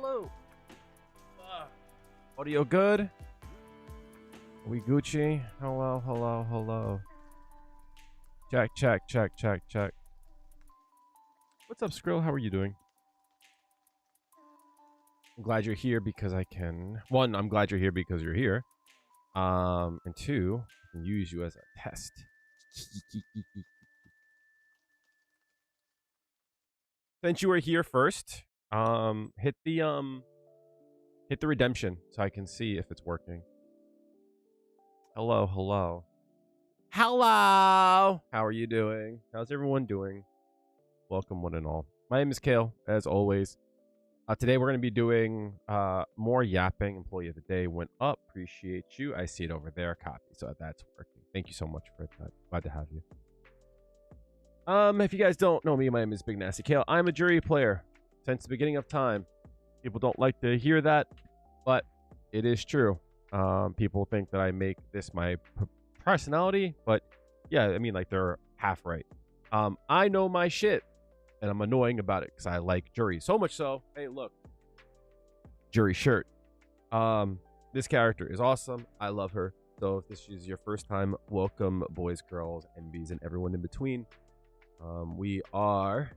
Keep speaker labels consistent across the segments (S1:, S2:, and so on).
S1: hello. Audio good? Are we Gucci? Hello, hello, hello. Check, check, check, check, check. What's up, Skrill? How are you doing? I'm glad you're here because I can... One, I'm glad you're here because you're here. And two, I can use you as a test. Since you were here first, hit the redemption so I can see if it's working. Hello, hello. Hello! How are you doing? How's everyone doing? Welcome, one and all. My name is Kale, as always. Today we're going to be doing more yapping. Employee of the day went up. Appreciate you. I see it over there. Copy. So that's working. Thank you so much for that. Glad to have you. If you guys don't know me, my name is Big Nasty Kale. I'm a jury player since the beginning of time. People don't like to hear that, but it is true. People think that I make this my personality, but yeah, I mean, like, they're half right. I know my shit, and I'm annoying about it because I like jury so much so. Hey, look, jury shirt. This character is awesome. I love her. So if this is your first time, welcome, boys, girls, NBs, and everyone in between. We are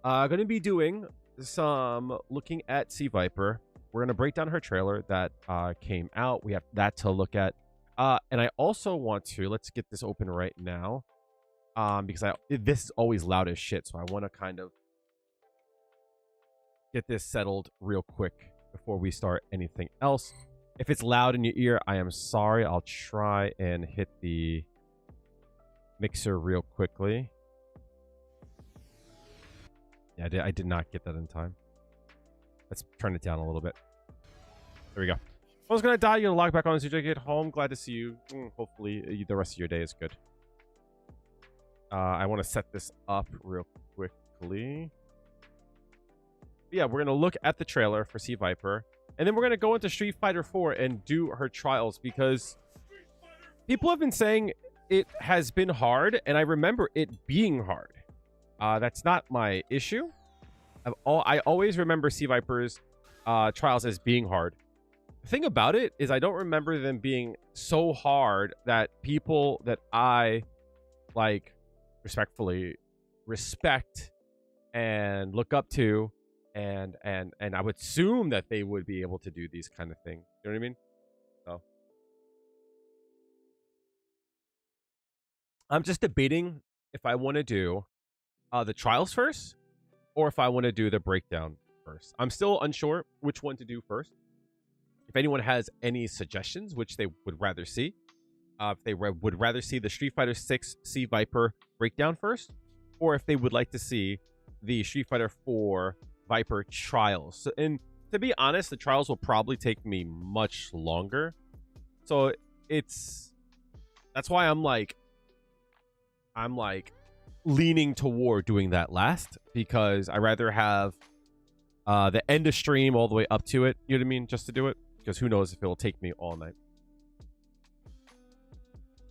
S1: going to be doing some looking at C.Viper. We're going to break down her trailer that came out. We have that to look at. And I also want to, let's get this open right now. Because this is always loud as shit. So I want to kind of get this settled real quick before we start anything else. If it's loud in your ear, I am sorry. I'll try and hit the mixer real quickly. Yeah, I did not get that in time. Let's turn it down a little bit. There we go. I was gonna die. You're gonna log back on as soon as you get home. Glad to see you. Hopefully the rest of your day is good. I want to set this up real quickly. Yeah, we're gonna look at the trailer for C.Viper, and then we're gonna go into Street Fighter 4 and do her trials, because people have been saying it has been hard, and I remember it being hard. That's not my issue. I always remember C.Viper's trials as being hard. The thing about it is I don't remember them being so hard that people that I like respectfully respect and look up to and I would assume that they would be able to do these kind of things. You know what I mean? So I'm just debating if I want to do the trials first or if I want to do the breakdown first. I'm still unsure which one to do first. If anyone has any suggestions which they would rather see, if they would rather see the Street Fighter 6 C.Viper breakdown first, or if they would like to see the Street Fighter 4 Viper trials. So, and to be honest, the trials will probably take me much longer. So that's why I'm like leaning toward doing that last, because I rather have the end of stream all the way up to it, you know what I mean, just to do it, because who knows if it'll take me all night.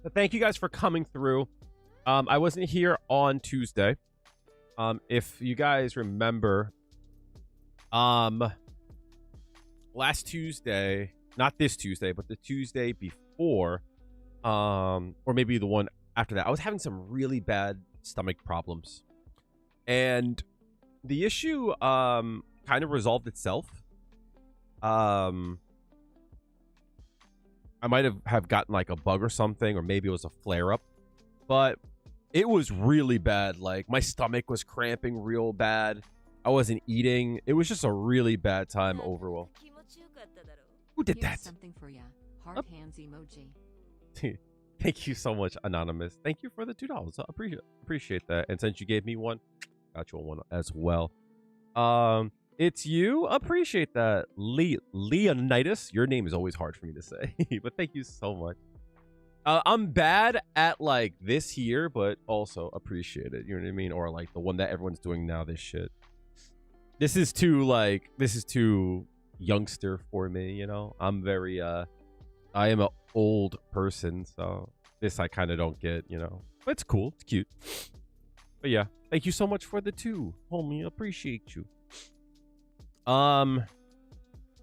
S1: But thank you guys for coming through. I wasn't here on Tuesday. If you guys remember, last Tuesday, not this Tuesday, but the Tuesday before, or maybe the one after that, I was having some really bad stomach problems, and the issue kind of resolved itself. I might have gotten like a bug or something, or maybe it was a flare-up, but it was really bad. Like, my stomach was cramping real bad. I wasn't eating. It was just a really bad time overall. Who did that?
S2: Something for ya. Heart hands emoji.
S1: Thank you so much, Anonymous. Thank you for the $2. I appreciate that. And since you gave me one, got you one as well. It's you. Appreciate that. Leonidas. Your name is always hard for me to say, but thank you so much. I'm bad at like this here, but also appreciate it. You know what I mean? Or like the one that everyone's doing now, this shit. This is too youngster for me, you know? I'm very, I am an old person, so this I kind of don't get, you know? But it's cool. It's cute. But yeah, thank you so much for the 2, homie. Appreciate you.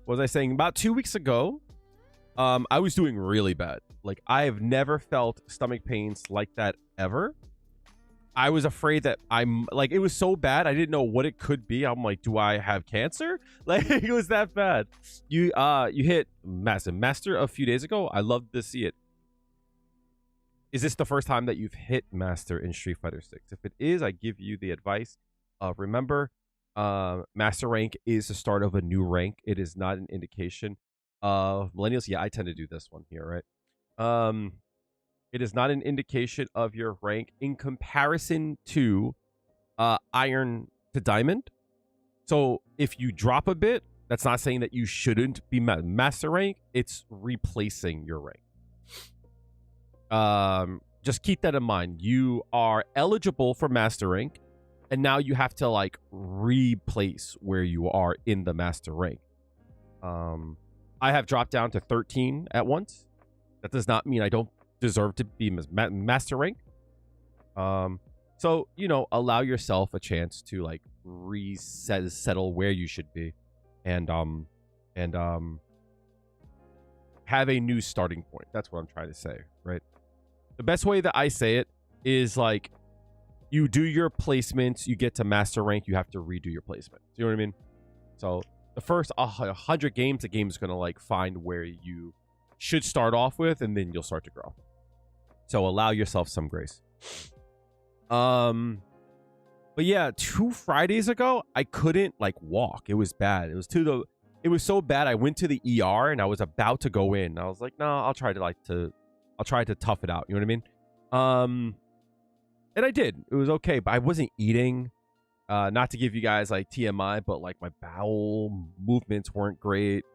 S1: What was I saying? About 2 weeks ago, I was doing really bad. Like, I have never felt stomach pains like that ever. I was afraid that I'm like, it was so bad. I didn't know what it could be. I'm like, do I have cancer? Like, it was that bad. You hit master a few days ago. I love to see it. Is this the first time that you've hit master in Street Fighter 6? If it is, I give you the advice of remember, master rank is the start of a new rank. It is not an indication of millennials. Yeah, I tend to do this one here, right? It is not an indication of your rank in comparison to iron to diamond. So if you drop a bit, that's not saying that you shouldn't be master rank. It's replacing your rank. Just keep that in mind. You are eligible for master rank, and now you have to like replace where you are in the master rank. I have dropped down to 13 at once. That does not mean I don't deserve to be master rank. So, you know, allow yourself a chance to like settle where you should be, and have a new starting point. That's what I'm trying to say, right? The best way that I say it is like, you do your placements, you get to master rank, you have to redo your placement. Do you know what I mean? So the first 100 games, the game is gonna like find where you should start off with, and then you'll start to grow. So allow yourself some grace. But yeah, 2 Fridays ago, I couldn't like walk. It was bad. It was so bad. I went to the ER and I was about to go in. I was like, no, I'll try to tough it out. You know what I mean? And I did. It was okay, but I wasn't eating. Not to give you guys like TMI, but like my bowel movements weren't great.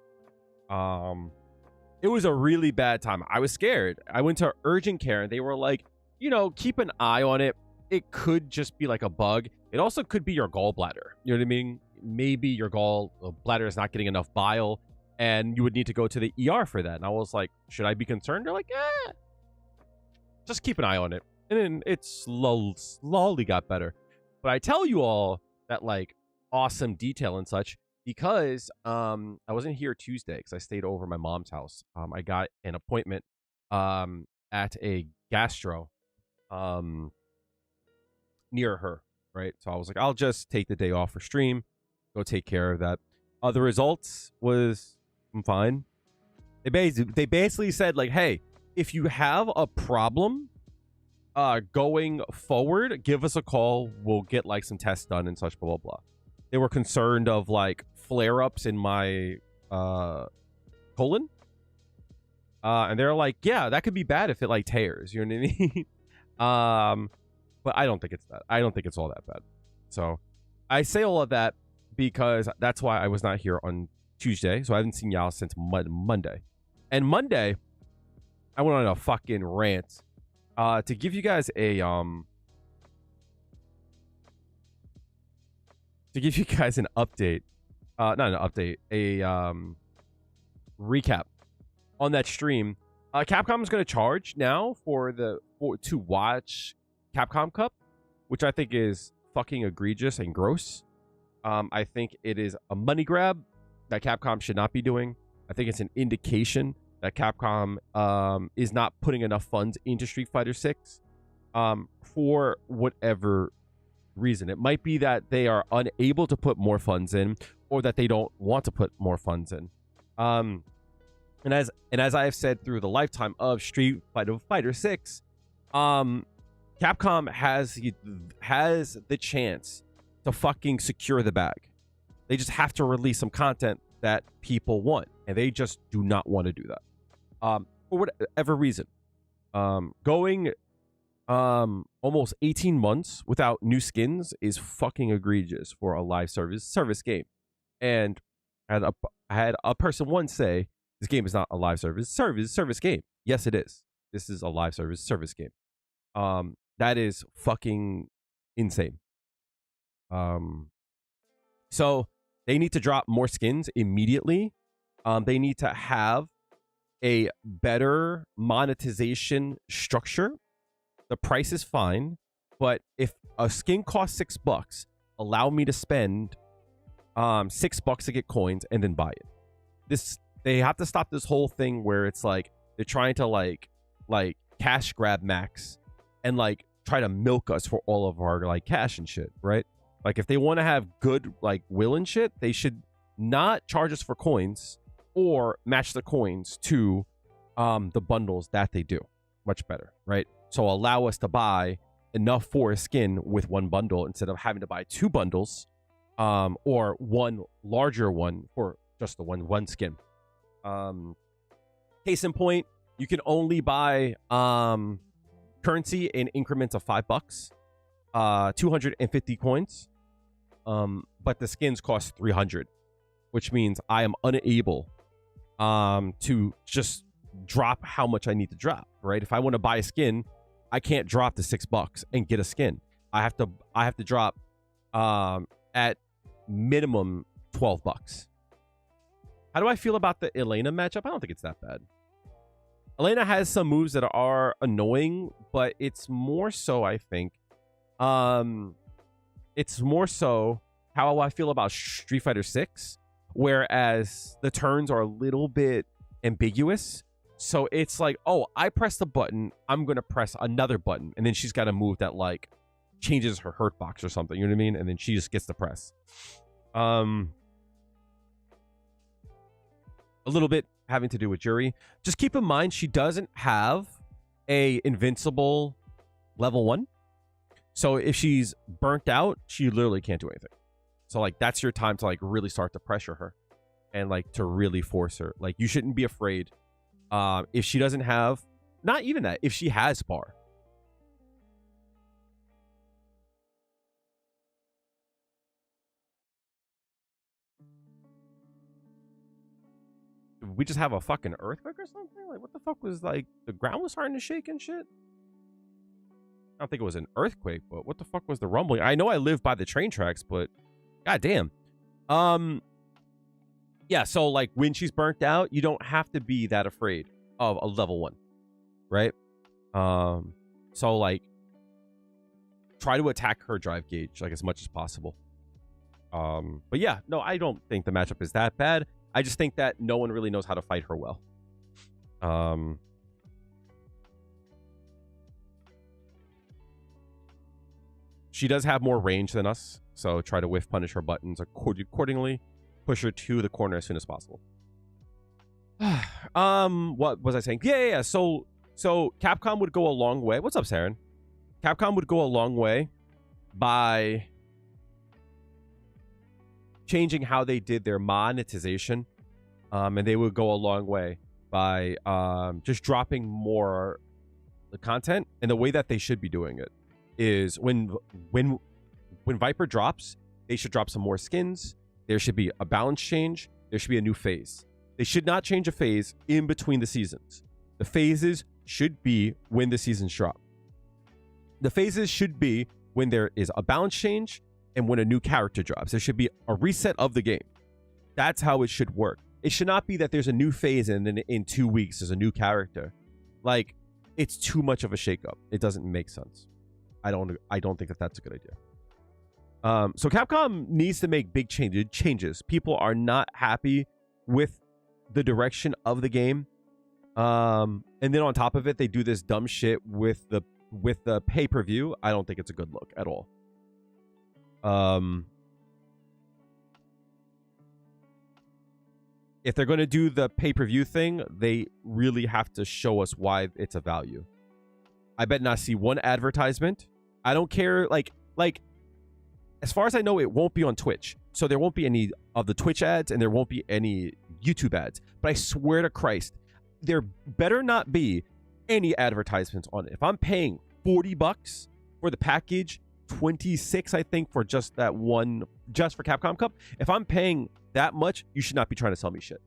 S1: It was a really bad time. I was scared. I went to urgent care and they were like, you know, keep an eye on it. It could just be like a bug. It also could be your gallbladder. You know what I mean? Maybe your gallbladder is not getting enough bile and you would need to go to the ER for that. And I was like, should I be concerned? They're like, just keep an eye on it. And then it slowly got better. But I tell you all that like awesome detail and such because I wasn't here Tuesday because I stayed over at my mom's house. I got an appointment at a gastro near her, right? So I was like, I'll just take the day off for stream, go take care of that. The results was I'm fine. They basically said like, hey, if you have a problem going forward, give us a call. We'll get like some tests done and such, blah, blah, blah. They were concerned of like flare-ups in my colon. And they're like, yeah, that could be bad if it like tears. You know what I mean? But I don't think it's that. I don't think it's all that bad. So I say all of that because that's why I was not here on Tuesday. So I haven't seen y'all since Monday. And Monday, I went on a fucking rant to give you guys a an update. Not an update, a recap on that stream. Capcom is going to charge now to watch Capcom Cup, which I think is fucking egregious and gross. I think it is a money grab that Capcom should not be doing. I think it's an indication that Capcom is not putting enough funds into Street Fighter 6 for whatever reason. It might be that they are unable to put more funds in, or that they don't want to put more funds in. And as I have said through the lifetime of Street Fighter 6, Capcom has the chance to fucking secure the bag. They just have to release some content that people want, and they just do not want to do that for whatever reason. Going almost 18 months without new skins is fucking egregious for a live service game. And I had a person once say, this game is not a live service game. Yes, it is. This is a live service game. That is fucking insane. So they need to drop more skins immediately. They need to have a better monetization structure. The price is fine, but if a skin costs $6, allow me to spend $6 to get coins and then buy it. they have to stop this whole thing where it's like they're trying to like cash grab max and like try to milk us for all of our like cash and shit, right? Like if they want to have good like will and shit, they should not charge us for coins or match the coins to the bundles that they do. Much better, right? So allow us to buy enough for a skin with one bundle instead of having to buy two bundles or one larger one for just the one skin. Case in point, you can only buy currency in increments of $5, 250 coins, but the skins cost 300, which means I am unable to just drop how much I need to drop, right? If I want to buy a skin, I can't drop the $6 and get a skin. I have to drop at minimum $12. How do I feel about the Elena matchup? I don't think it's that bad. Elena has some moves that are annoying, but it's more so, I think, it's more so how I feel about Street Fighter 6, whereas the turns are a little bit ambiguous. So it's like, oh, I pressed the button, I'm going to press another button, and then she's got a move that like changes her hurt box or something, you know what I mean? And then she just gets the press. A little bit having to do with Jury. Just keep in mind, she doesn't have a invincible level 1. So if she's burnt out, she literally can't do anything. So like that's your time to like really start to pressure her and like to really force her. Like you shouldn't be afraid. If she doesn't have, not even that, if she has bar. Did we just have a fucking earthquake or something? Like what the fuck was like the ground was starting to shake and shit? I don't think it was an earthquake, but what the fuck was the rumbling? I know I live by the train tracks, but goddamn. Yeah, so like when she's burnt out, you don't have to be that afraid of a level 1, right? So like try to attack her drive gauge like as much as possible. But yeah, no, I don't think the matchup is that bad. I just think that no one really knows how to fight her well. She does have more range than us, so try to whiff punish her buttons accordingly. Push her to the corner as soon as possible. What was I saying? Yeah. So Capcom would go a long way. What's up, Saren? Capcom would go a long way by changing how they did their monetization, and they would go a long way by just dropping more the content. And the way that they should be doing it is when Viper drops, they should drop some more skins. There should be a balance change. There should be a new phase. They should not change a phase in between the seasons. The phases should be when the seasons drop. The phases should be when there is a balance change and when a new character drops. There should be a reset of the game. That's how it should work. It should not be that there's a new phase and then in 2 weeks there's a new character. Like, it's too much of a shakeup. It doesn't make sense. I don't think that that's a good idea. So Capcom needs to make big changes. People are not happy with the direction of the game. And then on top of it, they do this dumb shit with the pay-per-view. I don't think it's a good look at all. If they're going to do the pay-per-view thing, they really have to show us why it's a value. I bet not see one advertisement. I don't care. Like, as far as I know, it won't be on Twitch. So there won't be any of the Twitch ads and there won't be any YouTube ads. But I swear to Christ, there better not be any advertisements on it. If I'm paying $40 for the package, 26 I think for just that one, just for Capcom Cup. If I'm paying that much, you should not be trying to sell me shit.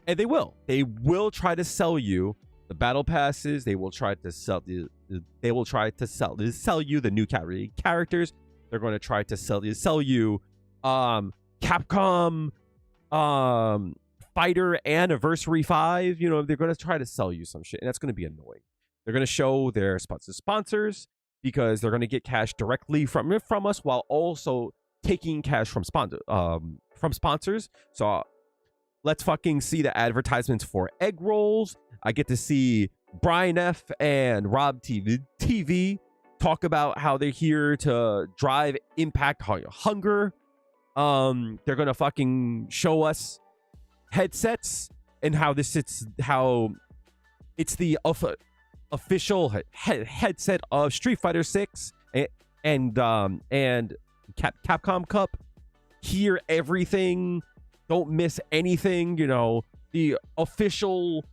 S1: And they will. They will try to sell you the battle passes. They will try to sell you the new characters. They're going to try to sell you Capcom Fighter Anniversary 5. You know, they're going to try to sell you some shit, and that's going to be annoying. They're going to show their sponsors because they're going to get cash directly from us while also taking cash from sponsors. So let's fucking see the advertisements for egg rolls. I get to see Brian F and Rob TV talk about how they're here to drive impact hunger. They're gonna fucking show us headsets and how it's the official headset of Street Fighter 6 and Capcom Cup. Hear everything, don't miss anything. You know, the official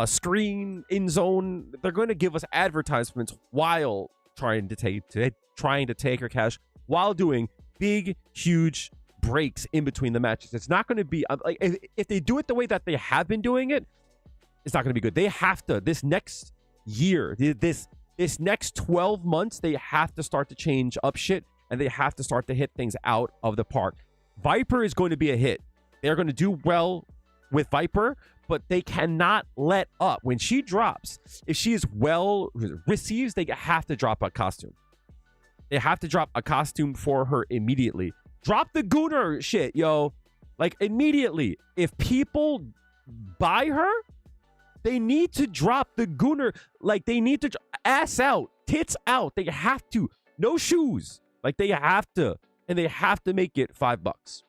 S1: screen in zone. They're going to give us advertisements while trying to take our cash, while doing big, huge breaks in between the matches. It's not going to be like if they do it the way that they have been doing it, it's not going to be good. They have to this next year, this next 12 months, they have to start to change up shit, and they have to start to hit things out of the park. Viper is going to be a hit. They're going to do well with Viper, but they cannot let up. When she drops, if she is well received, they have to drop a costume. They have to drop a costume for her immediately. Drop the Gooner shit, yo. Like, immediately. If people buy her, they need to drop the Gooner. Like, they need to ass out, tits out. They have to. No shoes. Like, they have to. And they have to make it $5.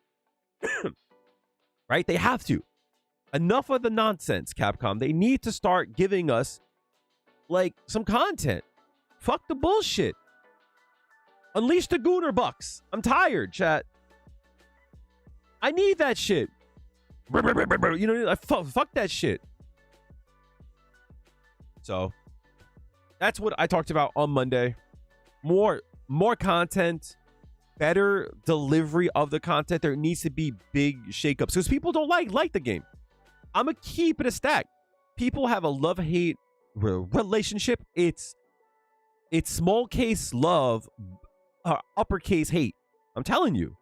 S1: Right? They have to. Enough of the nonsense, Capcom. They need to start giving us, like, some content. Fuck the bullshit. Unleash the Gooner bucks. I'm tired, chat. I need that shit. You know, fuck that shit. So, that's what I talked about on Monday. More content, better delivery of the content. There needs to be big shakeups because people don't like the game. I'm gonna keep it a stack. People have a love-hate relationship. It's small case love, uppercase hate. I'm telling you.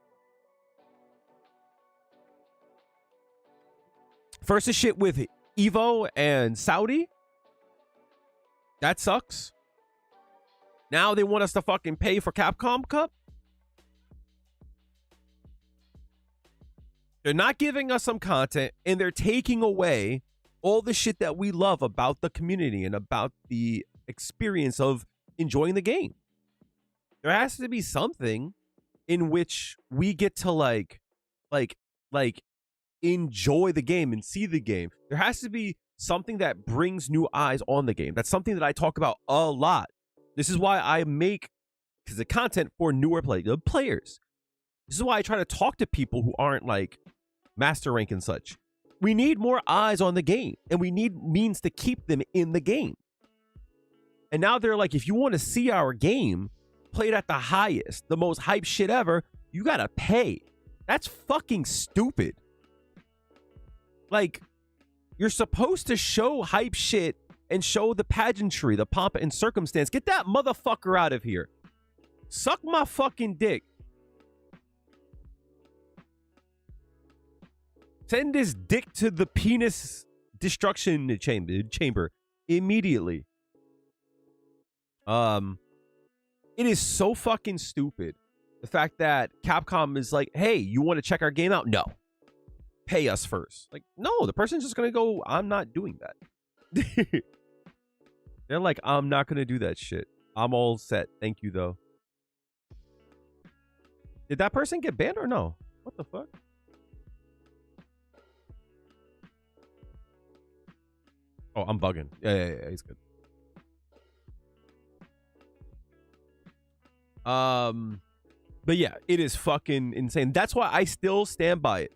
S1: First is shit with Evo and Saudi. That sucks. Now they want us to fucking pay for Capcom Cup. They're not giving us some content, and they're taking away all the shit that we love about the community and about the experience of enjoying the game. There has to be something in which we get to like enjoy the game and see the game. There has to be something that brings new eyes on the game. That's something that I talk about a lot. This is why I make the content for newer players. This is why I try to talk to people who aren't like master rank and such. We need more eyes on the game, and we need means to keep them in the game. And now they're like, if you want to see our game played at the highest, the most hype shit ever, you gotta pay. That's fucking stupid. Like, you're supposed to show hype shit and show the pageantry, the pomp and circumstance. Get that motherfucker out of here. Suck my fucking dick. Send this dick to the penis destruction chamber immediately. It is so fucking stupid. The fact that Capcom is like, hey, you want to check our game out? No. Pay us first. Like, no, the person's just going to go, I'm not doing that. They're like, I'm not going to do that shit. I'm all set. Thank you, though. Did that person get banned or no? What the fuck? Oh, I'm bugging. Yeah, he's good. But yeah, it is fucking insane. That's why I still stand by it.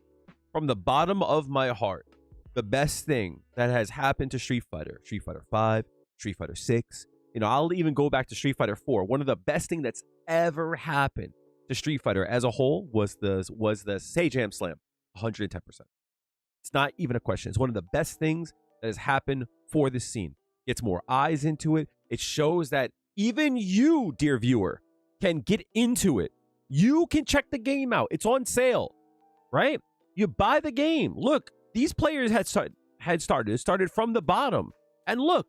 S1: From the bottom of my heart, the best thing that has happened to Street Fighter 5, Street Fighter 6, you know, I'll even go back to Street Fighter 4. One of the best thing that's ever happened to Street Fighter as a whole was the Say-Jam Slam, 110%. It's not even a question. It's one of the best things that has happened for this scene. Gets more eyes into it. It shows that even you, dear viewer, can get into it. You can check the game out. It's on sale, right? You buy the game. Look, these players had started from the bottom, and look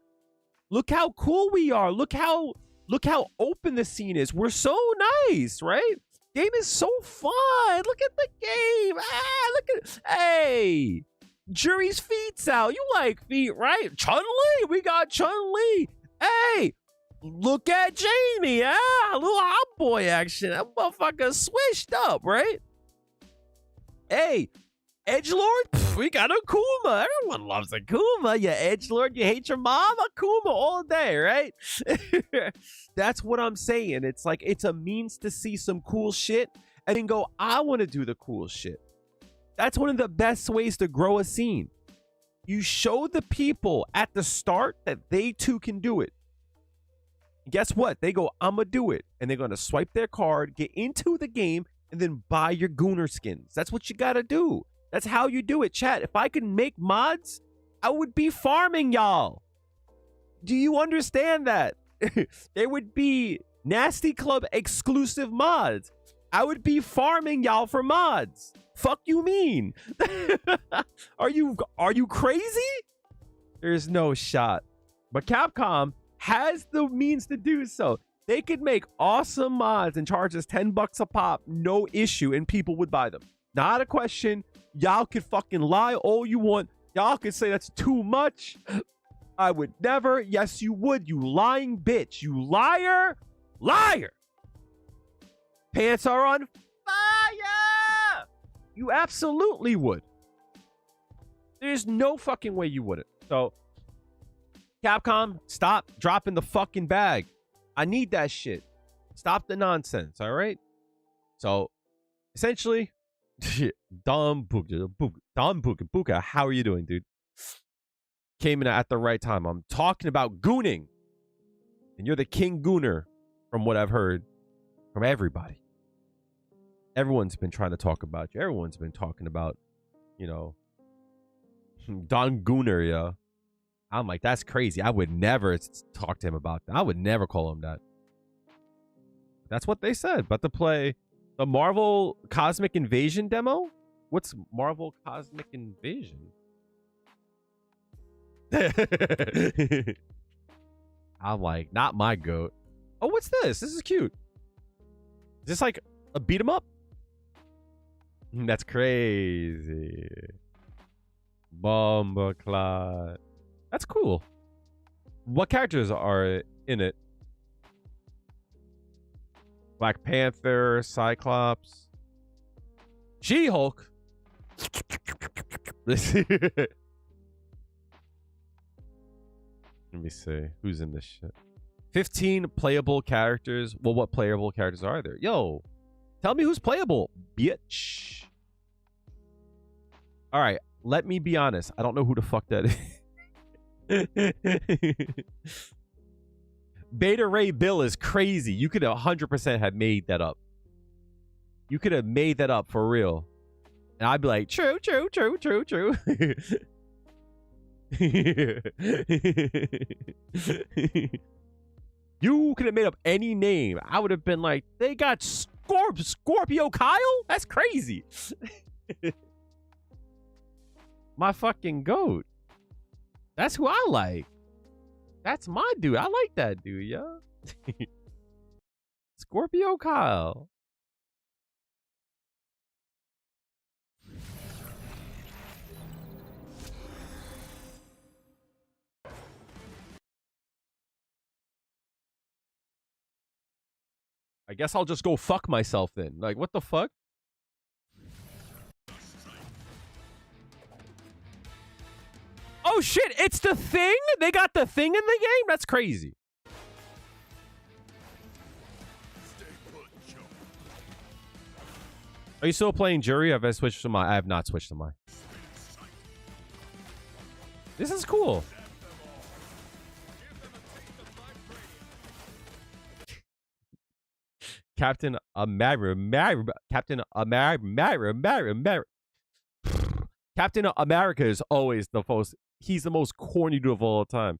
S1: how cool we are. Look how open the scene is. We're so nice, right? Game is so fun. Look at the game. Look at, hey, Jury's feet's out. You like feet, right? Chun-Li. We got Chun-Li. Hey, look at Jamie. Ah, a little hot boy action. That motherfucker switched up, right? Hey, Edgelord, we got a Kuma. Everyone loves a Kuma. You Edgelord, you hate your mom, a Kuma all day, right? That's what I'm saying. It's like it's a means to see some cool shit and then go, I want to do the cool shit. That's one of the best ways to grow a scene. You show the people at the start that they too can do it. And guess what? They go, I'm going to do it. And they're going to swipe their card, get into the game, and then buy your Gooner skins. That's what you got to do. That's how you do it, chat. If I could make mods, I would be farming y'all. Do you understand that? There would be Nasty Club exclusive mods. I would be farming y'all for mods. Fuck you mean? Are you crazy? There's no shot. But Capcom has the means to do so. They could make awesome mods and charge us $10 a pop, no issue, and people would buy them. Not a question. Y'all could fucking lie all you want. Y'all could say that's too much. I would never. Yes, you would, you lying bitch. You liar. Liar. Pants are on fire. You absolutely would. There's no fucking way you wouldn't. So, Capcom, stop dropping the fucking bag. I need that shit. Stop the nonsense, all right? So, essentially, Dom Buka, how are you doing, dude? Came in at the right time. I'm talking about gooning. And you're the king gooner, from what I've heard from everybody. Everyone's been trying to talk about you. Everyone's been talking about, you know, Don Gooner, yeah. I'm like, that's crazy. I would never talk to him about that. I would never call him that. That's what they said. But to play the Marvel Cosmic Invasion demo? What's Marvel Cosmic Invasion? I'm like, not my goat. Oh, what's this? This is cute. Is this like a beat 'em up? That's crazy. Bombaclat. That's cool. What characters are in it? Black Panther, Cyclops, She-Hulk. Let me see. Who's in this shit? 15 playable characters. Well, what playable characters are there? Yo, tell me who's playable, bitch. All right, let me be honest. I don't know who the fuck that is. Beta Ray Bill is crazy. You could 100% have made that up. You could have made that up for real. And I'd be like, true. You could have made up any name. I would have been like, they got Scorpio Kyle? That's crazy. My fucking goat. That's who I like. That's my dude. I like that dude, yeah. Scorpio Kyle. I guess I'll just go fuck myself then. Like, what the fuck? Oh shit, it's the Thing? They got the Thing in the game? That's crazy. Are you still playing Jury? Have I switched to my? I have not switched to mine. This is cool. Captain America. Captain America is always the most. He's the most corny dude of all time.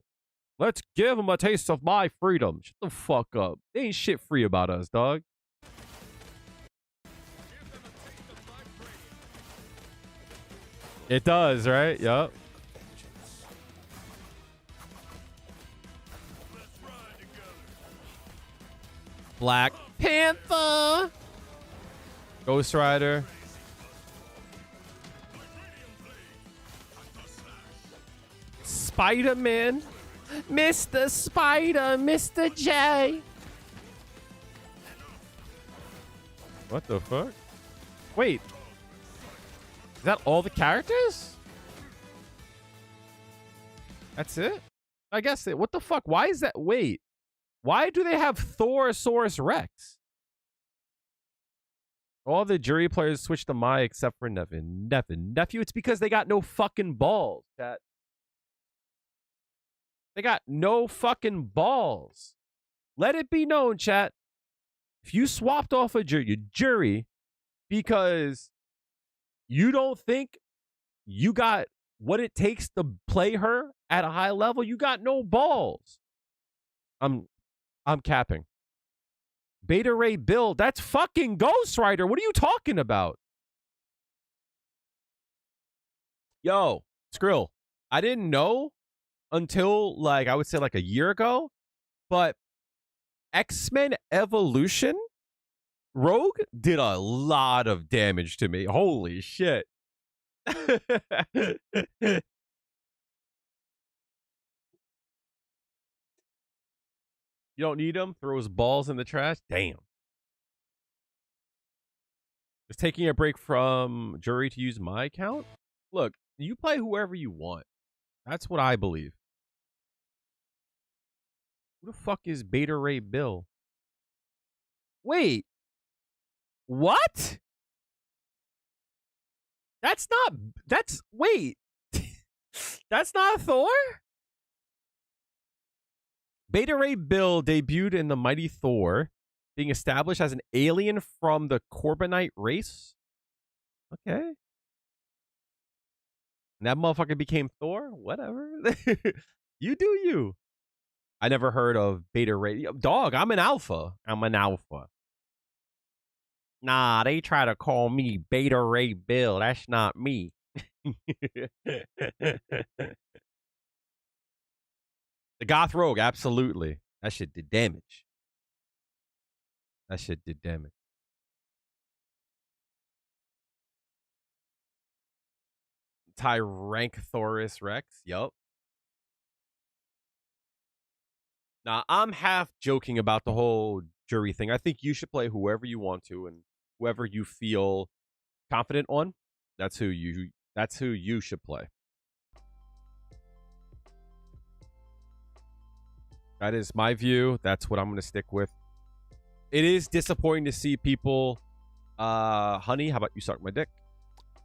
S1: Let's give him a taste of my freedom. Shut the fuck up. They ain't shit free about us, dog. It does, right? Yup. Black Panther. Ghost Rider. Spider-Man. Mr. Spider, Mr. J. What the fuck? Wait. Is that all the characters? That's it? I guess it. What the fuck? Why is that? Wait. Why do they have Thorosaurus Rex? All the jury players switched to Mai except for Nevin. Nephew, it's because they got no fucking balls, chat. They got no fucking balls. Let it be known, chat. If you swapped off a jury because you don't think you got what it takes to play her at a high level, you got no balls. I'm capping. Beta Ray Bill, that's fucking Ghost Rider. What are you talking about? Yo, Skrill, I didn't know until like I would say like a year ago, but X-Men Evolution Rogue did a lot of damage to me. Holy shit. You don't need him? Throws balls in the trash? Damn. Just taking a break from jury to use my account? Look, you play whoever you want. That's what I believe. Who the fuck is Beta Ray Bill? Wait. What? Wait. That's not Thor? Beta Ray Bill debuted in the Mighty Thor, being established as an alien from the Corbinite race. Okay. And that motherfucker became Thor? Whatever. You do you. I never heard of Beta Ray. Dog, I'm an alpha. Nah, they try to call me Beta Ray Bill. That's not me. The Goth Rogue, absolutely. That shit did damage. Tyrannosaurus Rex, yup. Now, I'm half joking about the whole jury thing. I think you should play whoever you want to, and whoever you feel confident on, that's who you should play. That is my view. That's what I'm going to stick with. It is disappointing to see people... honey, how about you suck my dick?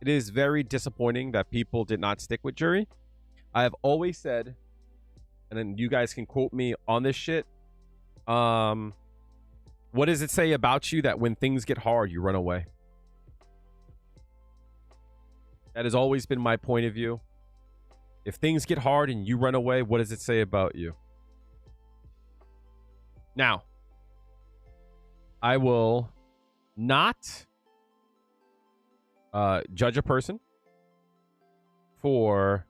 S1: It is very disappointing that people did not stick with jury. I have always said, and then you guys can quote me on this shit. What does it say about you that when things get hard, you run away? That has always been my point of view. If things get hard and you run away, what does it say about you? Now, I will not judge a person for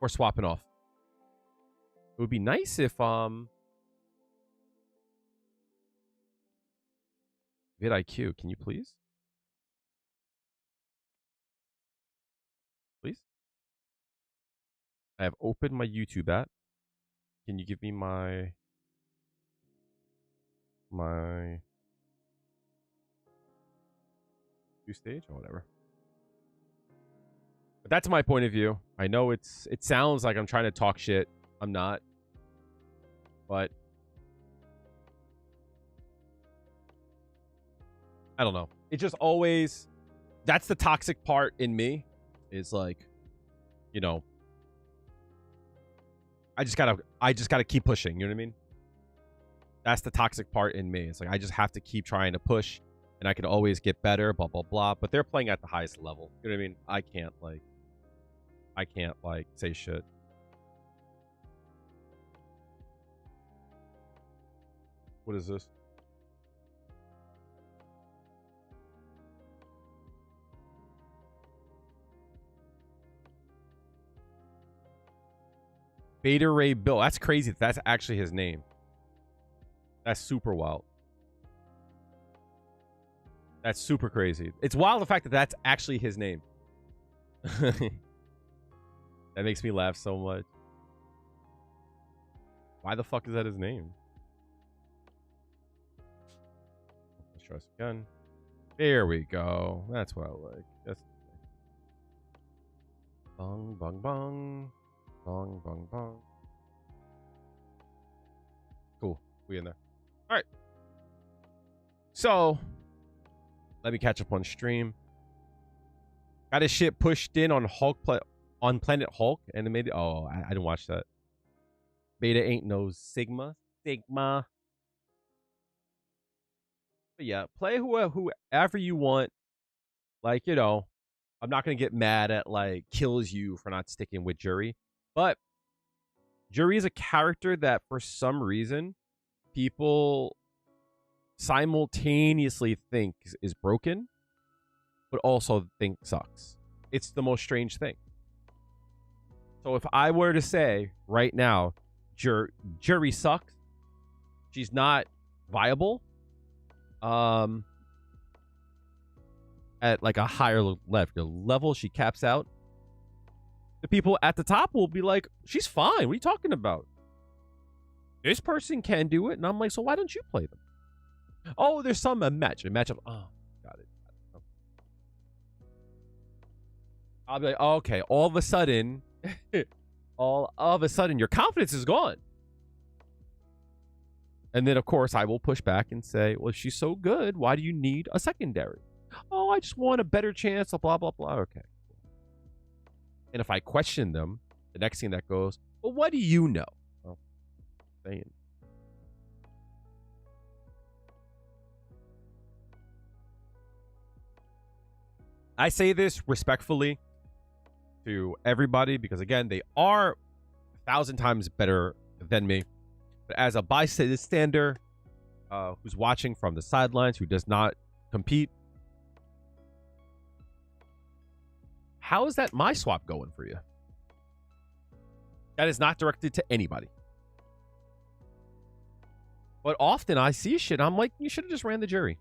S1: swapping off. It would be nice if vidIQ, can you please? Please? I have opened my YouTube app. Can you give me my view stage or whatever? But that's my point of view. I know it sounds like I'm trying to talk shit. I'm not. But I don't know. It just always, that's the toxic part in me, is like, you know, I just gotta keep pushing, you know what I mean? That's the toxic part in me. It's like I just have to keep trying to push, and I can always get better, blah blah blah. But they're playing at the highest level. You know what I mean? I can't say shit. What is this? Beta Ray Bill. That's crazy. That's actually his name. That's super wild. That's super crazy. It's wild the fact that that's actually his name. That makes me laugh so much. Why the fuck is that his name? Let's try this again. There we go. That's what I like. That's bong bong bong. Bong bong bong. Cool. We in there. Alright. So let me catch up on stream. Got his shit pushed in on on Planet Hulk, and it made it. Oh, I didn't watch that. Beta ain't no Sigma. But yeah, play whoever you want. Like, you know, I'm not gonna get mad at like kills you for not sticking with Jury, but Jury is a character that for some reason people simultaneously think is broken, but also think sucks. It's the most strange thing. So if I were to say right now, Jury sucks, she's not viable, at like a higher level, she caps out, the people at the top will be like, she's fine. What are you talking about? This person can do it. And I'm like, so why don't you play them? Oh, there's some matchup. Oh, got it. I'll be like, oh, okay. All of a sudden, your confidence is gone. And then, of course, I will push back and say, well, if she's so good, why do you need a secondary? Oh, I just want a better chance of blah, blah, blah. Okay. And if I question them, the next thing that goes, well, what do you know? Well, saying. I say this respectfully to everybody because, again, they are 1,000 times better than me. But as a bystander who's watching from the sidelines, who does not compete, how is that my swap going for you? That is not directed to anybody. But often I see shit, I'm like, you should have just ran the Jury.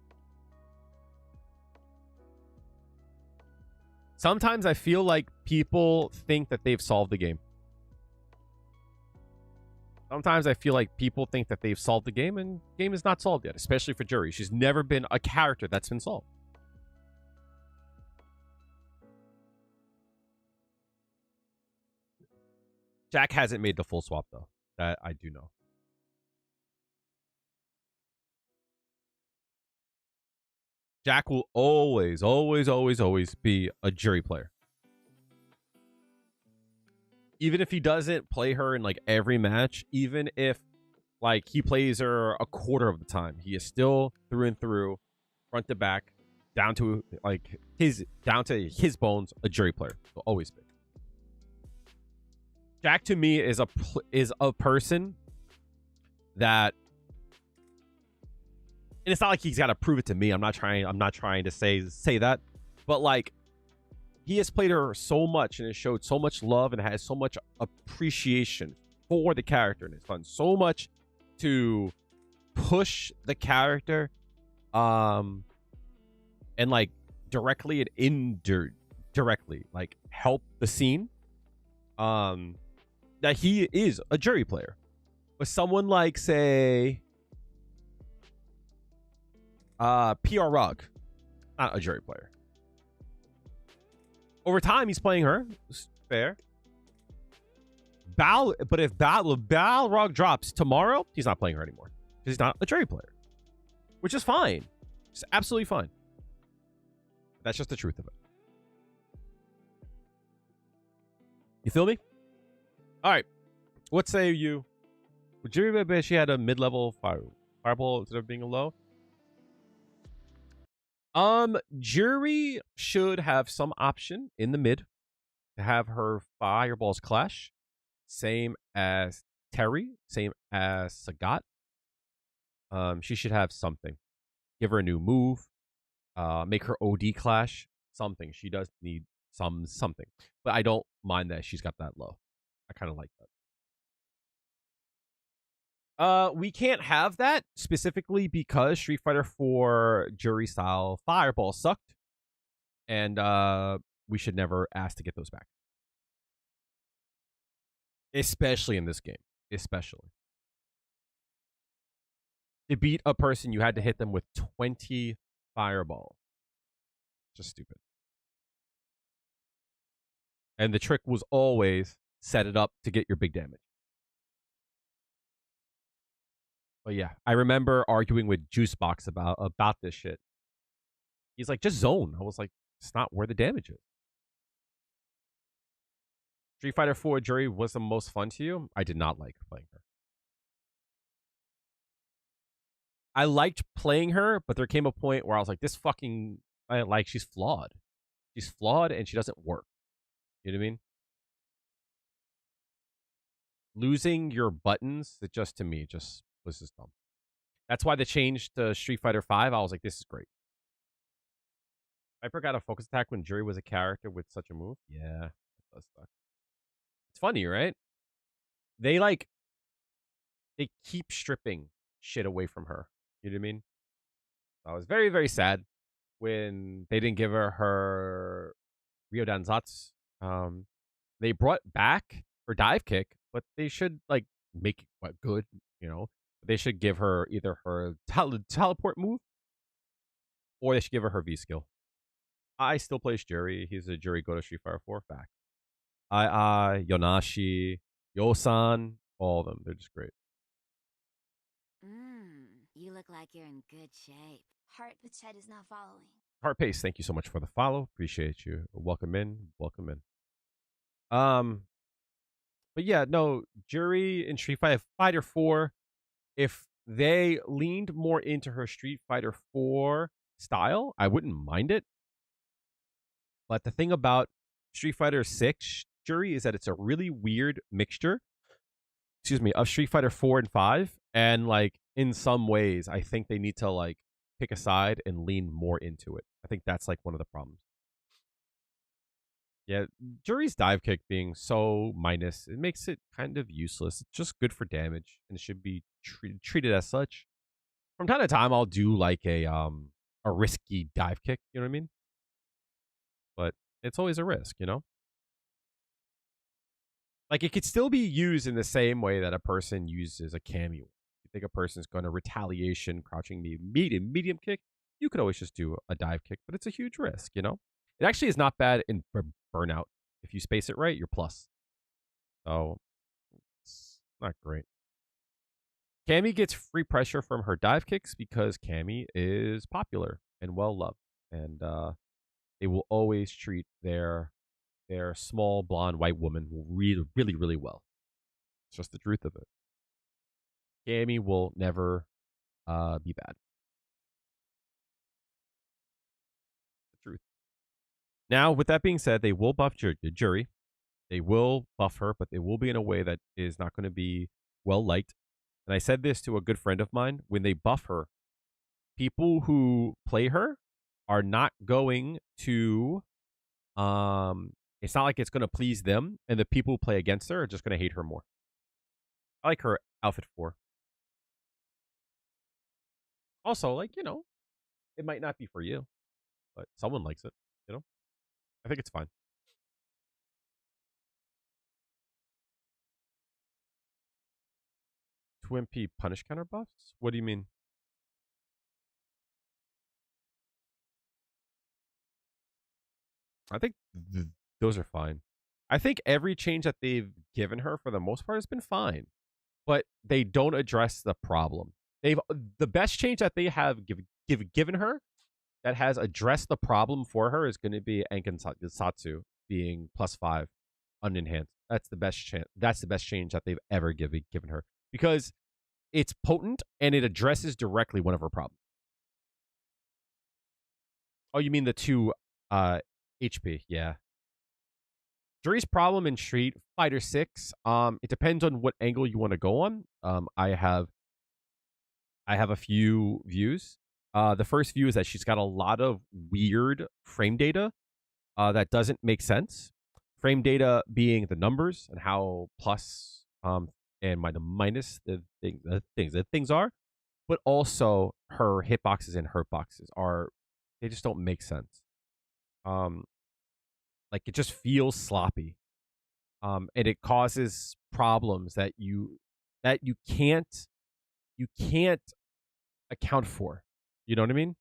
S1: Sometimes I feel like people think that they've solved the game. Sometimes I feel like people think that they've solved the game, and the game is not solved yet, especially for Jury. She's never been a character that's been solved. Jack hasn't made the full swap, though. That I do know. Jack will always, always, always, always be a Jury player. Even if he doesn't play her in like every match, even if like he plays her a quarter of the time, he is still through and through, front to back, down to his bones, a Jury player. Will always be. Jack to me is a person that, and it's not like he's got to prove it to me. I'm not trying to say that, but like, he has played her so much and has showed so much love and has so much appreciation for the character and has done so much to push the character, and like directly and indirectly like help the scene, that he is a Jury player. But someone like, say, PR Rug, not a Jury player. Over time, he's playing her. It's fair. But if Balrog drops tomorrow, he's not playing her anymore. Because he's not a Jury player. Which is fine. It's absolutely fine. That's just the truth of it. You feel me? Alright. What say you? Would Jury bet she had a mid-level fireball instead of being a low? Jury should have some option in the mid to have her fireballs clash. Same as Terry, same as Sagat. She should have something. Give her a new move. Make her OD clash. Something. She does need something. But I don't mind that she's got that low. I kind of like that. We can't have that specifically because Street Fighter 4 Jury style fireball sucked, and we should never ask to get those back. especially in this game. Especially to beat a person, you had to hit them with 20 fireballs. Just stupid. And the trick was always set it up to get your big damage. But yeah, I remember arguing with Juicebox about this shit. He's like, just zone. I was like, it's not where the damage is. Street Fighter 4 Jury was the most fun to you? I did not like playing her. I liked playing her, but there came a point where I was like, this fucking, she's flawed. She's flawed and she doesn't work. You know what I mean? Losing your buttons, it just to me, just was just dumb. That's why the change to Street Fighter 5, I was like, this is great. Viper got a focus attack when Jury was a character with such a move. Yeah, that does suck. It's funny, right? They keep stripping shit away from her. You know what I mean? I was very, very sad when they didn't give her Rio Danzatsu. They brought back her dive kick, but they should make it good, you know. They should give her either her teleport move or they should give her V skill. I still play Jury. He's a Jury go to Street Fighter 4 back. Yonashi, Yosan, all of them. They're just great.
S2: You look like you're in good shape.
S3: Heart, the chat is not following.
S1: Heart Pace, thank you so much for the follow. Appreciate you. Welcome in. Welcome in. But yeah, no, Jury in Street Fighter 4, if they leaned more into her Street Fighter 4 style, I wouldn't mind it. But the thing about Street Fighter 6 Jury is that it's a really weird mixture, of Street Fighter 4 and 5. And in some ways, I think they need to pick a side and lean more into it. I think that's one of the problems. Yeah, Jury's dive kick being so minus, it makes it kind of useless. It's just good for damage and it should be treated as such. From time to time, I'll do a risky dive kick, you know what I mean? But it's always a risk, you know? It could still be used in the same way that a person uses a cameo. You think a person's going to retaliation, crouching knee, medium kick, you could always just do a dive kick, but it's a huge risk, you know? It actually is not bad in Burnout. If you space it right, you're plus. So, it's not great. Cammy gets free pressure from her dive kicks because Cammy is popular and well-loved. And they will always treat their small, blonde, white woman really, really, really well. It's just the truth of it. Cammy will never be bad. The truth. Now, with that being said, they will buff Jury. They will buff her, but they will be in a way that is not going to be well-liked. And I said this to a good friend of mine. When they buff her, people who play her are not going to... It's not like it's going to please them, and the people who play against her are just going to hate her more. I like her outfit 4. Also, it might not be for you, but someone likes it, you know? I think it's fine. Twimpy punish counter buffs? What do you mean? I think those are fine. I think every change that they've given her, for the most part, has been fine. But they don't address the problem. The best change that they have given her that has addressed the problem for her is going to be Ankensatsu being +5 unenhanced. That's the best chance. That's the best change that they've ever given her because it's potent and it addresses directly one of her problems. Oh, you mean the 2 HP? Yeah. Jury's problem in Street Fighter 6. It depends on what angle you want to go on. I have a few views. The first view is that she's got a lot of weird frame data that doesn't make sense. Frame data being the numbers and how plus and the minus the things are, but also her hitboxes and hurt boxes they just don't make sense. It just feels sloppy. And it causes problems that you can't account for. You know what I mean?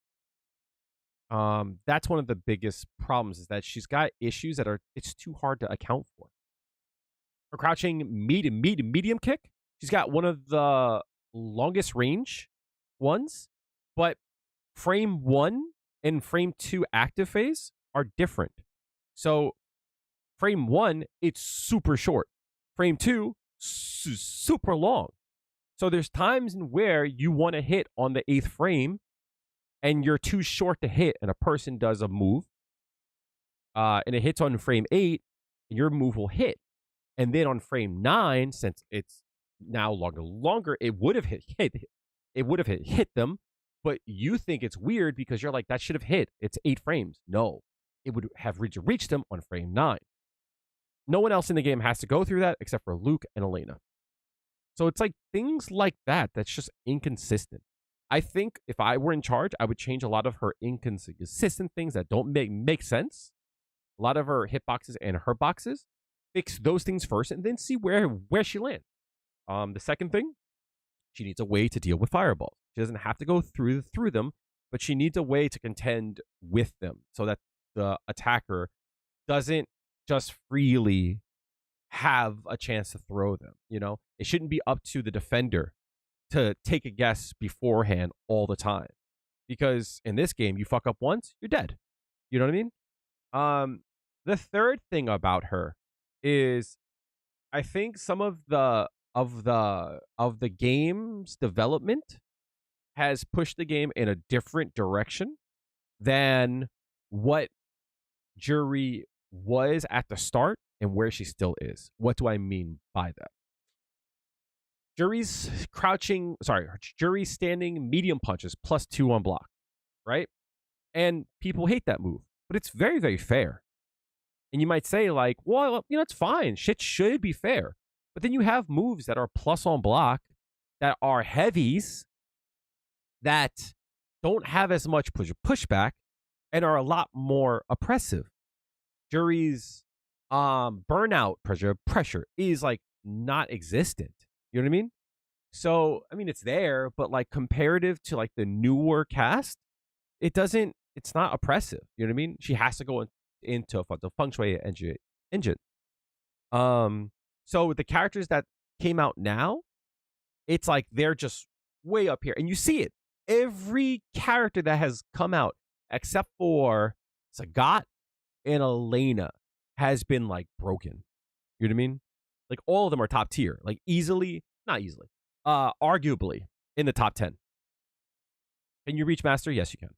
S1: That's one of the biggest problems is that she's got issues that it's too hard to account for. Her crouching medium kick, she's got one of the longest range ones, but frame 1 and frame 2 active phase are different. So frame 1, it's super short. Frame 2, super long. So there's times in where you want to hit on the 8th frame and you're too short to hit, and a person does a move, and it hits on frame 8, and your move will hit. And then on frame 9, since it's now longer, it would have hit them, but you think it's weird because you're like, that should have hit. It's 8 frames. No, it would have reached them on frame 9. No one else in the game has to go through that except for Luke and Elena. So it's like things like that that's just inconsistent. I think if I were in charge, I would change a lot of her inconsistent things that don't make sense. A lot of her hitboxes and her boxes. Fix those things first and then see where she lands. The second thing, she needs a way to deal with fireballs. She doesn't have to go through them, but she needs a way to contend with them so that the attacker doesn't just freely have a chance to throw them. You know, it shouldn't be up to the defender to take a guess beforehand all the time, because in this game, you fuck up once, you're dead. You know what I mean? The third thing about her is, I think some of the game's development has pushed the game in a different direction than what Jury was at the start and where she still is. What do I mean by that? Jury's standing medium punches +2 on block, right? And people hate that move, but it's very, very fair. And you might say, like, well, you know, it's fine. Shit should be fair. But then you have moves that are plus on block that are heavies that don't have as much pushback and are a lot more oppressive. Jury's burnout pressure is like not existent. You know what I mean? So, I mean, it's there, but like comparative to like the newer cast, it's not oppressive. You know what I mean? She has to go into the feng shui engine. So the characters that came out now, it's like they're just way up here. And you see it. Every character that has come out, except for Sagat and Elena, has been like broken. You know what I mean? Like all of them are top tier. Like arguably in the top 10. Can you reach master? Yes, you can.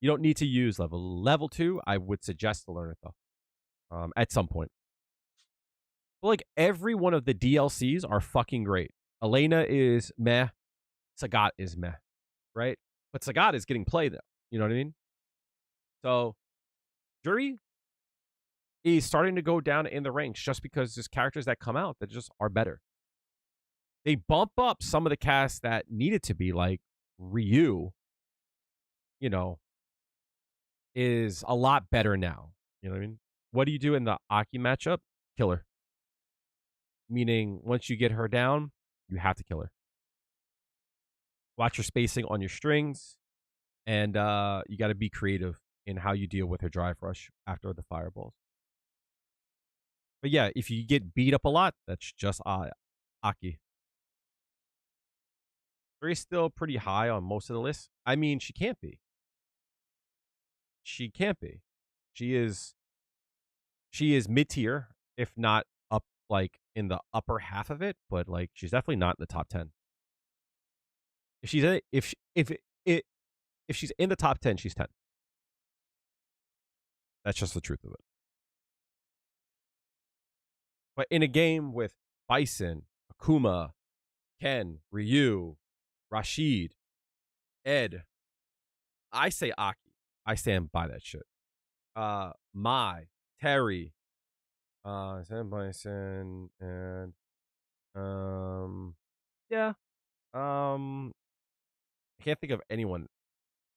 S1: You don't need to use level 2. I would suggest to learn it though. At some point. But like every one of the DLCs are fucking great. Elena is meh. Sagat is meh. Right? But Sagat is getting play though. You know what I mean? So Jury is starting to go down in the ranks just because there's characters that come out that just are better. They bump up some of the casts that needed to be, like Ryu, you know, is a lot better now. You know what I mean? What do you do in the Aki matchup? Kill her. Meaning, once you get her down, you have to kill her. Watch your spacing on your strings, and you got to be creative in how you deal with her drive rush after the fireballs. But yeah, if you get beat up a lot, that's just Aki. She's still pretty high on most of the lists. I mean, she can't be. She can't be. She is mid-tier, if not up like in the upper half of it, but like she's definitely not in the top 10. If she's in the top 10, she's 10. That's just the truth of it. But in a game with Bison, Akuma, Ken, Ryu, Rashid, Ed, I say Aki. I stand by that shit. Mai, Terry, Sam Bison, and yeah. I can't think of anyone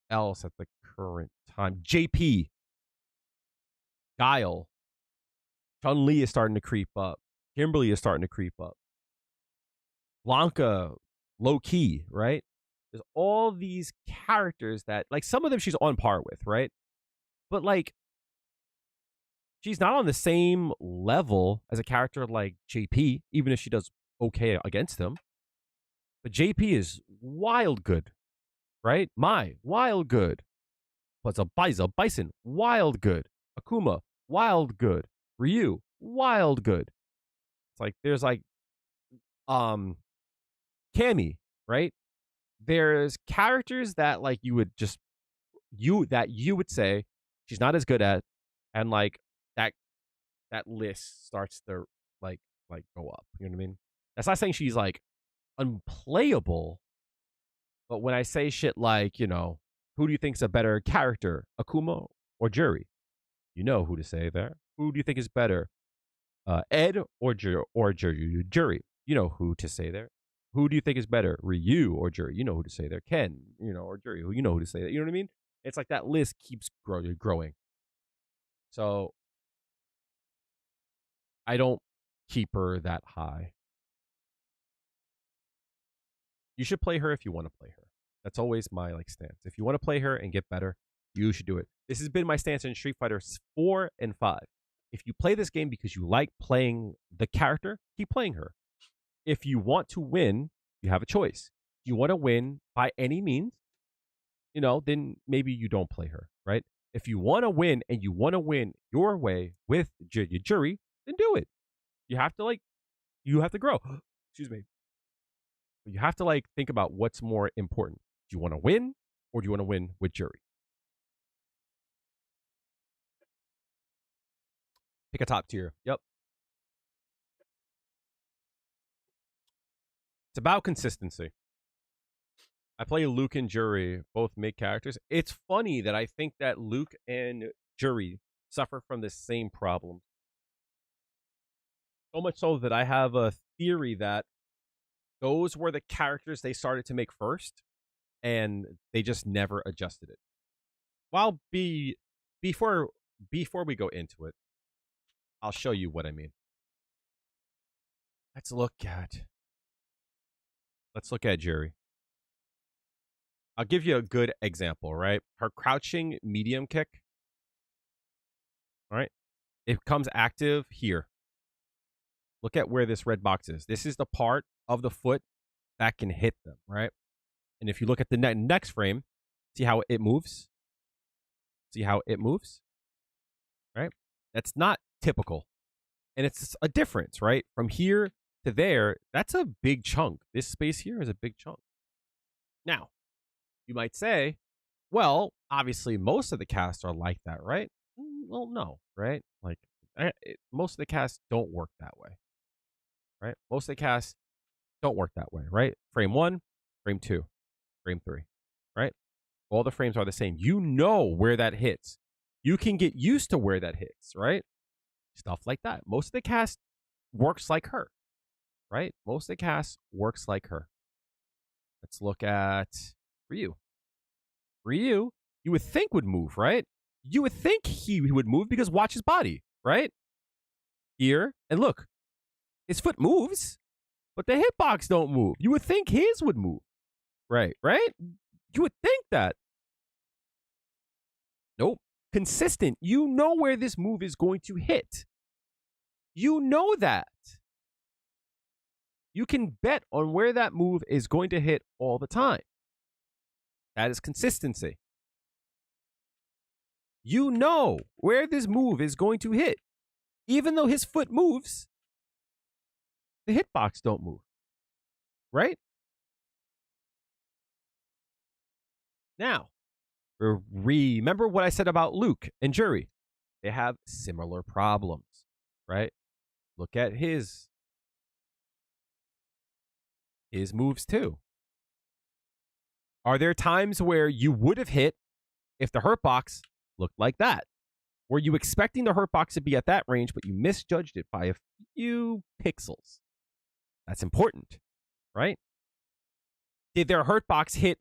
S1: else at the current time. JP, Guile, Chun-Li is starting to creep up. Kimberly is starting to creep up. Blanca, low key, right? There's all these characters that, like, some of them she's on par with, right? But, like, she's not on the same level as a character like JP, even if she does okay against him. But JP is wild good, right? Mai, wild good. But Bison, wild good. Akuma, wild good. Ryu, wild good. It's like there's like Cammy, right? There's characters that like you would say she's not as good at, and like that list starts to like go up. You know what I mean? That's not saying she's like unplayable, but when I say shit like, you know, who do you think's a better character, Akuma or Jury? You know who to say there. Who do you think is better, Ed or Jury? You know who to say there. Who do you think is better, Ryu or Jury? You know who to say there. Ken, you know, or Jury. You know who to say that. You know what I mean? It's like that list keeps growing. So I don't keep her that high. You should play her if you want to play her. That's always my like stance. If you want to play her and get better, you should do it. This has been my stance in Street Fighter 4 and 5. If you play this game because you like playing the character, keep playing her. If you want to win, you have a choice. If you want to win by any means, you know, then maybe you don't play her, right? If you want to win and you want to win your way with your Jury, then do it. You have to grow. Excuse me. You have to like think about what's more important. Do you want to win or do you want to win with Jury? Pick a top tier. Yep. It's about consistency. I play Luke and Jury, both mid characters. It's funny that I think that Luke and Jury suffer from the same problem. So much so that I have a theory that those were the characters they started to make first, and they just never adjusted it. Before we go into it, I'll show you what I mean. Let's look at Jury. I'll give you a good example, right? Her crouching medium kick. All right. It comes active here. Look at where this red box is. This is the part of the foot that can hit them, right? And if you look at the next frame, see how it moves? See how it moves? Right? That's not typical. And it's a difference, right? From here to there, that's a big chunk. This space here is a big chunk. Now, you might say, well, obviously most of the casts are like that, right? Well, no, right? Like, most of the casts don't work that way, right? Most of the casts don't work that way, right? Frame 1, frame 2, frame 3, right? All the frames are the same. You know where that hits. You can get used to where that hits, right? Stuff like that. Most of the cast works like her, right? Most of the cast works like her. Let's look at Ryu. Ryu, you would think would move, right? You would think he would move because watch his body, right? Here, and look, his foot moves, but the hitbox don't move. You would think his would move, right? You would think that. Nope. Consistent. You know where this move is going to hit. You know that. You can bet on where that move is going to hit all the time. That is consistency. You know where this move is going to hit. Even though his foot moves, the hitbox don't move. Right? Now, remember what I said about Luke and Jury. They have similar problems, right? Look at his moves too. Are there times where you would have hit if the hurt box looked like that? Were you expecting the hurt box to be at that range, but you misjudged it by a few pixels? That's important, right? Did their hurt box hit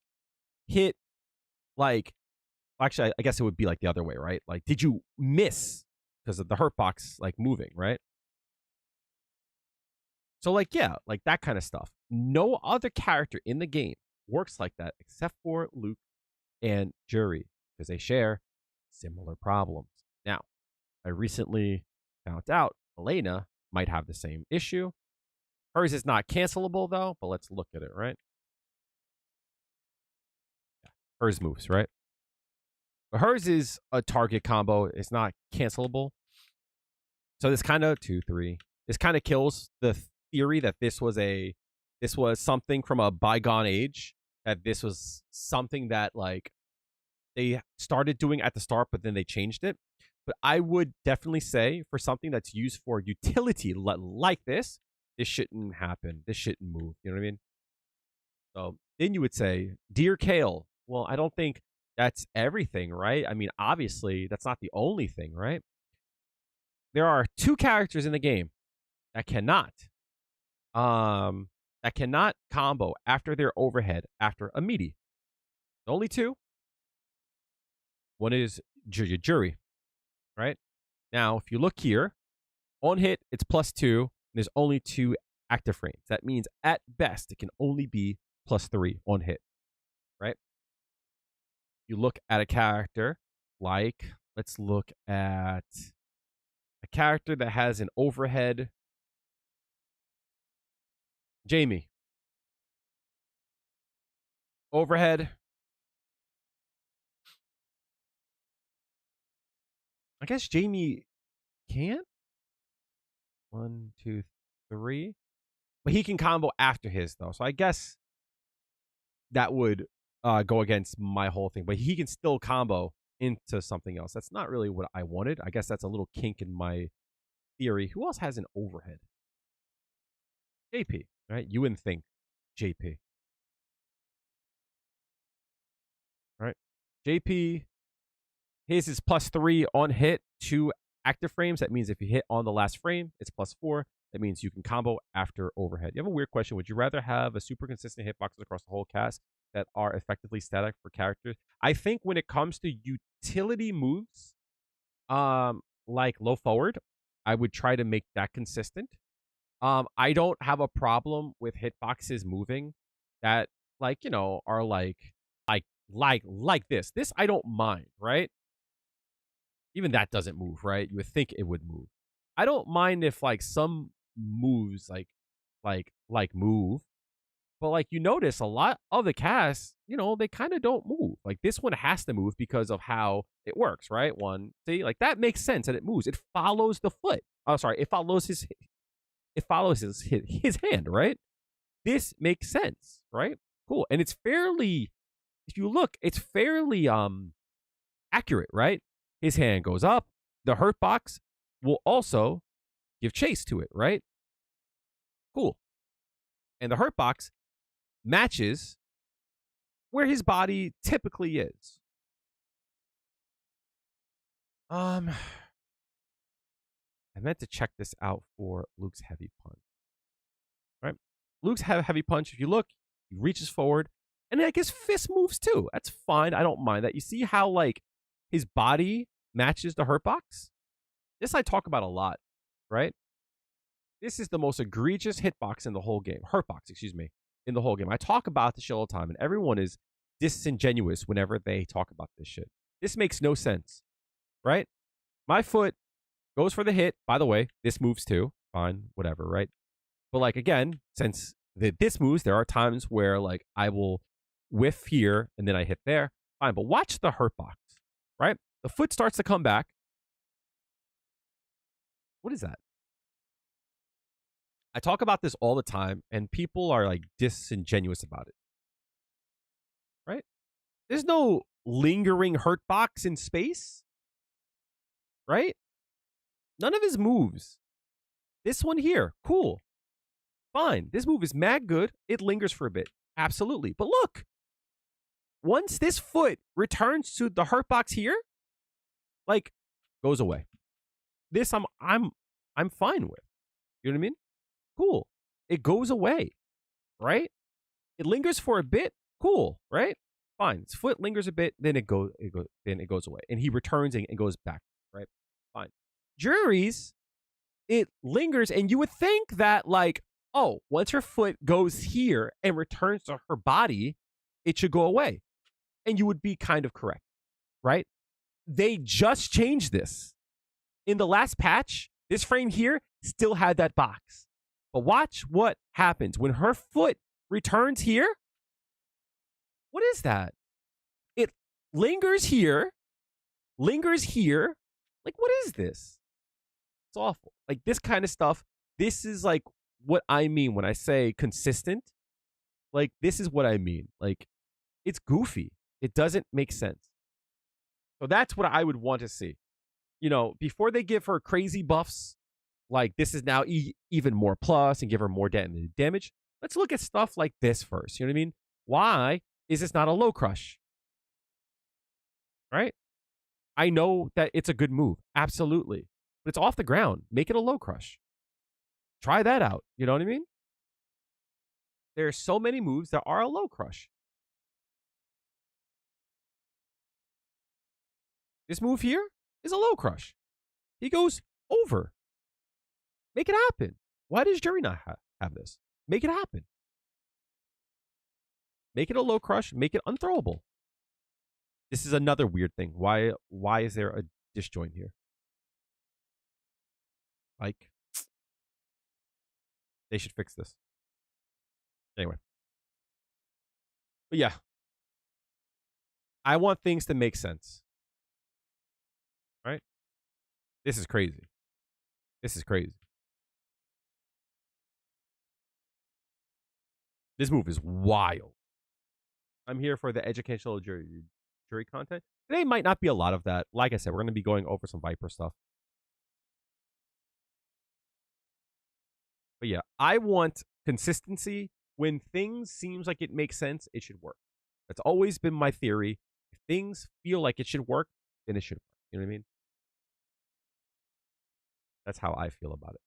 S1: like, actually, I guess it would be like the other way, right? Like, did you miss because of the hurt box like moving, right? So like, yeah, like that kind of stuff. No other character in the game works like that except for Luke and Jury because they share similar problems. Now, I recently found out Elena might have the same issue. Hers is not cancelable though, but let's look at it, right? Hers moves, right? But hers is a target combo. It's not cancelable. So this kind of 2-3. This kind of kills the theory that this was something from a bygone age. That this was something that like they started doing at the start, but then they changed it. But I would definitely say for something that's used for utility like this shouldn't happen. This shouldn't move. You know what I mean? So then you would say, Dear Kale. Well, I don't think that's everything, right? I mean, obviously, that's not the only thing, right? There are 2 characters in the game that cannot combo after their overhead after a meaty. Only 2. One is Jury, right? Now, if you look here, on hit, it's +2, and there's only 2 active frames. That means at best, it can only be +3 on hit, right? You look at a character like, let's look at a character that has an overhead. Jamie. Overhead. I guess Jamie can't. 1, 2, 3. But he can combo after his, though. So I guess that would go against my whole thing. But he can still combo into something else. That's not really what I wanted. I guess that's a little kink in my theory. Who else has an overhead? JP, right? You wouldn't think JP. Right? JP, his is +3 on hit, 2 active frames. That means if you hit on the last frame, it's +4. That means you can combo after overhead. You have a weird question. Would you rather have a super consistent hitboxes across the whole cast that are effectively static for characters? I think when it comes to utility moves, like low forward, I would try to make that consistent. I don't have a problem with hitboxes moving that, like, you know, are like this. This I don't mind, right? Even that doesn't move, right? You would think it would move. I don't mind if like some moves like move, but like you notice a lot of the casts, you know, they kind of don't move. Like this one has to move because of how it works, right? One, see, like that makes sense and it moves. It follows the foot. Oh, sorry, it follows his hand, right? This makes sense, right? Cool. And it's fairly, if you look, it's fairly accurate, right? His hand goes up. The hurt box will also give chase to it, right? Cool. And the hurt box matches where his body typically is. I meant to check this out for Luke's heavy punch. Right? Luke's heavy punch, if you look, he reaches forward, and I guess fist moves too. That's fine. I don't mind that. You see how like his body matches the hurt box? This I talk about a lot, right? This is the most egregious hitbox in the whole game. Hurtbox, excuse me, in the whole game. I talk about this shit all the time, and everyone is disingenuous whenever they talk about this shit. This makes no sense, right? My foot goes for the hit. By the way, this moves too. Fine, whatever, right? But like again, since this moves, there are times where like I will whiff here and then I hit there. Fine, but watch the hurt box, right? The foot starts to come back. What is that? I talk about this all the time, and people are like disingenuous about it, right? There's no lingering hurt box in space, right? None of his moves. This one here, cool. Fine. This move is mad good. It lingers for a bit. Absolutely. But look, once this foot returns to the hurt box here, like goes away. This I'm fine with. You know what I mean? Cool. It goes away, right? It lingers for a bit. Cool, right? Fine. His foot lingers a bit, then it goes away, and he returns and goes back, right? Fine. Jury's, it lingers, and you would think that like, oh, once her foot goes here and returns to her body, it should go away. And you would be kind of correct, right? They just changed this. In the last patch, this frame here still had that box. But watch what happens when her foot returns here. What is that? It lingers here. Like, what is this? It's awful. Like, this kind of stuff, this is like what I mean when I say consistent. Like, this is what I mean. Like, it's goofy. It doesn't make sense. So that's what I would want to see. You know, before they give her crazy buffs, like this is now even more plus and give her more damage, let's look at stuff like this first. You know what I mean? Why is this not a low crush? Right? I know that it's a good move. Absolutely. But it's off the ground. Make it a low crush. Try that out. You know what I mean? There are so many moves that are a low crush. This move here is a low crush. He goes over. Make it happen. Why does Jury not have this? Make it happen. Make it a low crush. Make it unthrowable. This is another weird thing. Why is there a disjoint here? Like, they should fix this. Anyway. But yeah. I want things to make sense. Right? This is crazy. This is crazy. This move is wild. I'm here for the educational jury content. Today might not be a lot of that. Like I said, we're going to be going over some Viper stuff. But yeah, I want consistency. When things seems like it makes sense, it should work. That's always been my theory. If things feel like it should work, then it should work. You know what I mean? That's how I feel about it.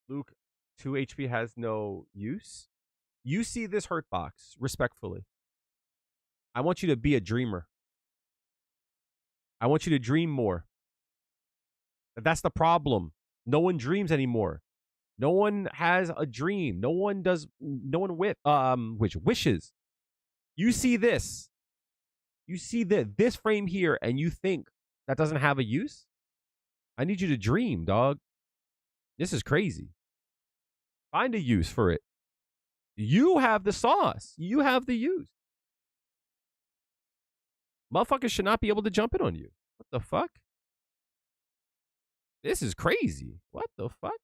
S1: Luke, 2 HP has no use. You see this hurt box, respectfully. I want you to be a dreamer. I want you to dream more. That's the problem. No one dreams anymore. No one has a dream. No one wishes. You see this. You see this frame here, and you think that doesn't have a use? I need you to dream, dog. This is crazy. Find a use for it. You have the sauce. You have the use. Motherfuckers should not be able to jump in on you. What the fuck? This is crazy. What the fuck?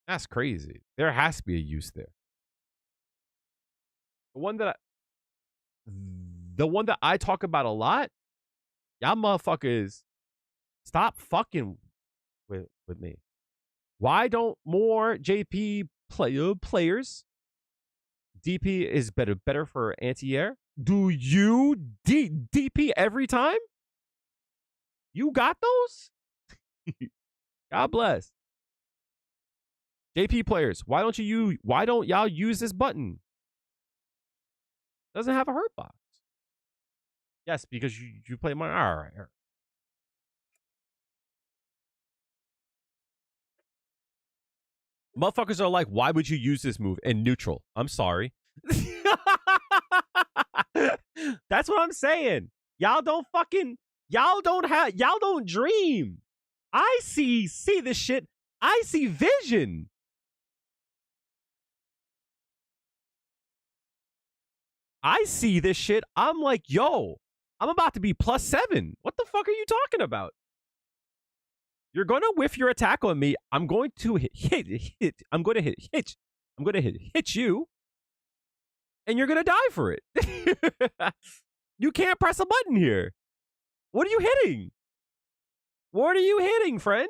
S1: That's crazy. There has to be a use there. The one that I talk about a lot, y'all motherfuckers stop fucking with me. Why don't more JP players? DP is better for anti-air. Do you DP every time? You got those? God bless. JP players, why don't y'all use this button? Doesn't have a hurt box. Yes, because you play my all right. Motherfuckers are like, why would you use this move in neutral? I'm sorry. That's what I'm saying. Y'all don't dream. I see this shit. I see vision. I see this shit. I'm like, yo, I'm about to be +7. What the fuck are you talking about? You're going to whiff your attack on me. I'm going to hit. I'm going to hit you. And you're going to die for it. You can't press a button here. What are you hitting? What are you hitting, friend?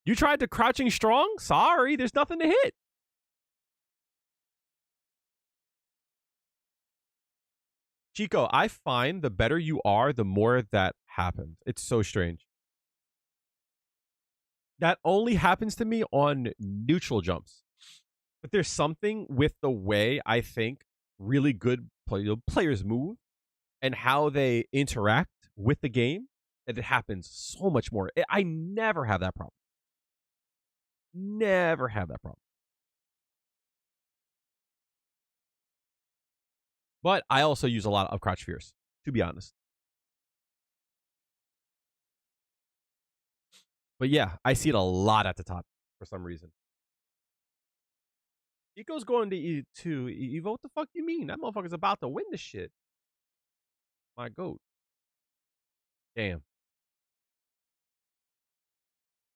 S1: You tried to crouching strong? Sorry, there's nothing to hit. Chico, I find the better you are, the more that happens. It's so strange. That only happens to me on neutral jumps. But there's something with the way I think really good players move and how they interact with the game, and it happens so much more. I never have that problem. Never have that problem. But I also use a lot of crouch fears, to be honest. But yeah, I see it a lot at the top for some reason. Eco's going to Evo. What the fuck you mean? That motherfucker's about to win this shit. My goat. Damn.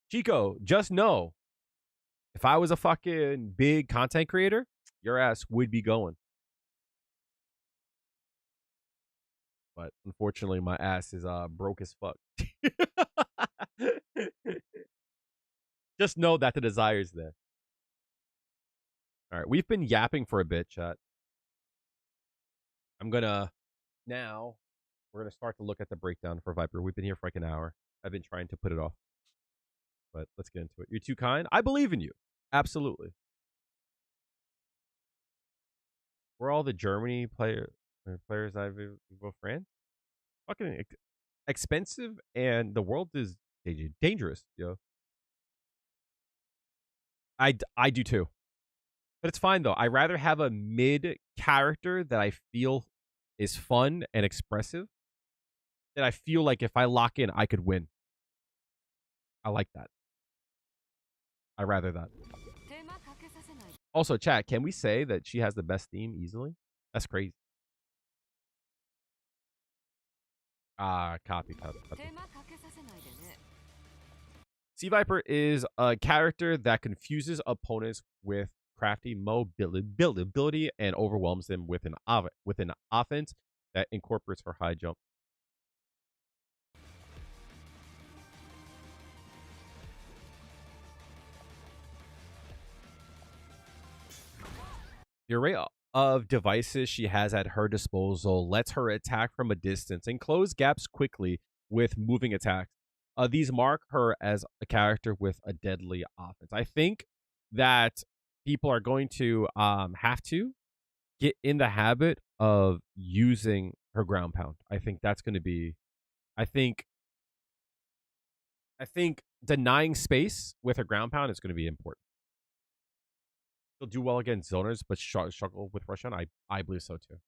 S1: Chico, just know, if I was a fucking big content creator, your ass would be going. But unfortunately, my ass is broke as fuck. Just know that the desire's there. All right, we've been yapping for a bit, chat. We're gonna start to look at the breakdown for Viper. We've been here for like an hour. I've been trying to put it off, but let's get into it. You're too kind. I believe in you. Absolutely. We're all the Germany players I've Evo France. Fucking expensive, and the world is dangerous, yo. I do too. But it's fine, though. I rather have a mid character that I feel is fun and expressive, that I feel like if I lock in, I could win. I like that. I rather that. Also, chat, can we say that she has the best theme easily? That's crazy. Copy. C.Viper is a character that confuses opponents with crafty mobility and overwhelms them with an offense that incorporates her high jump. The array of devices she has at her disposal lets her attack from a distance and close gaps quickly with moving attacks. These mark her as a character with a deadly offense. I think that people are going to have to get in the habit of using her ground pound. I think that's going to be. I think denying space with her ground pound is going to be important. She'll do well against zoners, but struggle with Russian. I believe so too.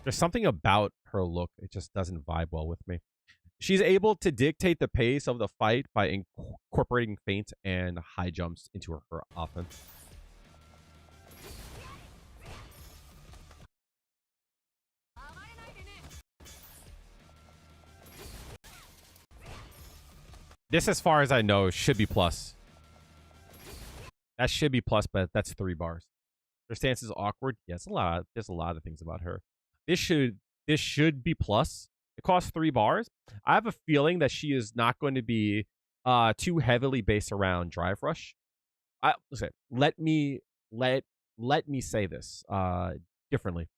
S1: There's something about her look. It just doesn't vibe well with me. She's able to dictate the pace of the fight by incorporating feints and high jumps into her offense. This, as far as I know, should be plus. That should be plus, but that's 3 bars. Her stance is awkward. Yeah, there's a lot of things about her. This should be plus. It costs 3 bars. I have a feeling that she is not going to be too heavily based around drive rush. Let me say this differently.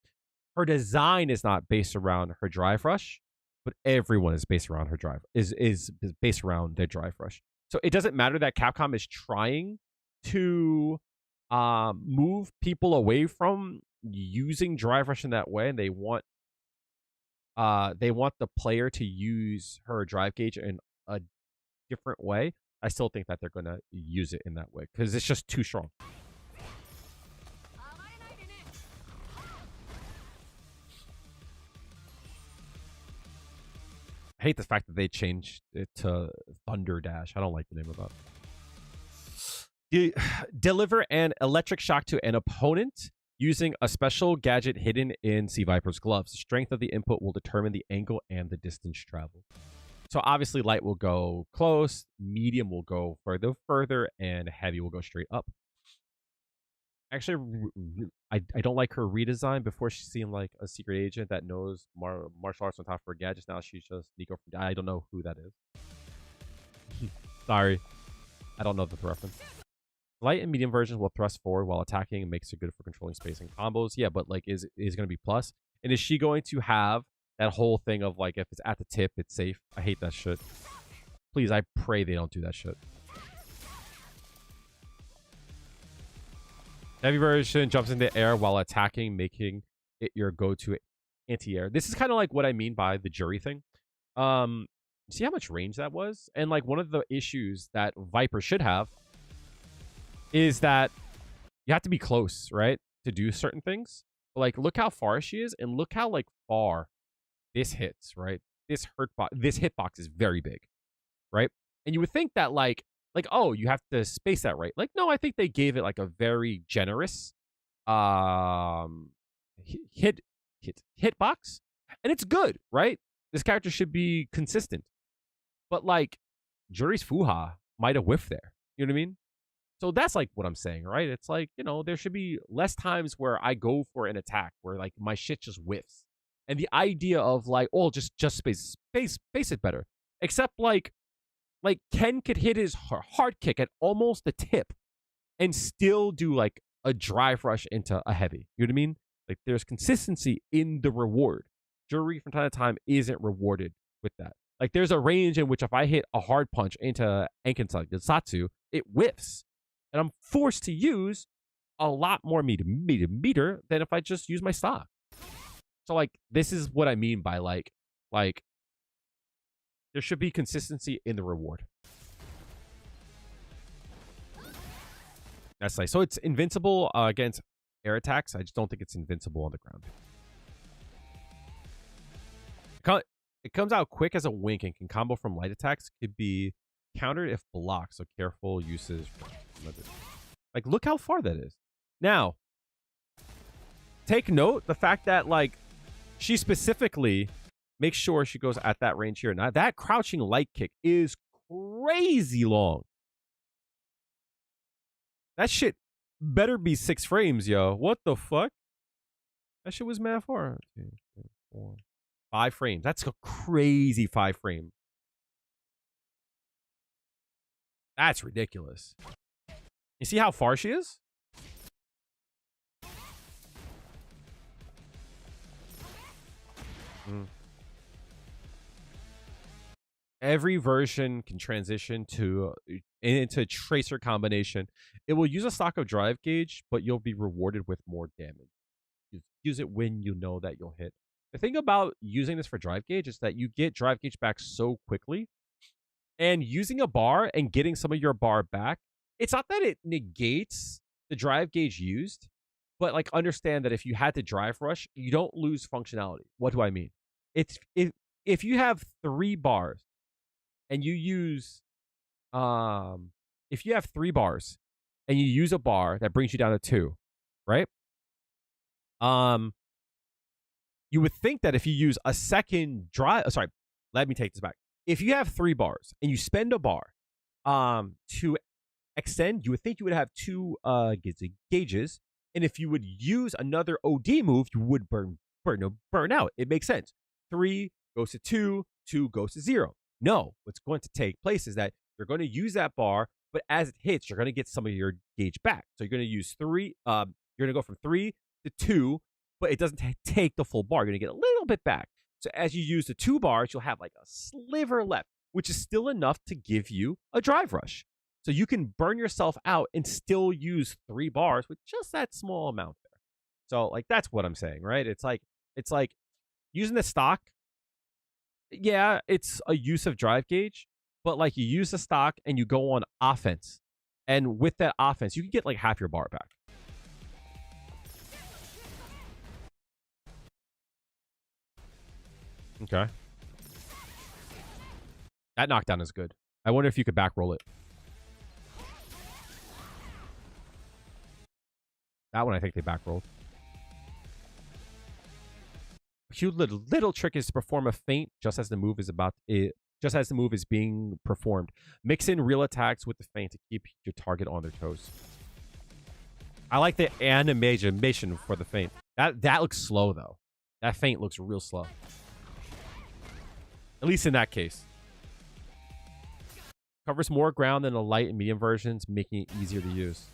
S1: Her design is not based around her drive rush, but everyone is based around her drive is based around their drive rush. So it doesn't matter that Capcom is trying to move people away from using drive rush in that way, and they want the player to use her drive gauge in a different way. I still think that they're going to use it in that way because it's just too strong. I hate the fact that they changed it to Thunder Dash. I don't like the name of that. Deliver an electric shock to an opponent using a special gadget hidden in C.Viper's gloves. The strength of the input will determine the angle and the distance traveled. So obviously light will go close, medium will go further, and heavy will go straight up. Actually, I don't like her redesign. Before she seemed like a secret agent that knows martial arts on top of her gadgets. Now she's just Nico. I don't know who that is. Sorry. I don't know the reference. Light and medium versions will thrust forward while attacking and makes it good for controlling space and combos. Yeah, but like is going to be plus? And is she going to have that whole thing of like if it's at the tip, it's safe? I hate that shit. Please, I pray they don't do that shit. Heavy version jumps in the air while attacking, making it your go-to anti-air. This is kind of like what I mean by the jury thing. See how much range that was? And like one of the issues that Viper should have is that you have to be close, right? To do certain things. But, like, look how far she is and look how like far this hits, right? This hitbox is very big, right? And you would think that like, oh, you have to space that right. Like, no, I think they gave it like a very generous hitbox. And it's good, right? This character should be consistent. But like Jury's Fuha might have whiffed there. You know what I mean? So that's like what I'm saying, right? It's like, you know, there should be less times where I go for an attack where like my shit just whiffs. And the idea of like, oh, just space it better. Except like Ken could hit his hard kick at almost the tip and still do like a drive rush into a heavy. You know what I mean? Like there's consistency in the reward. Jury from time to time isn't rewarded with that. Like there's a range in which if I hit a hard punch into Ankensatsu, it whiffs. And I'm forced to use a lot more meter than if I just use my stock. So like this is what I mean by like there should be consistency in the reward. That's nice. So it's invincible against air attacks. I just don't think it's invincible on the ground. It comes out quick as a wink and can combo from light attacks. Could be countered if blocked. So careful usage. Like, look how far that is. Now, take note the fact that like she specifically makes sure she goes at that range here. Now that crouching light kick is crazy long. That shit better be 6 frames, yo. What the fuck? That shit was mad far. 2, 3, 4, 5 frames. That's a crazy 5 frame. That's ridiculous. You see how far she is? Every version can transition into tracer combination. It will use a stock of drive gauge, but you'll be rewarded with more damage. Use it when you know that you'll hit. The thing about using this for drive gauge is that you get drive gauge back so quickly. And using a bar and getting some of your bar back, it's not that it negates the drive gauge used, but like understand that if you had to drive rush, you don't lose functionality. What do I mean? It's if you have 3 bars and you use if you have 3 bars and you use a bar that brings you down to 2, right? You would think that if you use a second drive, let me take this back. If you have 3 bars and you spend a bar to extend, you would think you would have 2 gauges, and if you would use another OD move, you would burn out. It makes sense. 3 goes to 2, 2 goes to 0. No, what's going to take place is that you're going to use that bar, but as it hits, you're going to get some of your gauge back. So you're going to use 3. You're going to go from 3 to 2, but it doesn't take the full bar. You're going to get a little bit back. So as you use the 2 bars, you'll have like a sliver left, which is still enough to give you a drive rush. So you can burn yourself out and still use 3 bars with just that small amount there. So like that's what I'm saying, right? It's like using the stock. Yeah, it's a use of drive gauge, but like you use the stock and you go on offense. And with that offense, you can get like half your bar back. Okay. That knockdown is good. I wonder if you could back roll it. That one I think they back rolled. A cute little trick is to perform a feint just as the move is being performed. Mix in real attacks with the feint to keep your target on their toes. I like the animation for the feint. That looks slow though. That feint looks real slow. At least in that case. Covers more ground than the light and medium versions, making it easier to use.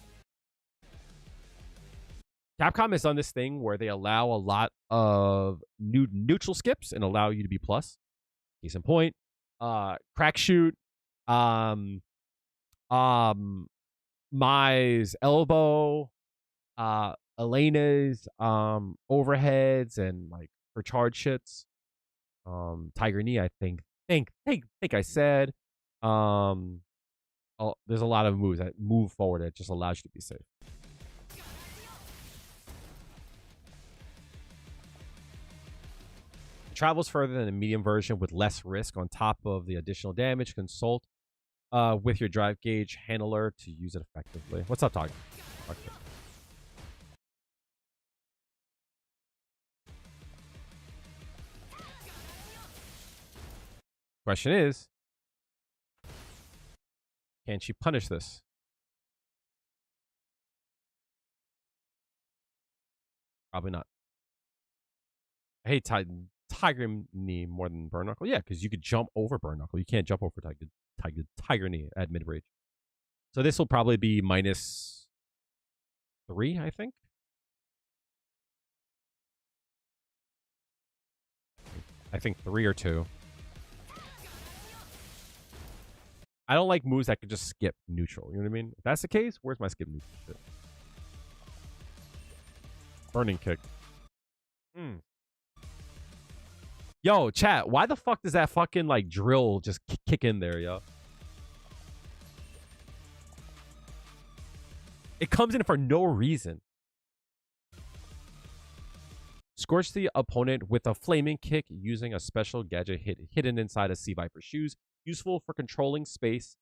S1: Capcom has done this thing where they allow a lot of neutral skips and allow you to be plus. Case in point, crack shoot, Mai's elbow, Elena's overheads and like her charge shits. Tiger knee, I think I said. There's a lot of moves that move forward that just allows you to be safe. It travels further than a medium version with less risk on top of the additional damage. Consult with your drive gauge handler to use it effectively. What's up, Tiger? Okay. Question is, can she punish this? Probably not. I hate Tiger knee more than Burn Knuckle. Yeah, because you could jump over Burn Knuckle. You can't jump over Tiger knee at mid range. So this will probably be -3, I think. I think 3 or 2. I don't like moves that could just skip neutral. You know what I mean? If that's the case, where's my skip neutral shit? Burning kick. Yo, chat, why the fuck does that fucking like drill just kick in there, yo? It comes in for no reason. Scorch the opponent with a flaming kick using a special gadget hidden inside a C.Viper shoes. Useful for controlling space,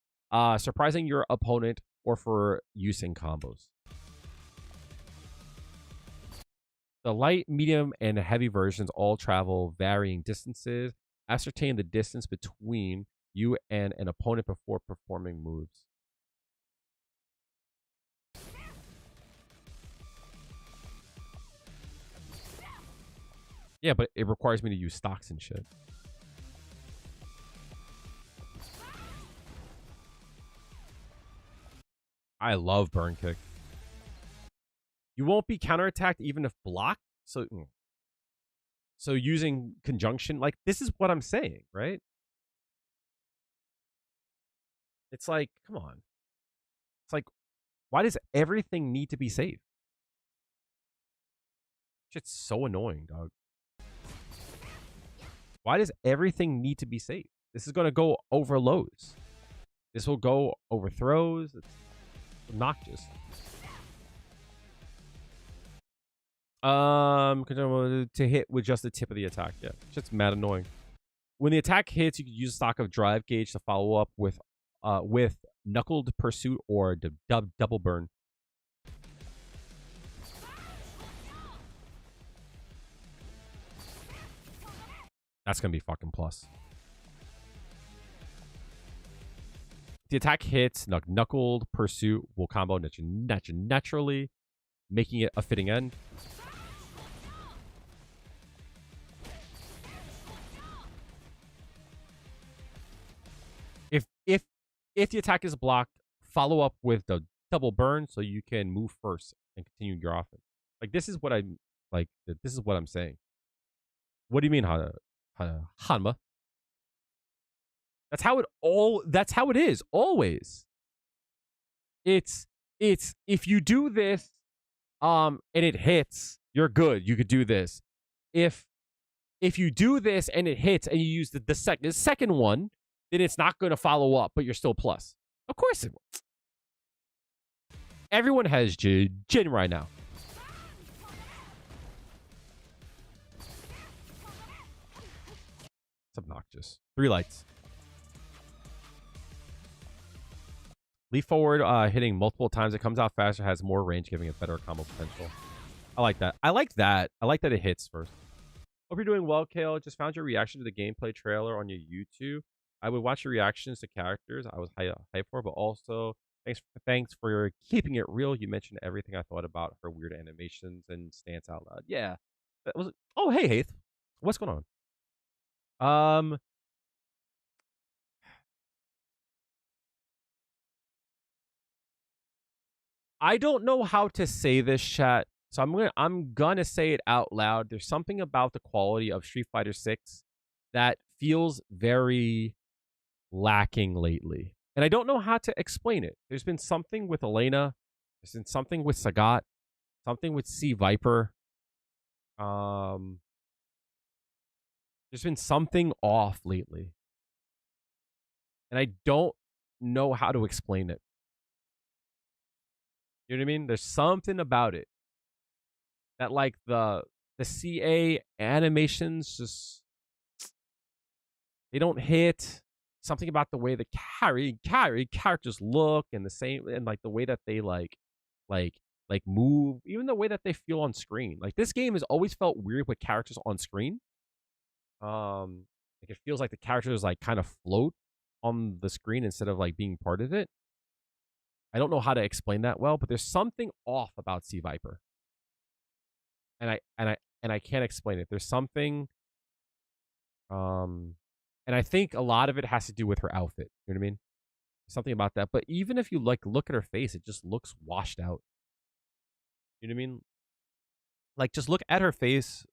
S1: surprising your opponent, or for use in combos. The light, medium, and heavy versions all travel varying distances. Ascertain the distance between you and an opponent before performing moves. Yeah, but it requires me to use stocks and shit. I love burn kick. You won't be counterattacked even if blocked. So using conjunction, like this is what I'm saying, right? It's like, come on. It's like, why does everything need to be safe? Shit's so annoying, dog. Why does everything need to be safe? This is gonna go over lows. This will go over throws. It's obnoxious. To hit with just the tip of the attack. Yeah, shit's mad annoying. When the attack hits, you can use a stock of drive gauge to follow up with knuckled pursuit or double burn. That's gonna be fucking plus. The attack hits, knuckled pursuit will combo naturally, making it a fitting end. If the attack is blocked, follow up with the double burn so you can move first and continue your offense. Like this is what I'm like. This is what I'm saying. What do you mean, Hanma? That's how it is always. It's if you do this, and it hits, you're good. You could do this. If you do this and it hits and you use the second one, then it's not going to follow up, but you're still plus. Of course it will. Everyone has Jin right now. It's obnoxious. 3 lights. Leap forward, hitting multiple times. It comes out faster, has more range, giving it better combo potential. I like that. I like that it hits first. Hope you're doing well, Kale. Just found your reaction to the gameplay trailer on your YouTube. I would watch your reactions to characters I was hyped for, but also thanks for keeping it real. You mentioned everything I thought about her weird animations and stance out loud. Yeah. That was. Oh, hey, Haith. What's going on? I don't know how to say this, chat. So I'm gonna say it out loud. There's something about the quality of Street Fighter 6 that feels very lacking lately. And I don't know how to explain it. There's been something with Elena. There's been something with Sagat. Something with C.Viper. There's been something off lately. And I don't know how to explain it. You know what I mean? There's something about it that like the CA animations just they don't hit. Something about the way the characters look and the same and like the way that they like move, even the way that they feel on screen. Like this game has always felt weird with characters on screen. Like it feels like the characters like kind of float on the screen instead of like being part of it. I don't know how to explain that well, but there's something off about C.Viper. And I can't explain it. There's something and I think a lot of it has to do with her outfit. You know what I mean? Something about that. But even if you like look at her face, it just looks washed out. You know what I mean? Like just look at her face.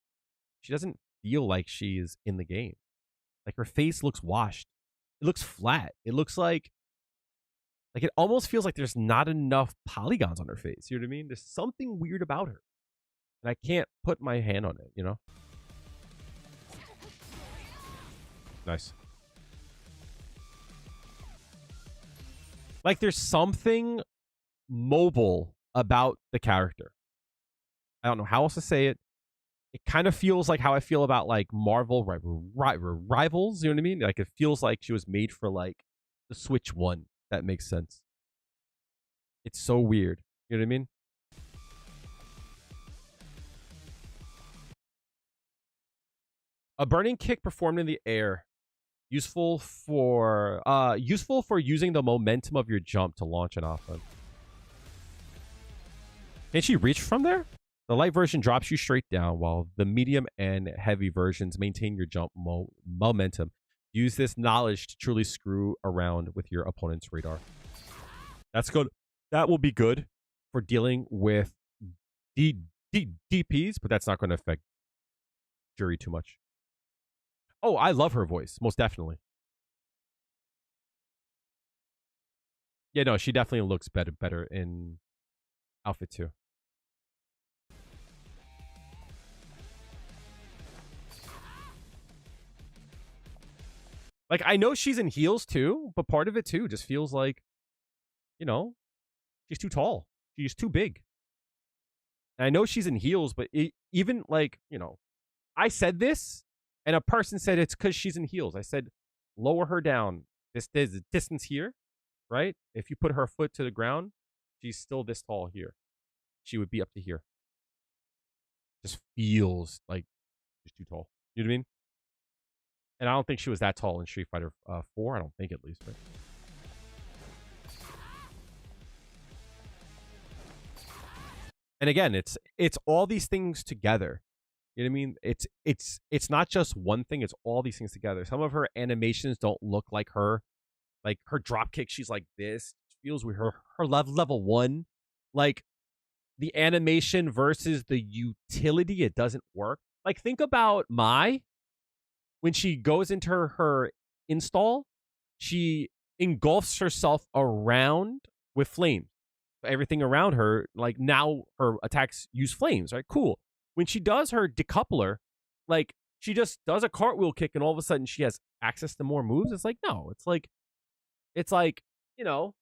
S1: She doesn't feel like she's in the game. Like her face looks washed. It looks flat. It looks like it almost feels like there's not enough polygons on her face. You know what I mean? There's something weird about her. And I can't put my hand on it, you know? Nice. Like there's something mobile about the character. I don't know how else to say it. It kind of feels like how I feel about like Marvel Rivals. You know what I mean? Like it feels like she was made for like the Switch 1. That makes sense. It's so weird. You know what I mean? A burning kick performed in the air. Useful for using the momentum of your jump to launch an offense. Can she reach from there? The light version drops you straight down, while the medium and heavy versions maintain your jump momentum. Use this knowledge to truly screw around with your opponent's radar. That's good. That will be good for dealing with DPs, but that's not going to affect Jury too much. Oh, I love her voice, most definitely. Yeah, no, she definitely looks better in outfit 2. Like, I know she's in heels too, but part of it too just feels like, you know, she's too tall. She's too big. And I know she's in heels, but even like, you know, I said this and a person said it's because she's in heels. I said, lower her down. There's a distance here, right? If you put her foot to the ground, she's still this tall here. She would be up to here. Just feels like she's too tall. You know what I mean? And I don't think she was that tall in Street Fighter 4. I don't think, at least. Right? And again, it's all these things together. You know what I mean? It's not just one thing. It's all these things together. Some of her animations don't look like her. Like her drop kick, she's like this. It feels weird. Her level 1, like the animation versus the utility, it doesn't work. Like think about when she goes into her install, she engulfs herself around with flames. Everything around her, like now her attacks use flames, right? Cool. When she does her decoupler, like she just does a cartwheel kick and all of a sudden she has access to more moves. It's like, no, it's like, you know,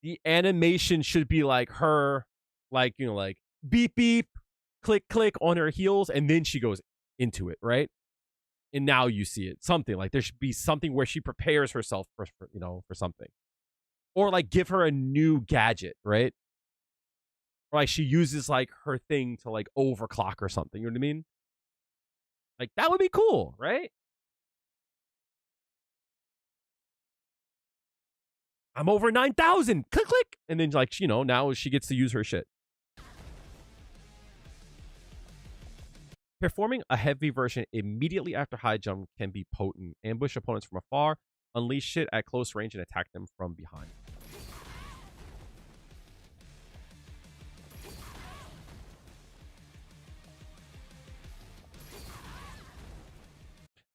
S1: the animation should be like her, like, you know, like beep, beep, click, click on her heels. And then she goes into it, right? And now you see it. Something like there should be something where she prepares herself for you know, for something. Or like give her a new gadget, right? Or like she uses like her thing to like overclock or something. You know what I mean? Like that would be cool, right? I'm over 9,000. Click, click. And then like, you know, now she gets to use her shit. Performing a heavy version immediately after high jump can be potent. Ambush opponents from afar, unleash shit at close range, and attack them from behind.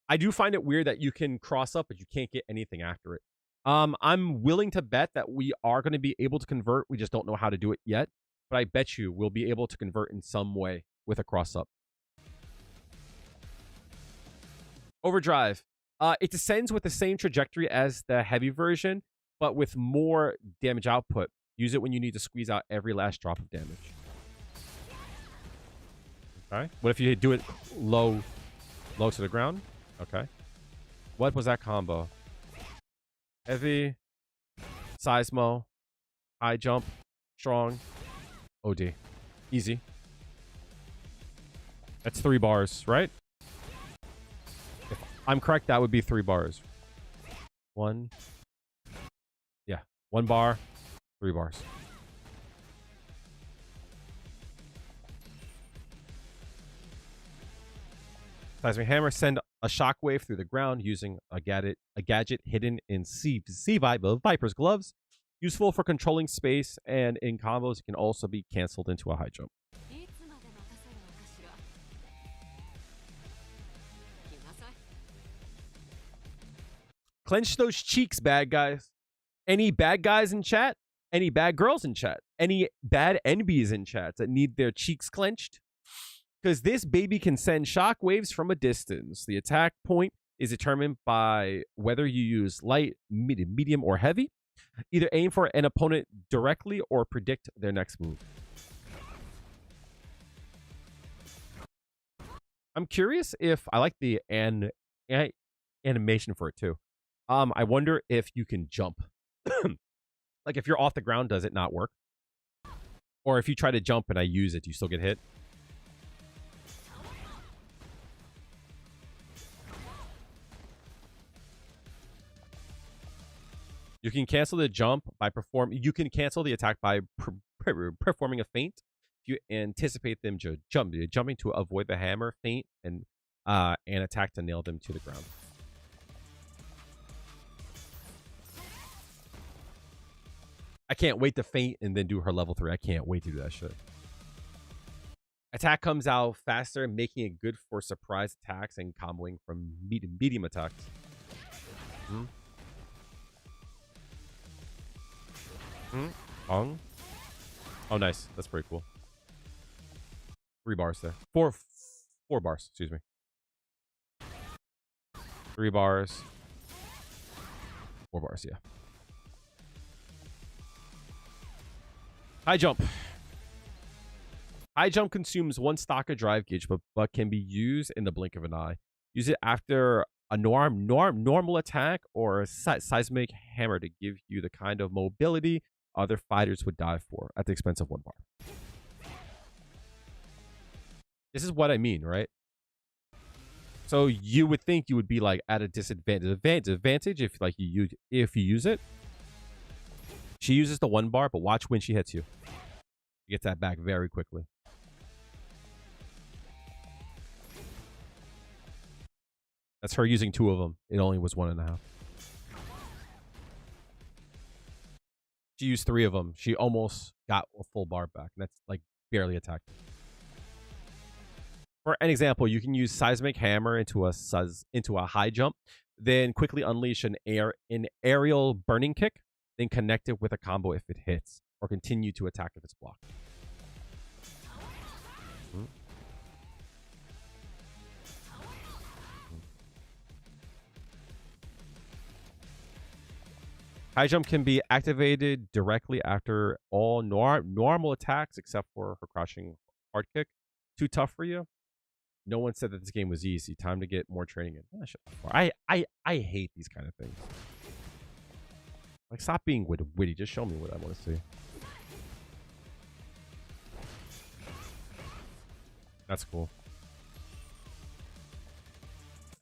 S1: I do find it weird that you can cross up, but you can't get anything after it. I'm willing to bet that we are going to be able to convert. We just don't know how to do it yet. but I bet you we'll be able to convert in some way with a cross-up. Overdrive. It descends with the same trajectory as the heavy version, but with more damage output. Use it when you need to squeeze out every last drop of damage. Okay. What if you do it low to the ground? Okay. What was that combo? Heavy, seismo, high jump, strong, OD. Easy. That's 3 bars, right? If I'm correct, that would be 3 bars. 1. Yeah. 1 bar, 3 bars. Seismic hammer, send a shockwave through the ground using a gadget hidden in C.Viper's gloves. Useful for controlling space, and in combos, it can also be canceled into a high jump. Clench those cheeks, bad guys. Any bad guys in chat? Any bad girls in chat? Any bad NBs in chat that need their cheeks clenched? Because this baby can send shock waves from a distance. The attack point is determined by whether you use light, medium, or heavy. Either aim for an opponent directly or predict their next move. I'm curious if I like the animation for it too. I wonder if you can jump. Like if you're off the ground, does it not work? Or if you try to jump and I use it, do you still get hit? You can cancel the jump by You can cancel the attack by performing a feint. You anticipate them jumping to avoid the hammer, feint, and attack to nail them to the ground. I can't wait to feint and then do her level 3. I can't wait to do that shit. Attack comes out faster, making it good for surprise attacks and comboing from medium attacks. Oh, nice. That's pretty cool. 3 bars there. 4 bars, excuse me. 3 bars. 4 bars, yeah. High jump. High jump consumes 1 stock of drive gauge, but can be used in the blink of an eye. Use it after a normal attack or a seismic hammer to give you the kind of mobility other fighters would die for at the expense of 1 bar. This is what I mean, right? So you would think you would be like at a disadvantage if like you use it. She uses the 1 bar, but watch when she hits you. You get that back very quickly. That's her using 2 of them. It only was 1.5. She used 3 of them. She almost got a full bar back. And that's like barely attacked. For an example, you can use Seismic Hammer into a high jump, then quickly unleash an aerial burning kick, then connect it with a combo if it hits, or continue to attack if it's blocked. High jump can be activated directly after all normal attacks except for her crushing hard kick. Too tough for you? No one said that this game was easy. Time to get more training in. I hate these kind of things. Like, stop being witty. Just show me what I want to see. That's cool.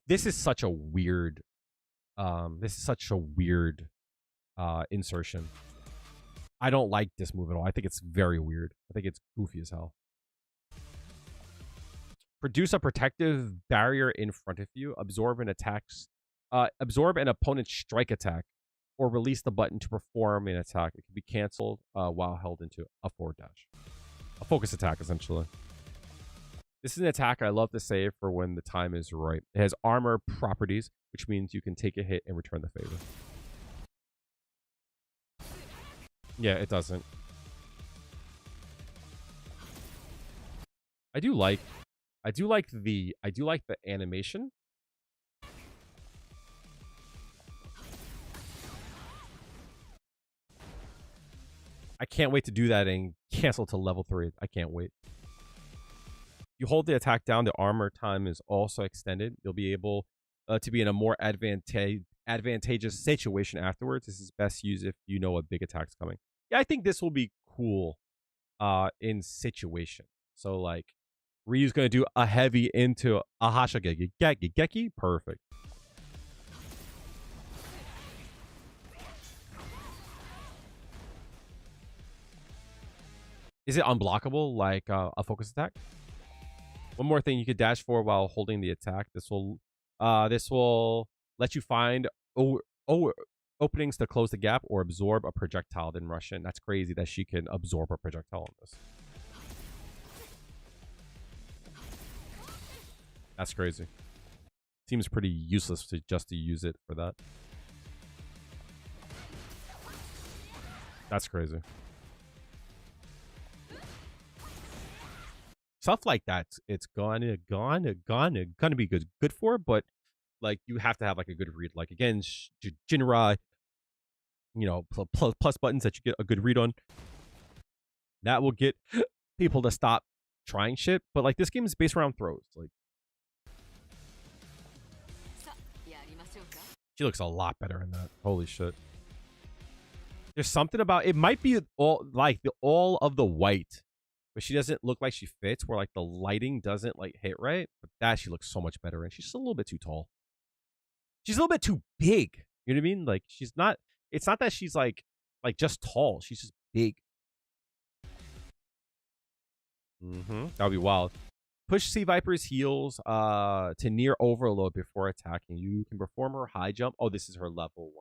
S1: This is such a weird insertion. I don't like this move at all. I think it's very weird. I think it's goofy as hell. Produce a protective barrier in front of you. Absorb an opponent's strike attack, or release the button to perform an attack. It can be canceled while held into a forward dash. A focus attack, essentially. This is an attack I love to save for when the time is right. It has armor properties, which means you can take a hit and return the favor. Yeah, it doesn't. I do like the animation. I can't wait to do that and cancel to level 3. I can't wait. You hold the attack down, the armor time is also extended. You'll be able to be in a more advantageous situation afterwards. This is best used if you know a big attack's coming. Yeah, I think this will be cool in situation. So like Ryu's gonna do a heavy into a Hashigeki. Perfect. Is it unblockable like a focus attack? One more thing, you could dash forward while holding the attack. This will let you find openings to close the gap or absorb a projectile, then rush in. That's crazy that she can absorb a projectile on this. That's crazy. Seems pretty useless to just to use it for that. That's crazy. Stuff like that, it's gonna be good for, but like you have to have like a good read. Like again, Jinra, you know, plus buttons that you get a good read on. That will get people to stop trying shit. But like this game is based around throws. Like she looks a lot better in that. Holy shit. There's something about it. Might be all like all of the white, but she doesn't look like she fits. Where like the lighting doesn't like hit right. But that she looks so much better, and she's just a little bit too tall. She's a little bit too big. You know what I mean? Like she's not. It's not that she's like just tall. She's just big. That would be wild. Push C.Viper's heels to near overload before attacking. You can perform her high jump. Oh, this is her level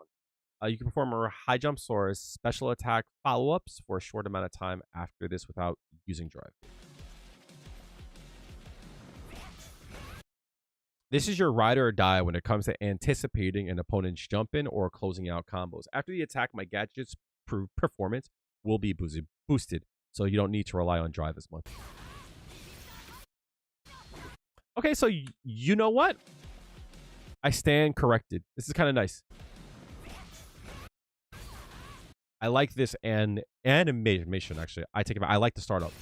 S1: 1. You can perform her high jumps or special attack follow-ups for a short amount of time after this without using drive. This is your ride or die when it comes to anticipating an opponent's jump in or closing out combos. After the attack, my gadget's performance will be boosted, so you don't need to rely on drive as much. Okay, so you know what? I stand corrected. This is kind of nice. I like this animation, actually. I take it back. I like the startup.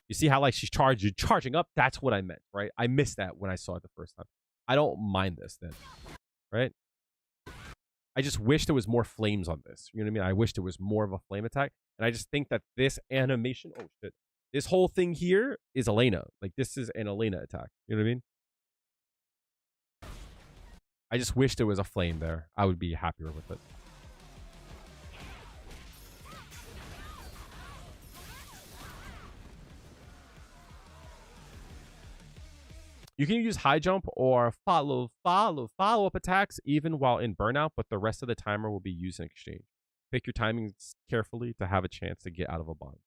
S1: You see how like she's charging up? That's what I meant, right? I missed that when I saw it the first time. I don't mind this then, right? I just wish there was more flames on this. You know what I mean? I wish there was more of a flame attack. And I just think that this animation, oh shit, this whole thing here is Elena. Like this is an Elena attack. You know what I mean? I just wish there was a flame there. I would be happier with it. You can use high jump or follow-up attacks even while in burnout, but the rest of the timer will be used in exchange. Pick your timings carefully to have a chance to get out of a bind.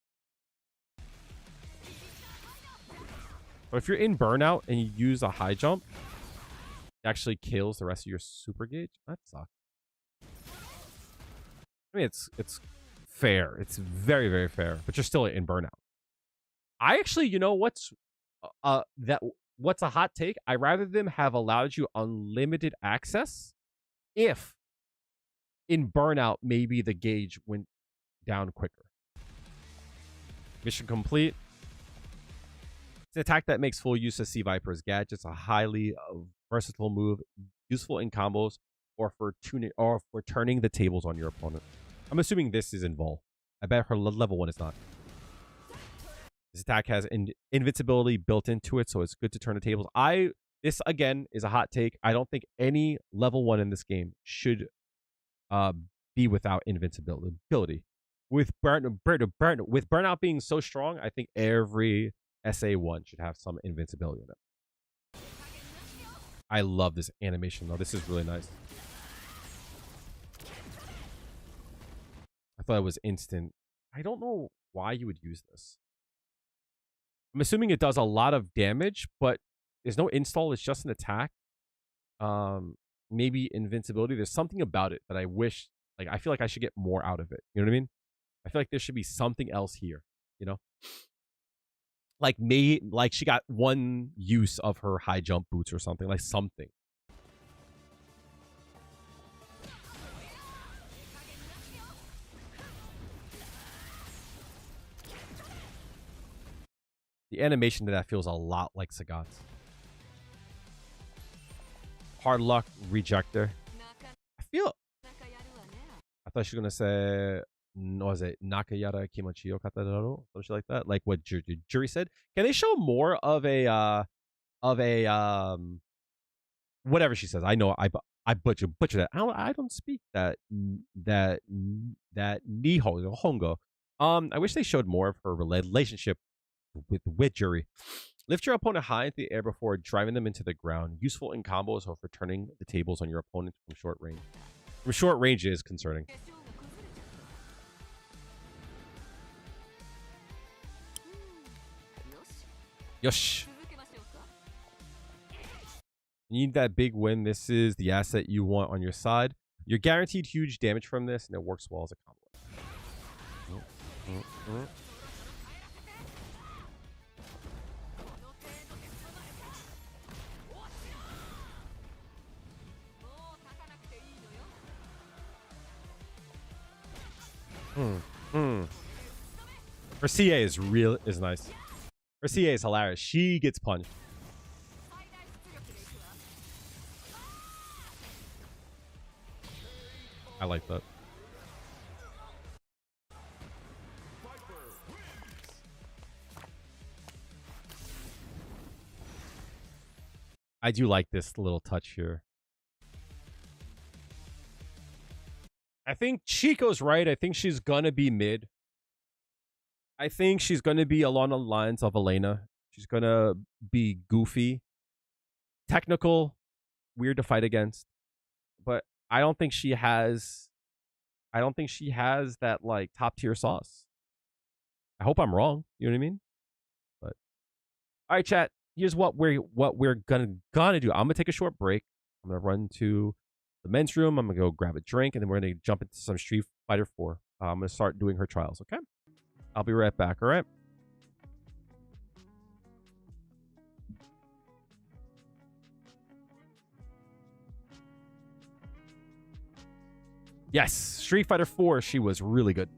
S1: But if you're in burnout and you use a high jump, it actually kills the rest of your super gauge. That sucks. I mean, it's fair. It's very, very fair, but you're still in burnout. I actually, you know what's a hot take? I'd rather them have allowed you unlimited access if in burnout maybe the gauge went down quicker. Mission complete. It's an attack that makes full use of C.Viper's gadgets. A highly versatile move, useful in combos or for turning the tables on your opponent. I'm assuming this is involved. I bet her level 1 is not. This attack has invincibility built into it, so it's good to turn the tables. This again is a hot take. I don't think any level 1 in this game should be without invincibility. With burnout being so strong, I think every SA1 should have some invincibility in it. I love this animation though. This is really nice. I thought it was instant. I don't know why you would use this. I'm assuming it does a lot of damage, but there's no install. It's just an attack. Maybe invincibility. There's something about it that I wish, like, I feel like I should get more out of it. You know what I mean? I feel like there should be something else here, you know? like she got one use of her high jump boots or something, like something. The animation to that feels a lot like Sagat's. Hard luck, rejector. I thought she was gonna say, was it Nakayara Kimochi Yokata Daro? Something like that. Like what Jury said. Can they show more of a whatever she says? I know I butcher that. I don't speak that Nihongo. I wish they showed more of her relationship with Jury. Lift your opponent high into the air before driving them into the ground. Useful in combos or for turning the tables on your opponent from short range. From short range is concerning. Yosh. You need that big win. This is the asset you want on your side. You're guaranteed huge damage from this, and it works well as a combo. Her CA is nice. Her CA is hilarious. She gets punched. I like that. I do like this little touch here. I think Chico's right. I think she's gonna be mid. I think she's gonna be along the lines of Elena. She's gonna be goofy, technical, weird to fight against. But I don't think she has that like top tier sauce. I hope I'm wrong. You know what I mean? But all right, chat. Here's what we're gonna do. I'm gonna take a short break. I'm gonna run to the men's room. I'm gonna go grab a drink, and then we're gonna jump into some Street Fighter 4. I'm gonna start doing her trials. Okay? I'll be right back. All right. Yes, Street Fighter 4. She was really good.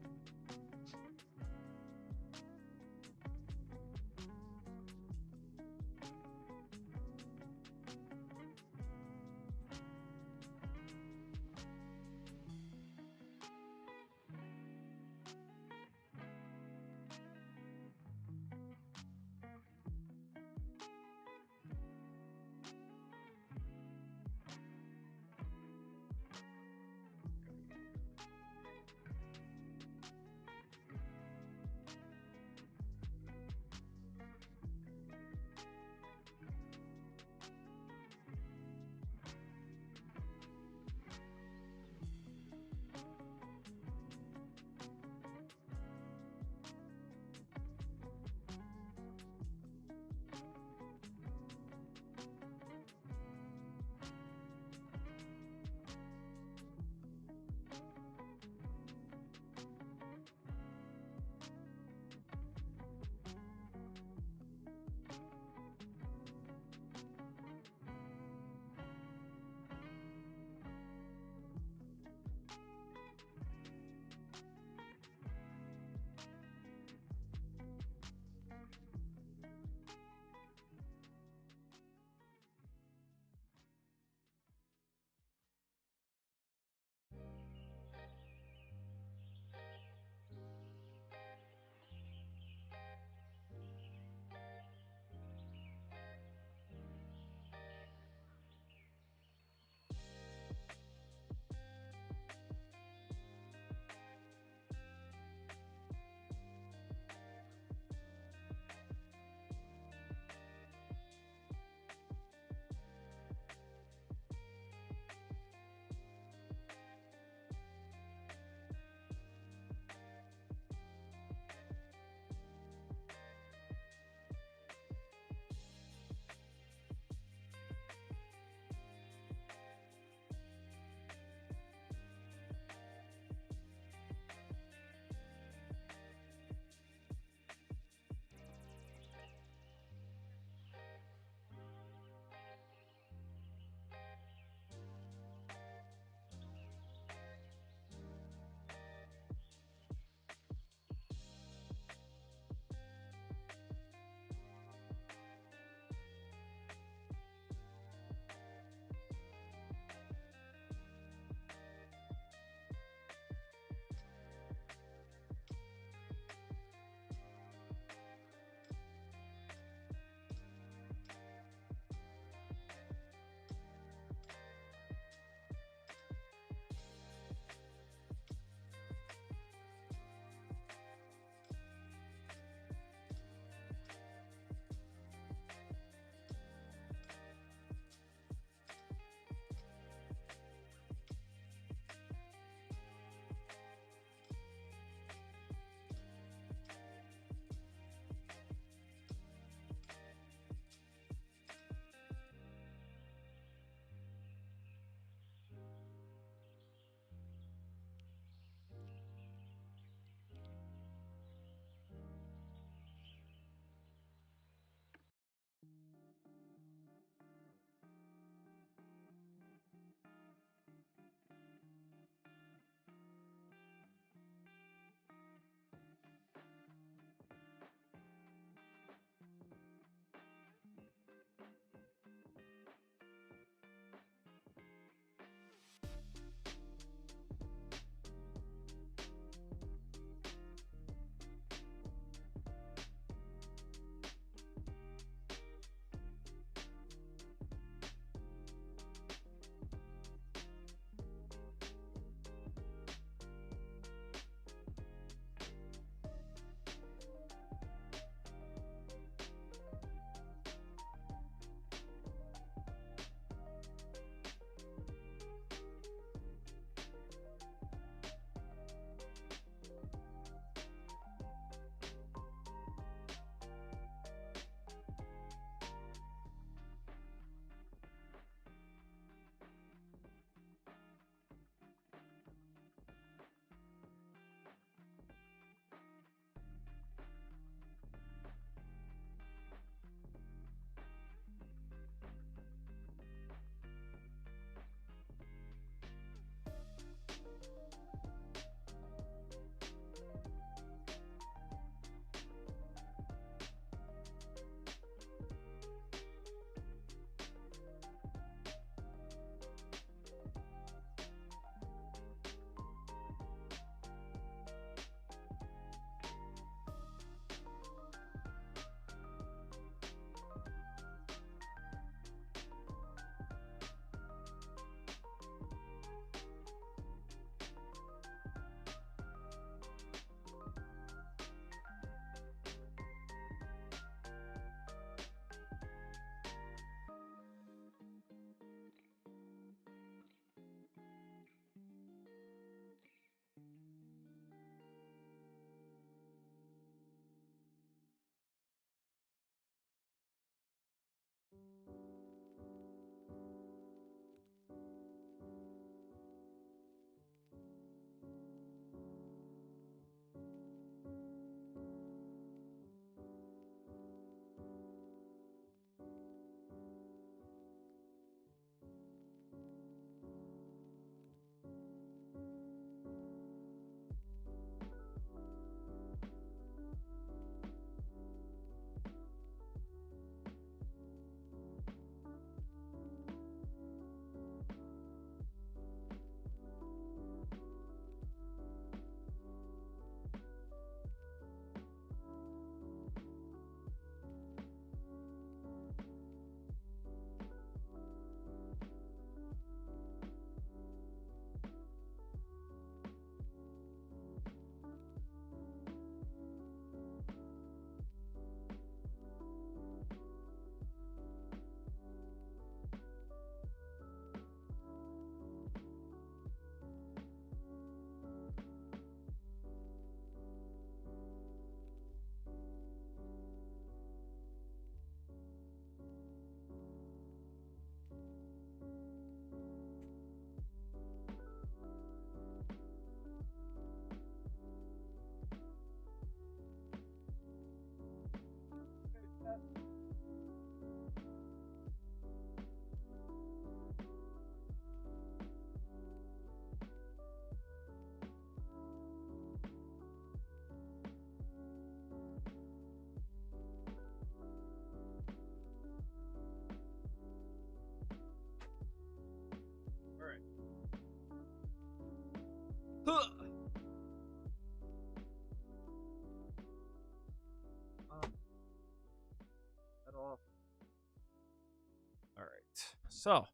S1: So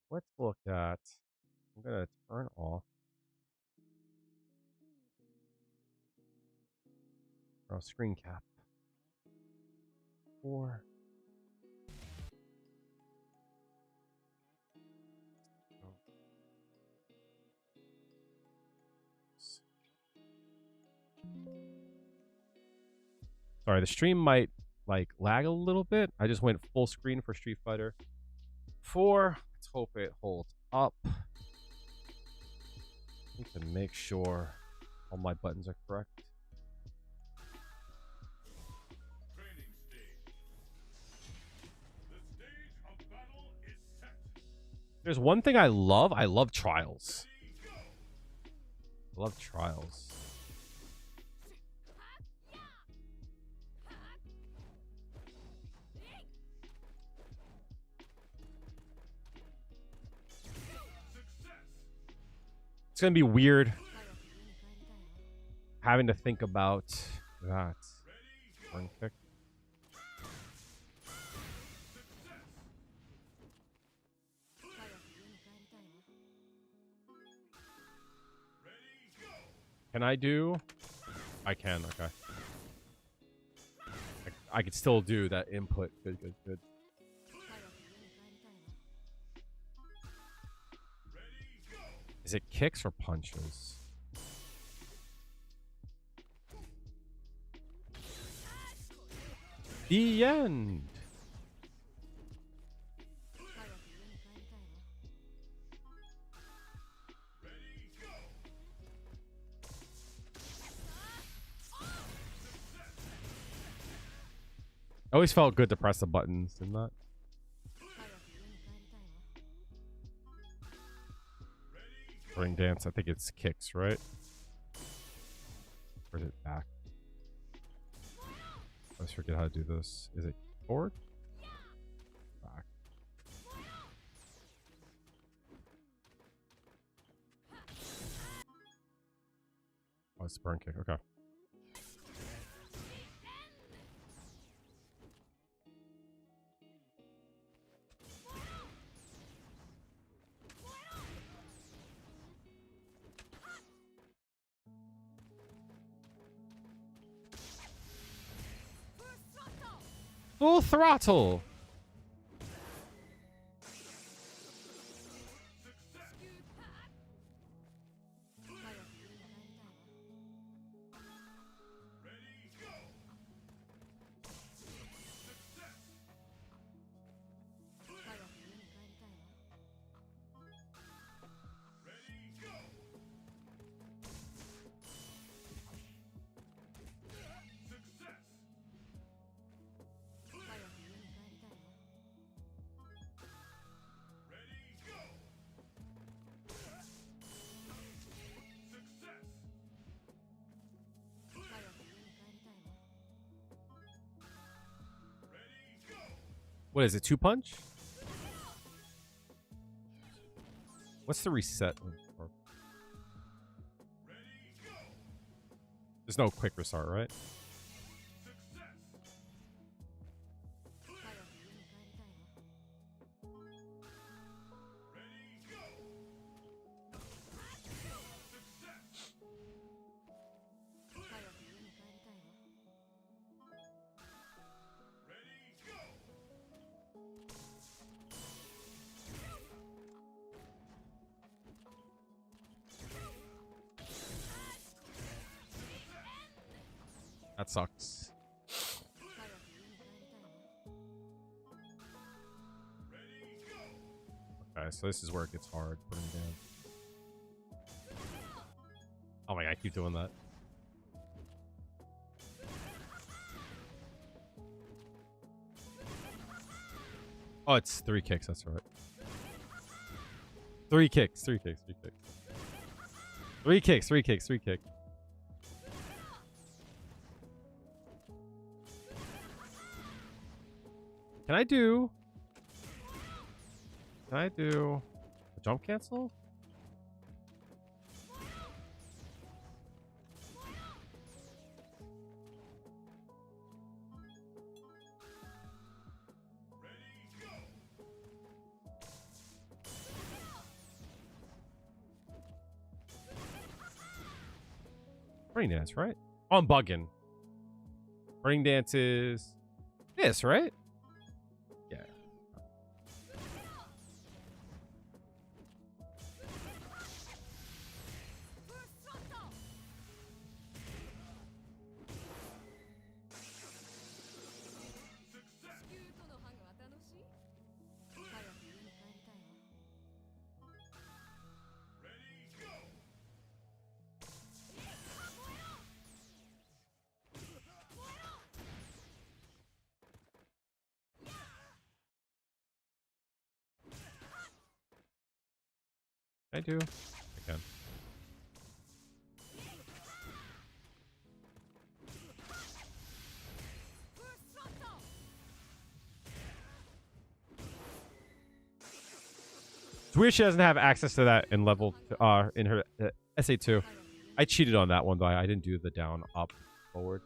S1: let's look at. I'm gonna turn off. Oh, screen cap. 4. Sorry, the stream might like lag a little bit. I just went full screen for Street Fighter 4. Let's hope it holds up. I need to make sure all my buttons are correct. There's one thing I love. I love trials. I love trials. It's gonna be weird having to think about that. One kick. Can I do? I can, okay. I could still do that input. Good, good, good. Is it kicks or punches? The end. I always felt good to press the buttons, didn't that? Ring dance, I think it's kicks, right? Or is it back? I always forget how to do this. Is it forward? Back. Oh, it's burn kick. Okay. Full throttle. What is it? 2-punch? What's the reset? There's no quick restart, right? That sucks. Okay, so this is where it gets hard. Putting down. Oh my god, I keep doing that. Oh, it's 3 kicks, that's right. 3 kicks, 3 kicks, 3 kicks. 3 kicks, 3 kicks, 3 kicks. Can I do a jump cancel? Running dance, right? Oh, I'm bugging. Running dance is this, right? Yeah. I do. I can. It's weird she doesn't have access to that in level in her SA2. I cheated on that one though. I didn't do the down, up, forward.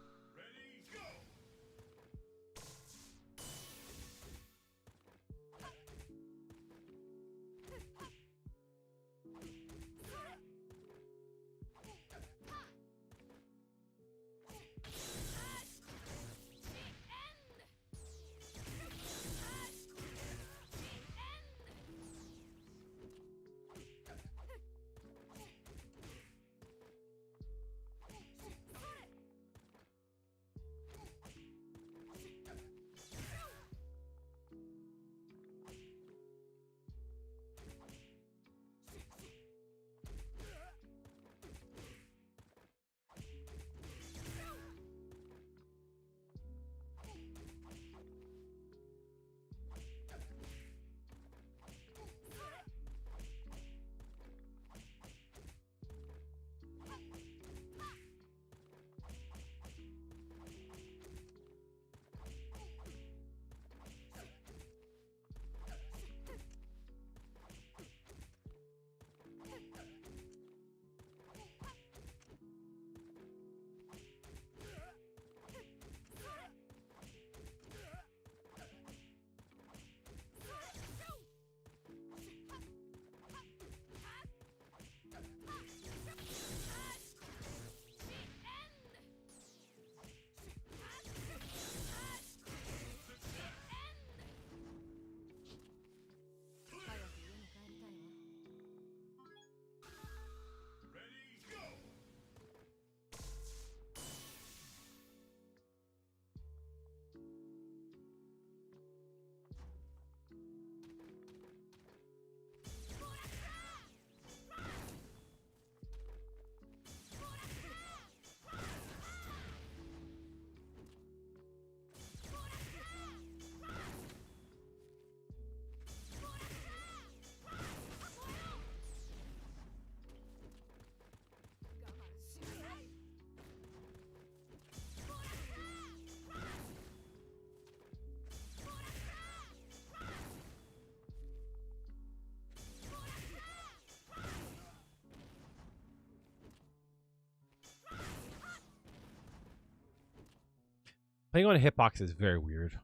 S1: Playing on a hitbox is very weird.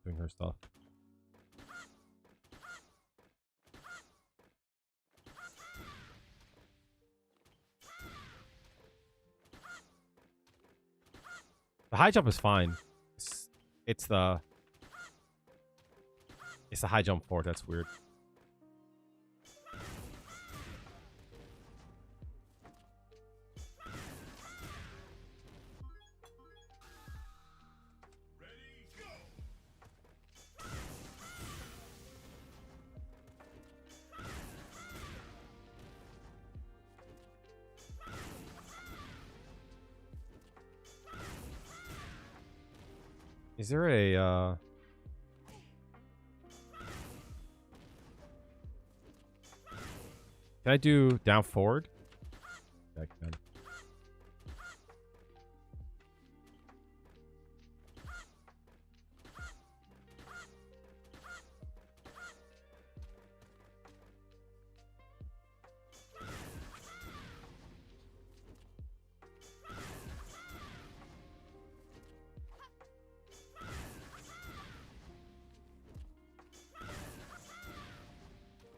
S1: Doing her stuff. The high jump is fine. It's the high jump forward that's weird. Is there a can I do down forward? Yeah, I can.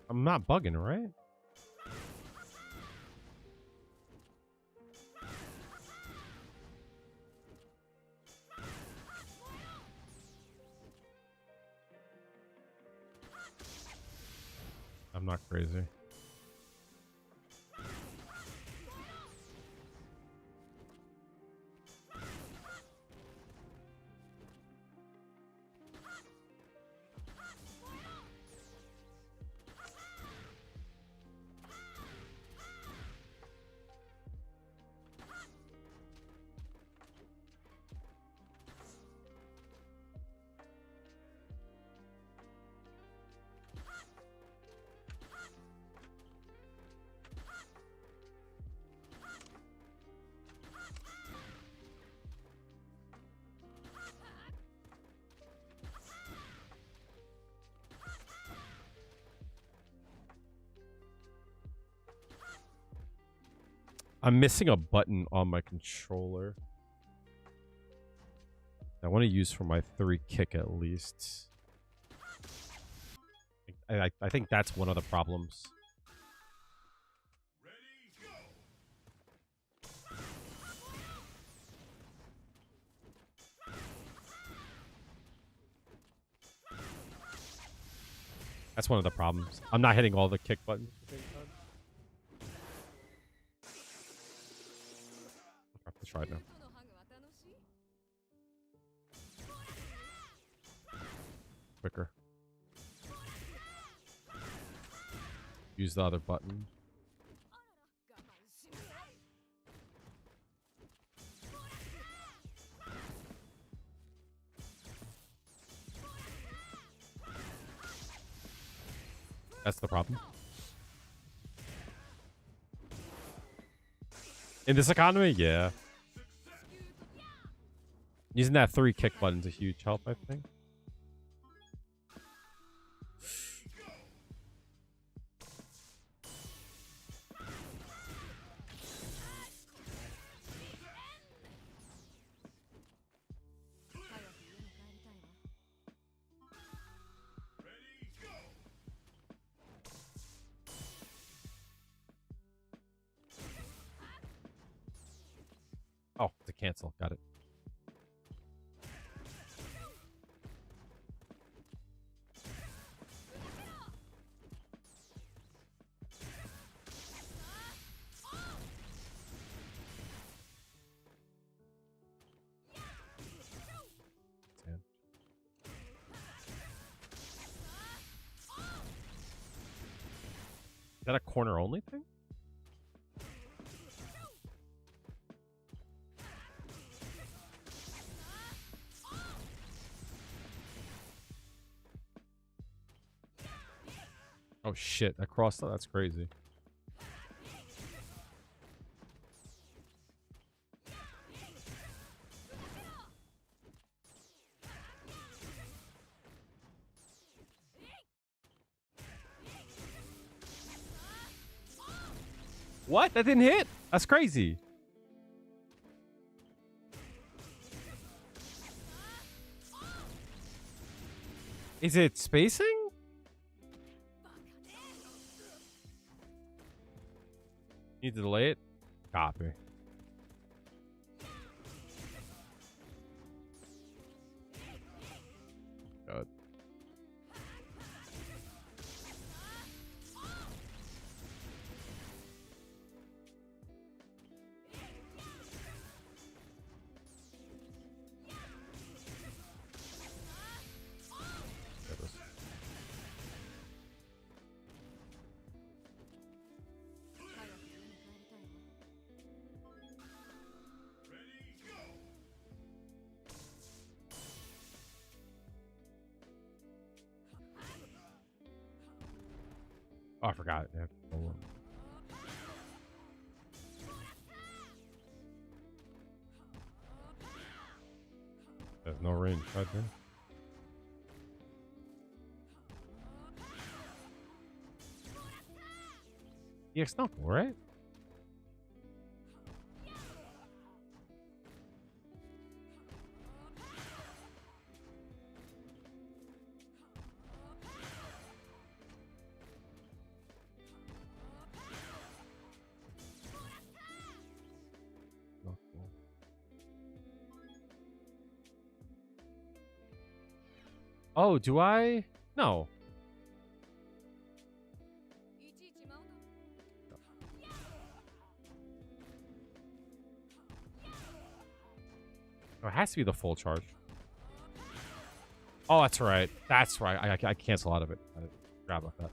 S1: I'm not bugging, right? I'm not crazy. I'm missing a button on my controller. I want to use for my 3 kick at least. I think that's one of the problems. That's one of the problems. I'm not hitting all the kick buttons at the same time. I'll have to try it now. Quicker. Use the other button. That's the problem. In this economy, yeah. Using that 3 kick button's a huge help, I think. Oh, to cancel. Got it. Is that a corner only thing? Oh shit, I crossed that. That's crazy. What? That didn't hit? That's crazy. Is it spacing? Need to delay it? Copy. Good. Oh, I forgot. Yeah. There's no range right there. EX knuckle, right? Oh, do I? No. Oh, it has to be the full charge. Oh, that's right. That's right. I cancel out of it. I forgot about that.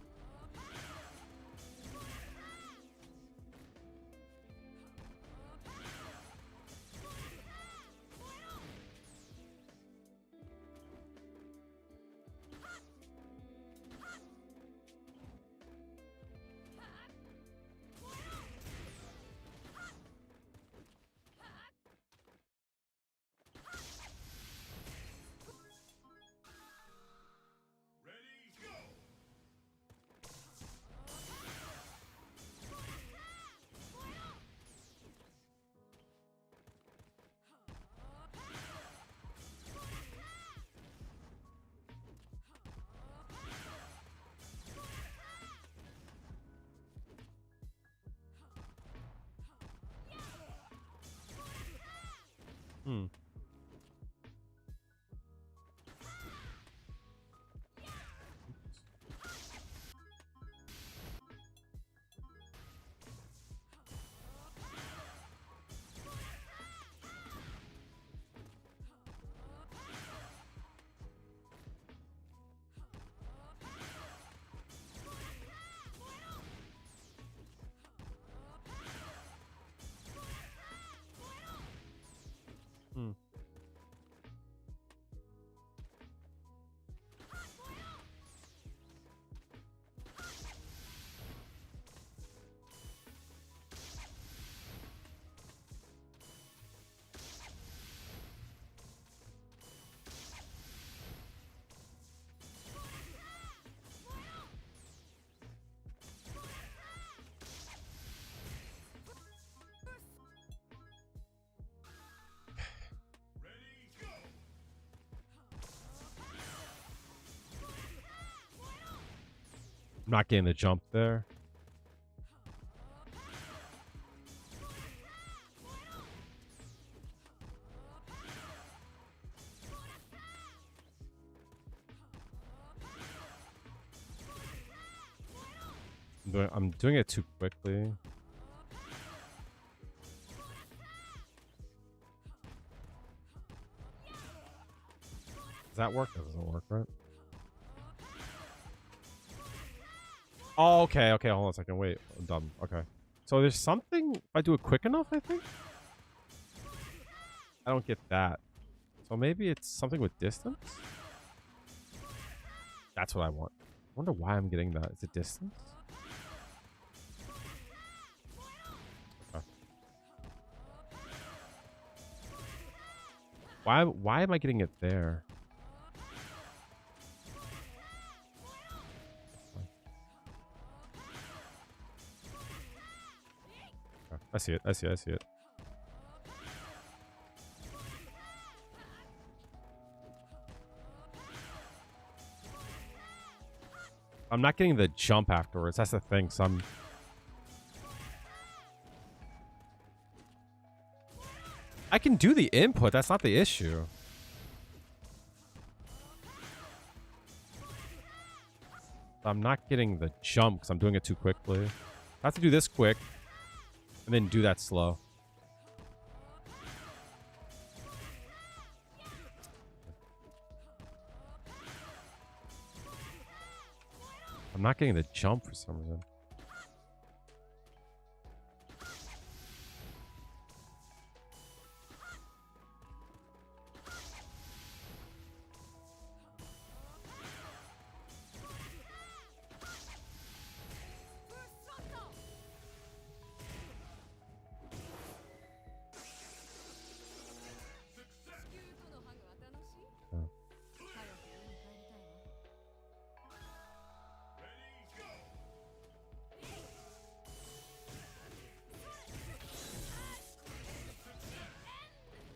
S1: Hmm. Hmm. I'm not getting the jump there. I'm doing it too quickly. Does that work? That doesn't work, right? Oh, okay, okay, hold on a second. Wait, I'm dumb. Okay. So there's something, if I do it quick enough, I think? I don't get that. So maybe it's something with distance? That's what I want. I wonder why I'm getting that. Is it distance? Okay. Why am I getting it there? Okay. I see it. I see it. I see it. I'm not getting the jump afterwards. That's the thing. So I can do the input. That's not the issue. I'm not getting the jump because I'm doing it too quickly. I have to do this quick and then do that slow. I'm not getting the jump for some reason.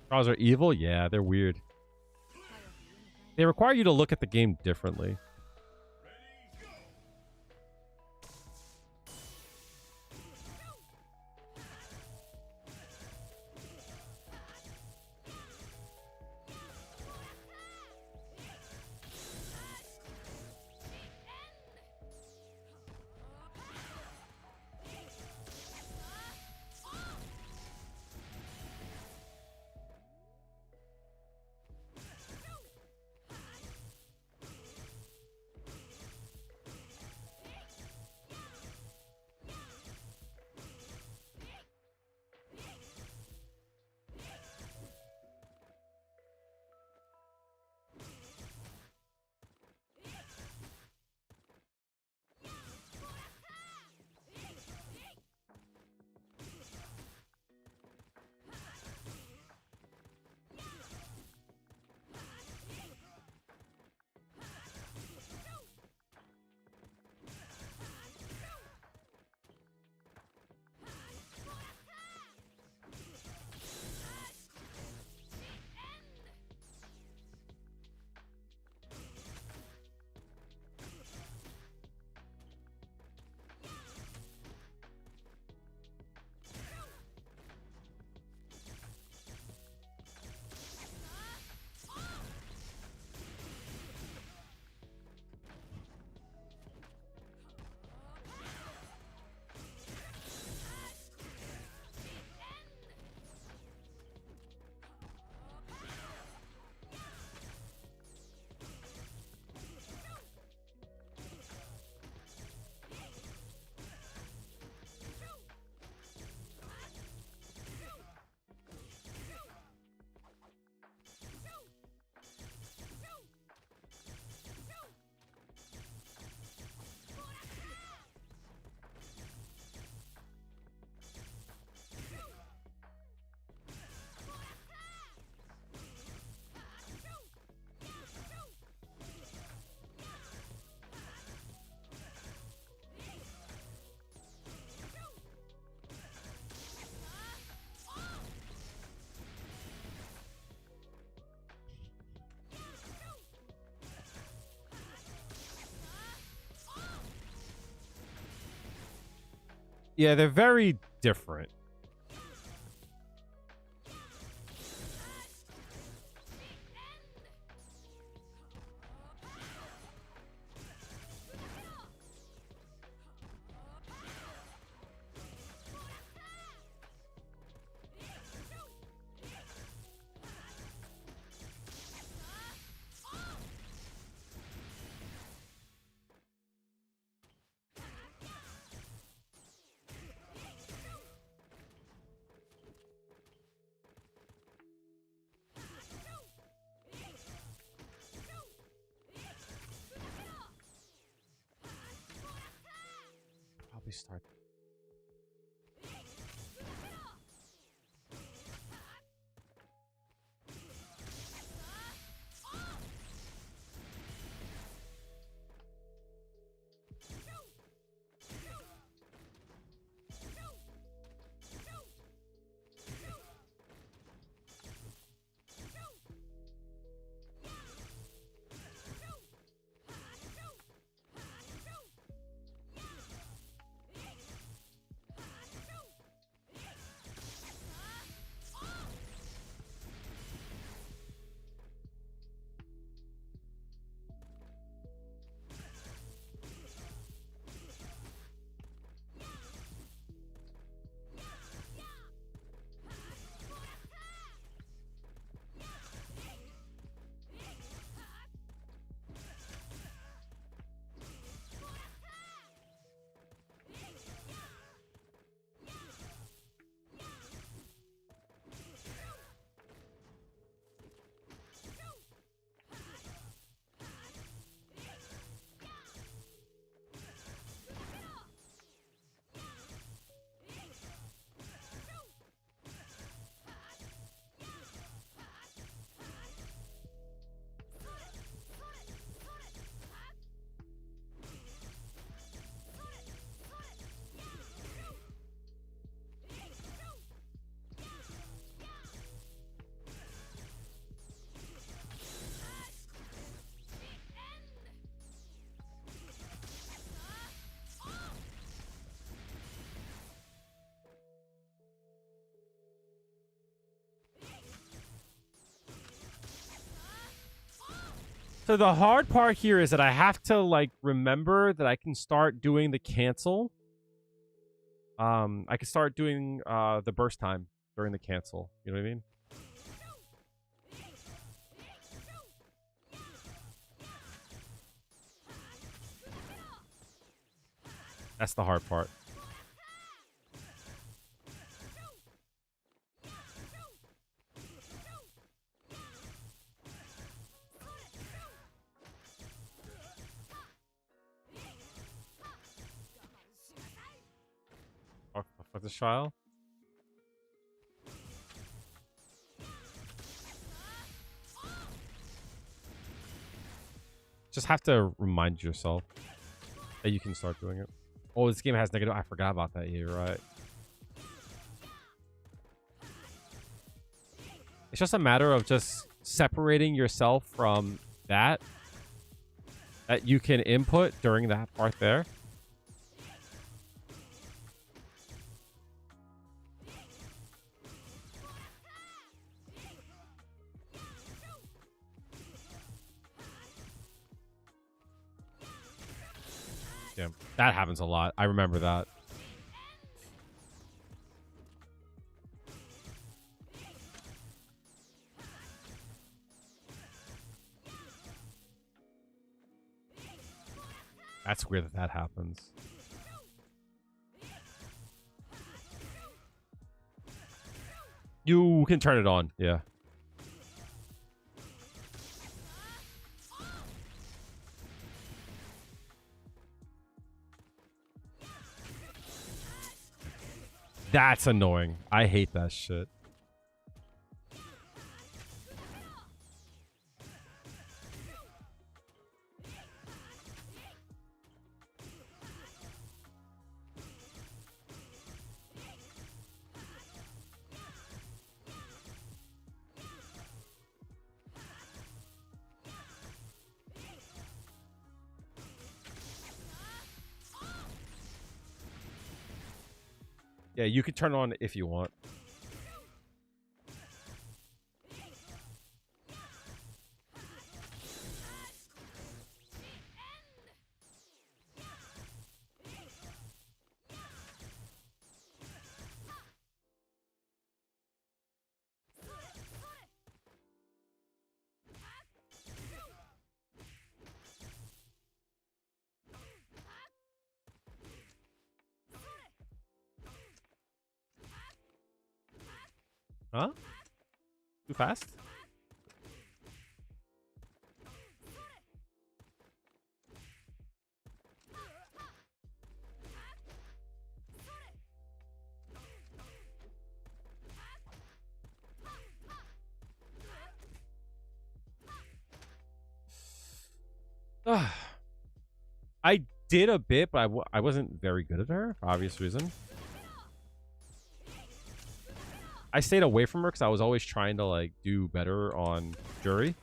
S1: Draws are evil? Yeah, they're weird. They require you to look at the game differently. Yeah, they're very different. Probably start. So the hard part here is that I have to like remember that I can start doing the cancel. I can start doing the burst time during the cancel. You know what I mean? That's the hard part. For this trial. Just have to remind yourself that you can start doing it. Oh, this game has negative. I forgot about that. You're right. It's just a matter of just separating yourself from that you can input during that part there. Yeah, that happens a lot. I remember that. That's weird that that happens. You can turn it on. Yeah. That's annoying. I hate that shit. Yeah, you can turn it on if you want. Huh? Too fast? I did a bit, but I wasn't very good at her, for obvious reason. I stayed away from her because I was always trying to, like, do better on Jury.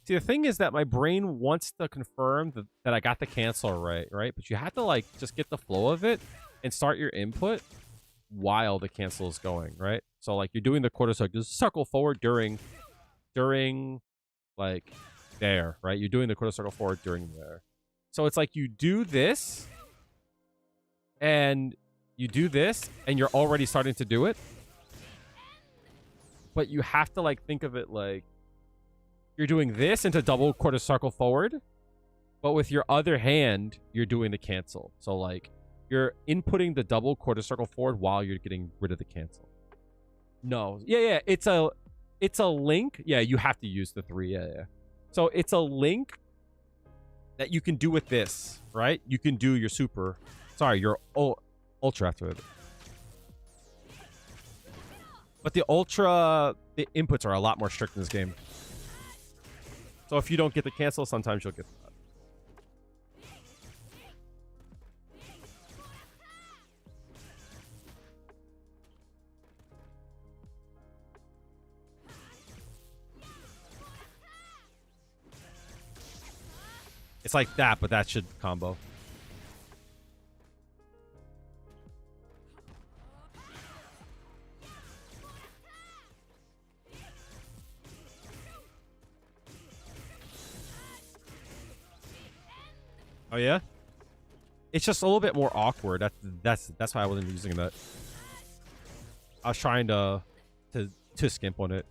S1: See, the thing is that my brain wants to confirm that I got the cancel right? But you have to, like, just get the flow of it and start your input while the cancel is going, right? So, like, you're doing the quarter circle forward during, like, there, right? You're doing the quarter circle forward during there. So it's like you do this, and you do this, and you're already starting to do it. But you have to, like, think of it like, you're doing this into double quarter circle forward, but with your other hand, you're doing the cancel. So, like, you're inputting the double quarter circle forward while you're getting rid of the cancel. No. Yeah. It's a link. Yeah, you have to use the 3. Yeah. So it's a link that you can do with this, right? You can do your super. Sorry, your ultra after it. But the ultra, the inputs are a lot more strict in this game. So if you don't get the cancel, sometimes you'll get that. It's like that, but that should combo. Oh yeah? It's just a little bit more awkward. That's why I wasn't using that. I was trying to skimp on it.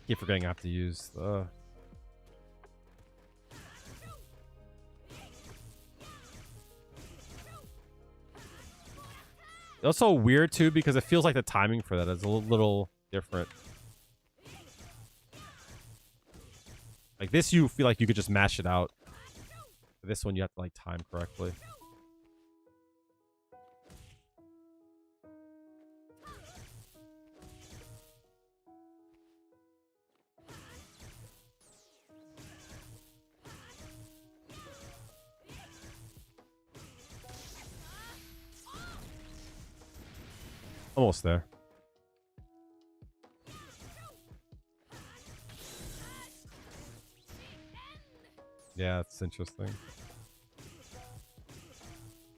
S1: Keep forgetting I have to use the... It's also weird too because it feels like the timing for that is a little different. Like this, you feel like you could just mash it out. For this one, you have to like time correctly. Almost there. Yeah, it's interesting.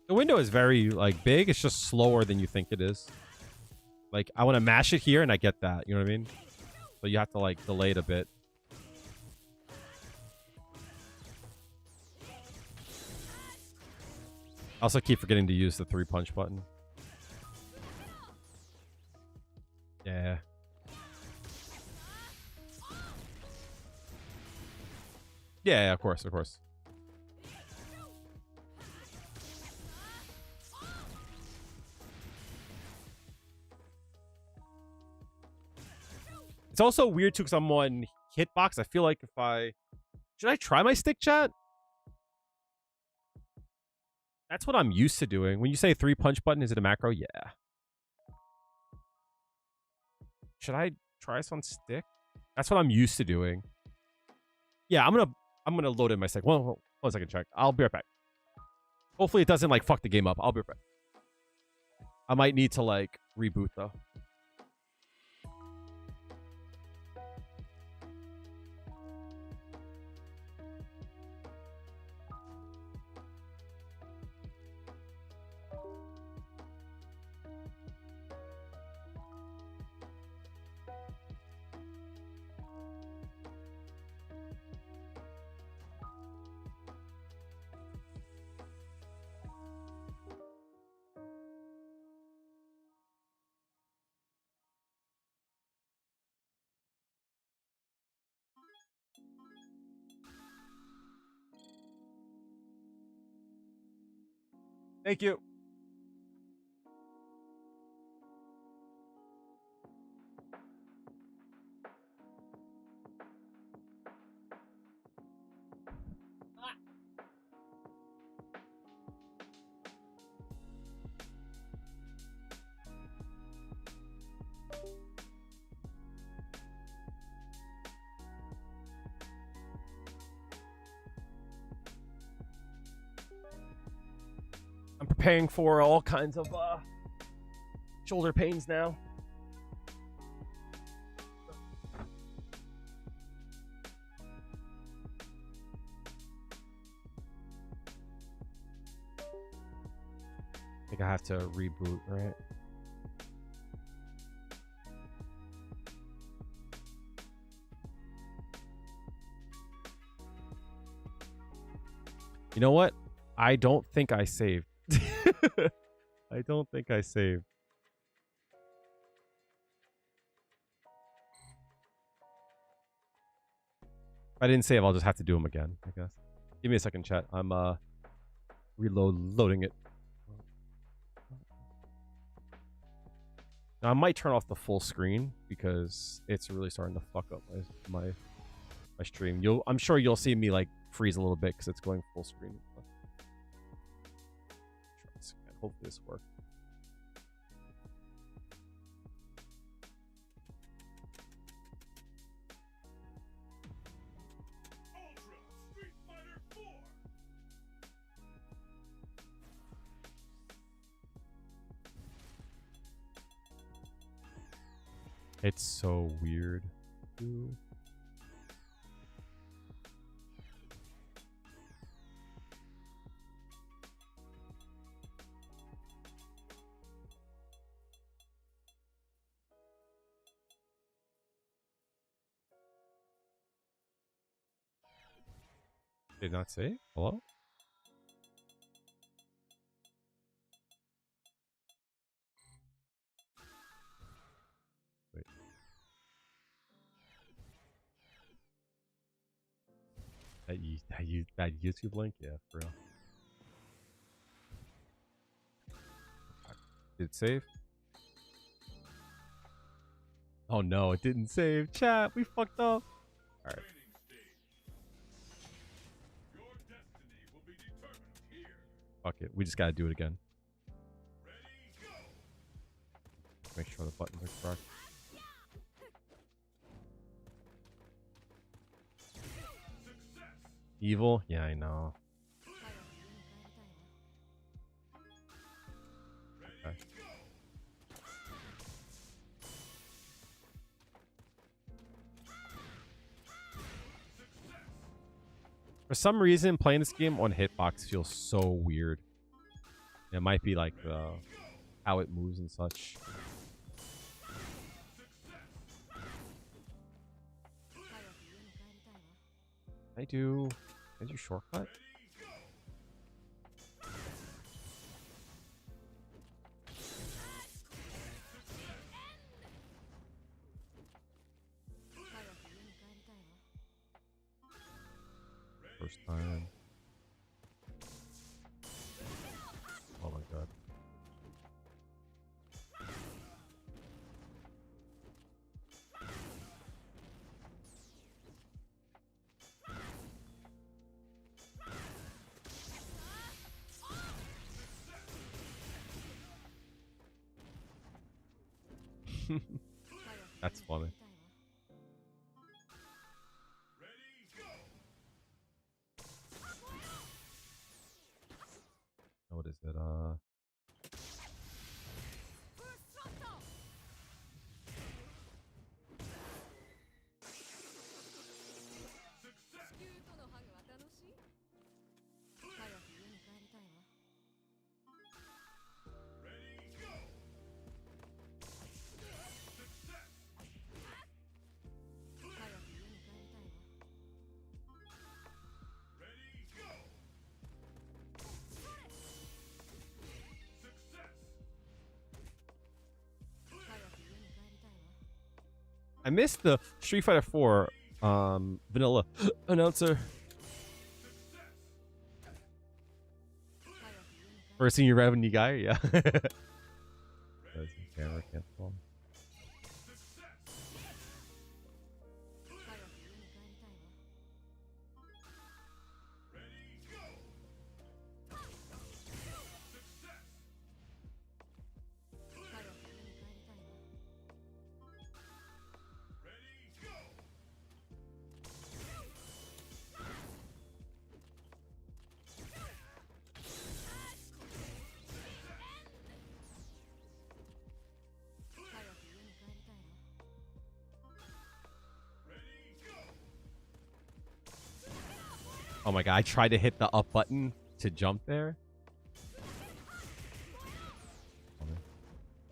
S1: The window is very, like, big. It's just slower than you think it is. Like, I want to mash it here, and I get that. You know what I mean? So you have to, like, delay it a bit. I also keep forgetting to use the 3-punch button. Yeah. Yeah, yeah, of course, of course. It's also weird too because I'm on hitbox. I feel like if I should I try my stick chat? That's what I'm used to doing. When you say 3-punch button, is it a macro? Yeah. Should I try this on stick? That's what I'm used to doing. Yeah, I'm gonna load in my stick. One second, check. I'll be right back. Hopefully it doesn't like fuck the game up. I'll be right back. I might need to like reboot though. Thank you. I'm preparing for all kinds of shoulder pains now. I think I have to reboot, right? You know what? I don't think I saved. I don't think I saved. If I didn't save, I'll just have to do them again, I guess. Give me a second, chat. I'm reloading it. Now, I might turn off the full screen because it's really starting to fuck up my stream. I'm sure you'll see me like freeze a little bit because it's going full screen. Hopefully this works. It's so weird. Ooh. Did not say? Hello? Wait. That YouTube link? Yeah, for real. Did it save? Oh no, it didn't save. Chat, we fucked up. Alright. Fuck it. We just gotta do it again. Make sure the buttons are correct. Evil? Yeah, I know. Okay. For some reason, playing this game on hitbox feels so weird. It might be like how it moves and such. I do shortcut? first time. Oh my god. That's funny. What is it? I missed the Street Fighter 4 vanilla announcer. First senior revenue guy, yeah. Camera can't fall. Oh my god, I tried to hit the up button to jump there.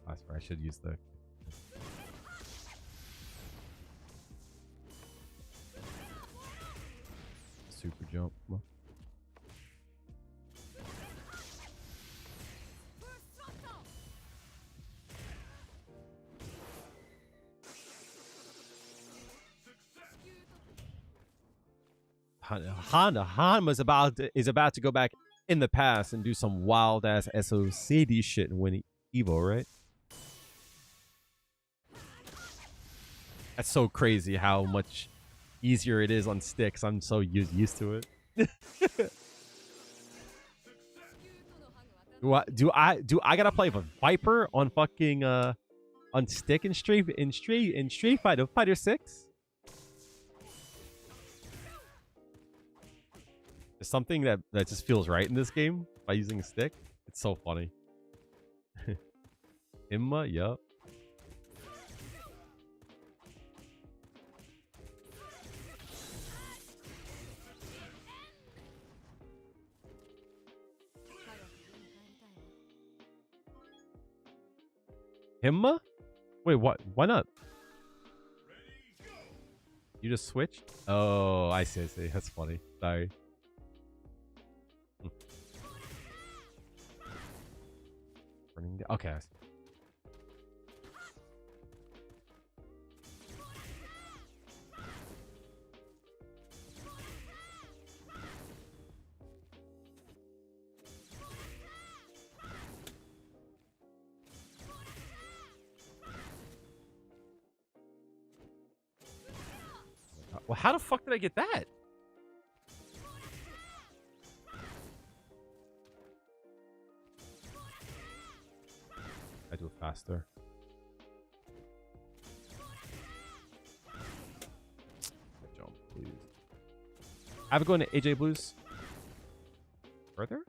S1: I swear I should use the... super jump. Hanma is about to go back in the past and do some wild ass SOCD shit and win Evo, right? That's so crazy how much easier it is on sticks. I'm so used to it. Do I gotta play with Viper on fucking on stick in Street Fighter 6? There's something that just feels right in this game by using a stick. It's so funny. Imma, yup. Himma? Wait, what? Why not? You just switched? Oh, I see. That's funny. Sorry. Okay. I see. Well, how the fuck did I get that? I do it faster. Jump, please. I have it going to AJ Blues. Further?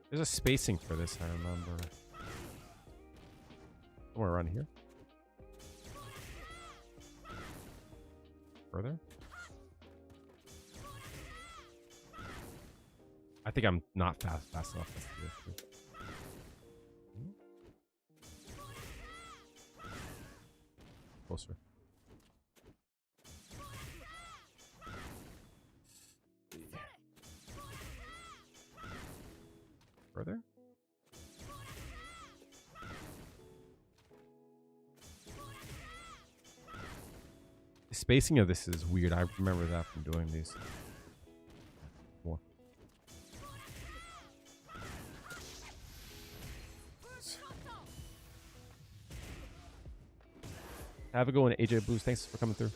S1: There's a spacing for this, I remember. Somewhere around here. Further? I think I'm not fast enough. Closer. spacing of this is weird. I remember that from doing these. More. Have a go on AJ Blues. Thanks for coming through.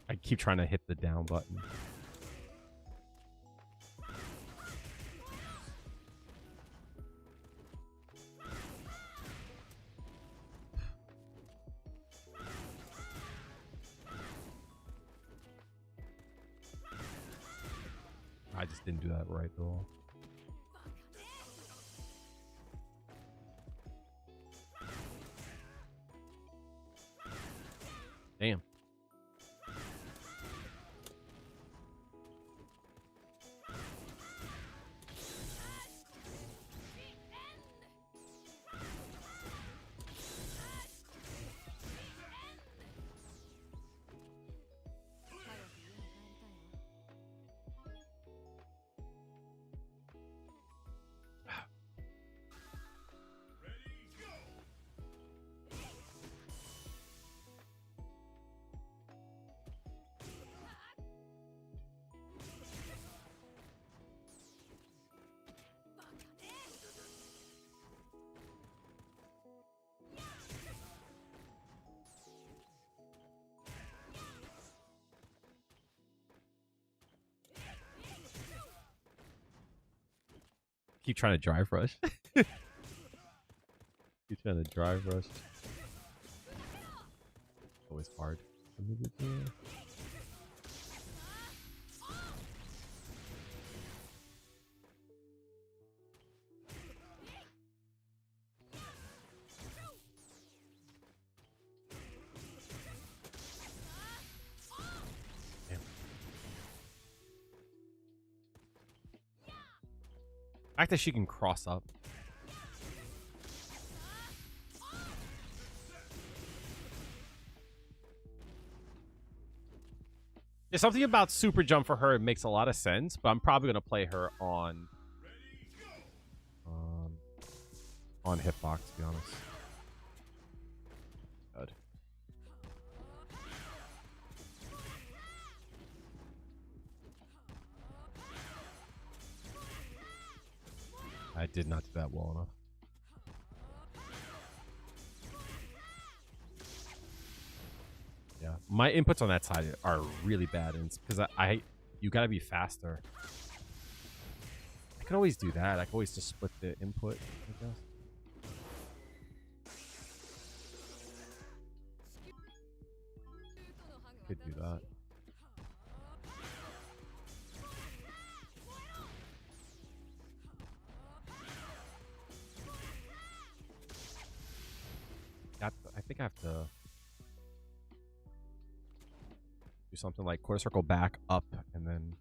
S1: I keep trying to hit the down button. I just didn't do that right though. Damn. Keep trying to drive rush. Keep trying to drive rush. Always hard. The fact that she can cross up. There's something about super jump for her. It makes a lot of sense, but I'm probably going to play her on hitbox, to be honest. Good. I did not do that well enough. Yeah, my inputs on that side are really bad, and it's because you gotta be faster. I can always do that. I can always just split the input, I guess. Could do that. I think I have to do something like quarter circle back up and then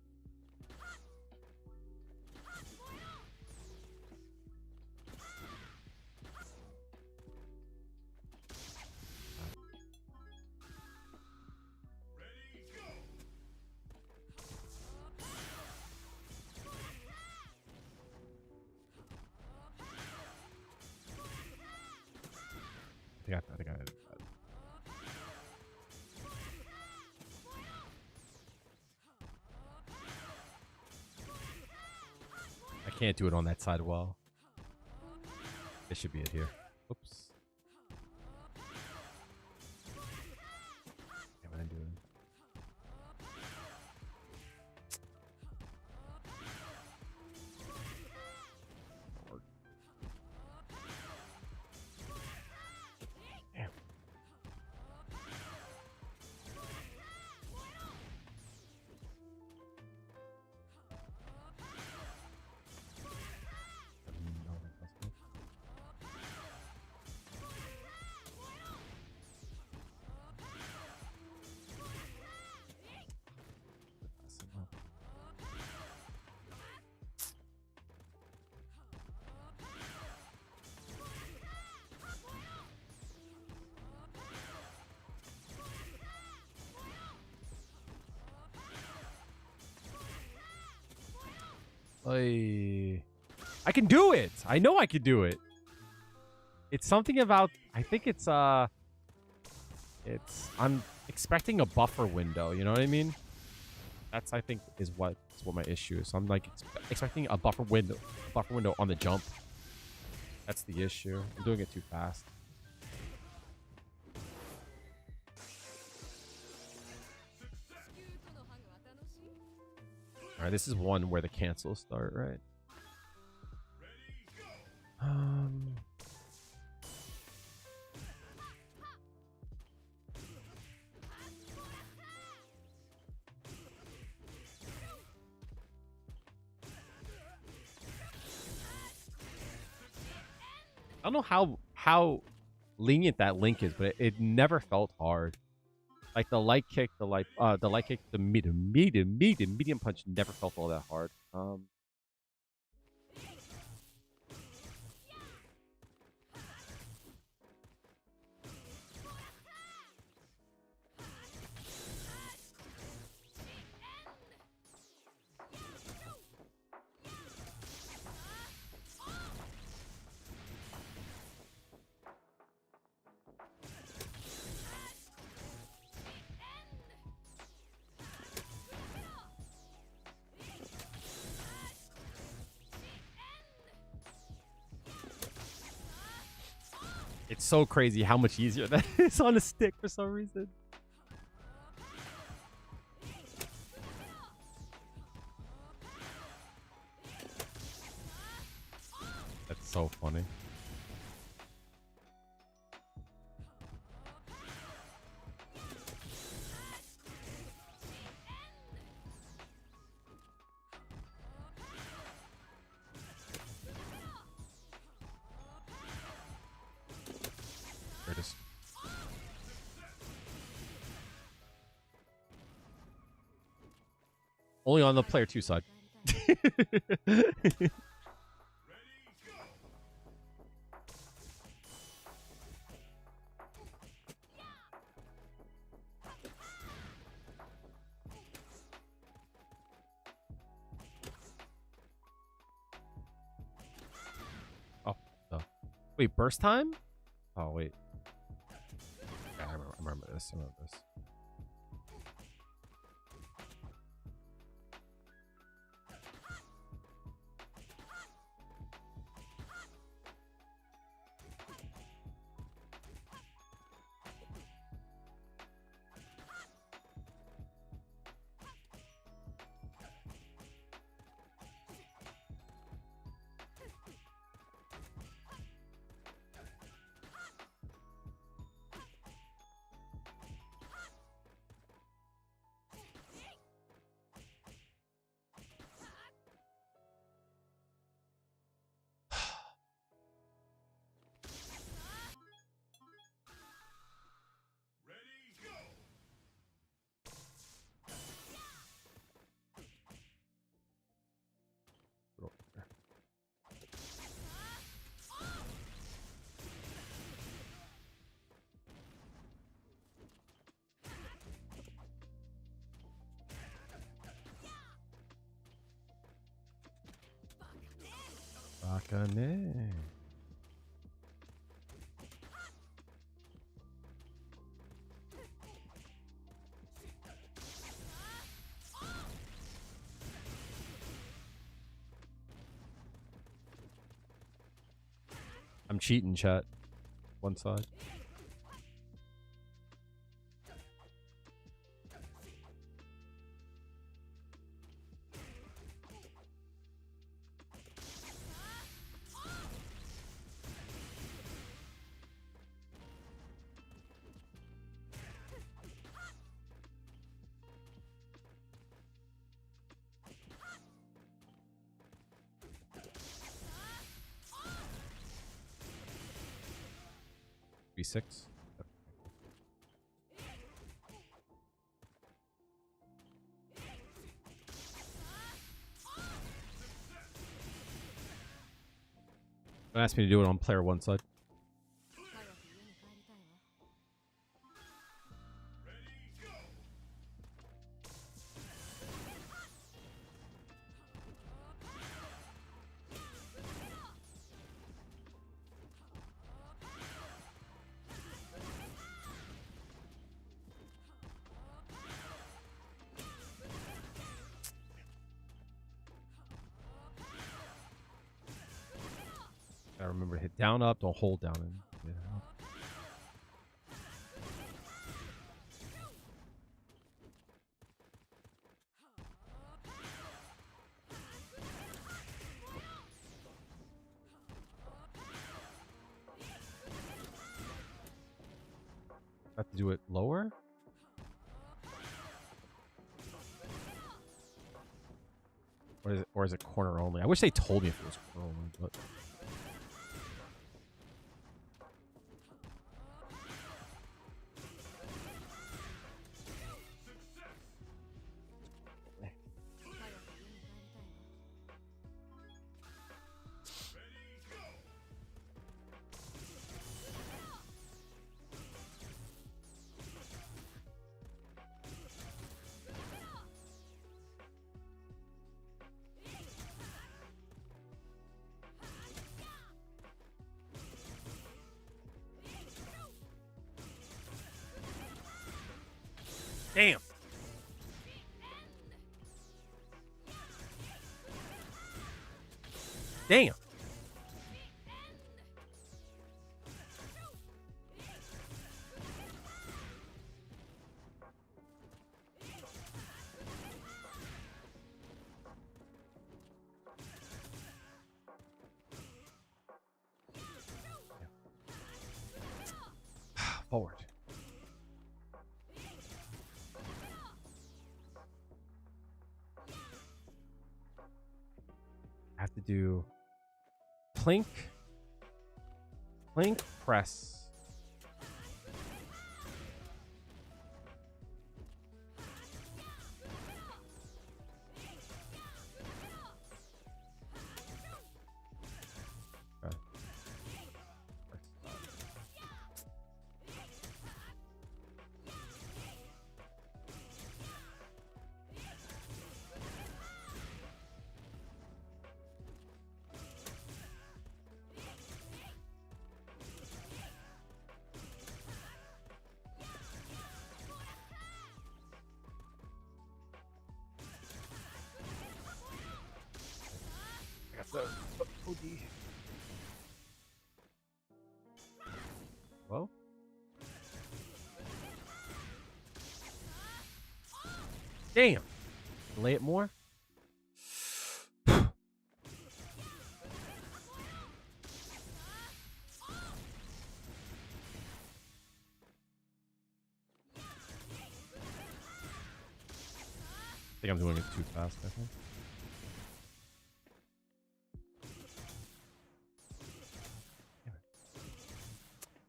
S1: I think I did that. I can't do it on that side well. This should be it here. Oops. Yeah, what am I doing? Damn. I can do it. I know I can do it. It's something about, I think it's I'm expecting a buffer window, you know what I mean? That's, I think, is what my issue is. So I'm like expecting a buffer window on the jump. That's the issue. I'm doing it too fast. All right, this is one where the cancels start, right? I don't know how lenient that link is, but it never felt hard. Like the light kick, the medium punch never felt all that hard. It's so crazy how much easier that is on a stick for some reason. That's so funny. There it is. Only on the player 2 side. Oh, no. Wait, burst time? Oh, wait. Yeah, I remember this. I remember this. Bakane. I'm cheating, chat. One side. B6. Don't ask me to do it on player 1 side. remember to hit down, up, don't hold down. And hit up. I have to do it lower? Or is it corner only? I wish they told me if it was corner only, but... Damn. Damn. Forward. I have to do plink, press. Okay. Well, damn. Lay it more. I think I'm doing it too fast, I think.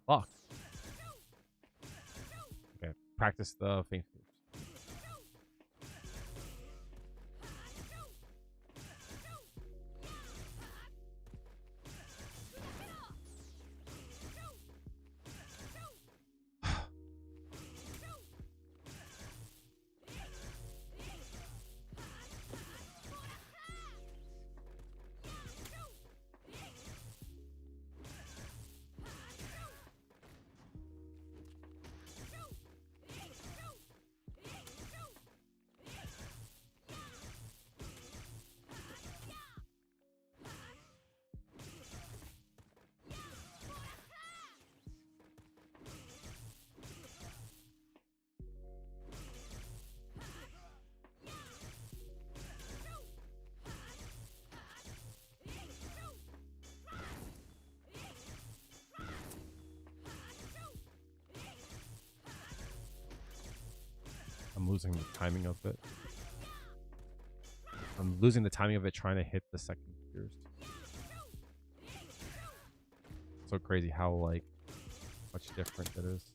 S1: Fuck. Okay, practice the feint moves. I'm losing the timing of it. I'm losing the timing of it trying to hit the second gears. So crazy how like much different it is.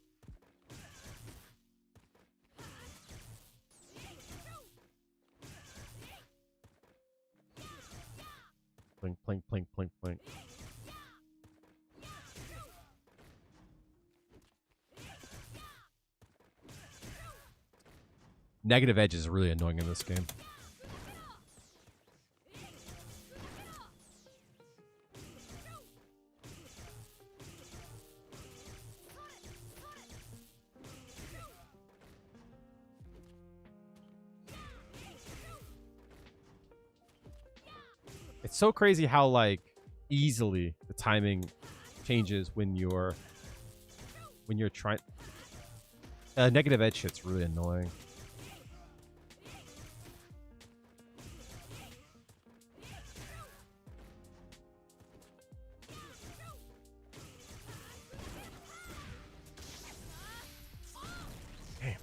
S1: Plink, plink, plink, plink, plink. Negative edge is really annoying in this game. It's so crazy how like easily the timing changes when you're trying. Negative edge shit's really annoying. Damn.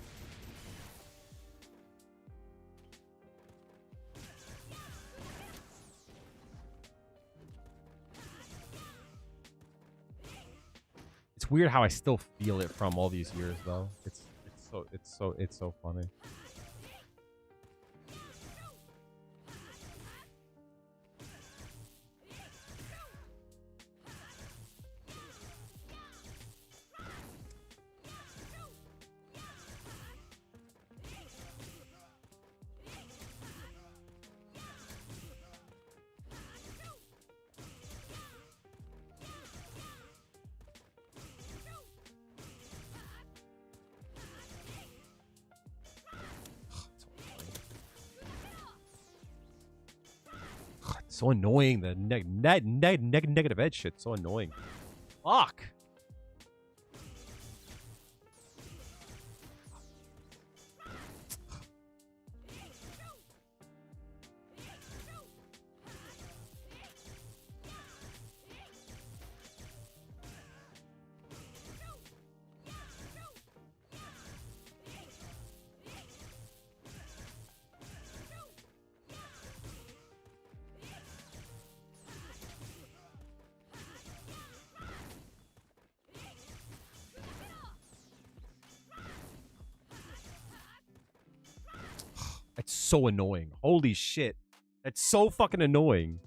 S1: It's weird how I still feel it from all these years, though. It's so funny. So annoying. The negative edge shit. So annoying. Fuck. It's so annoying. Holy shit. That's so fucking annoying.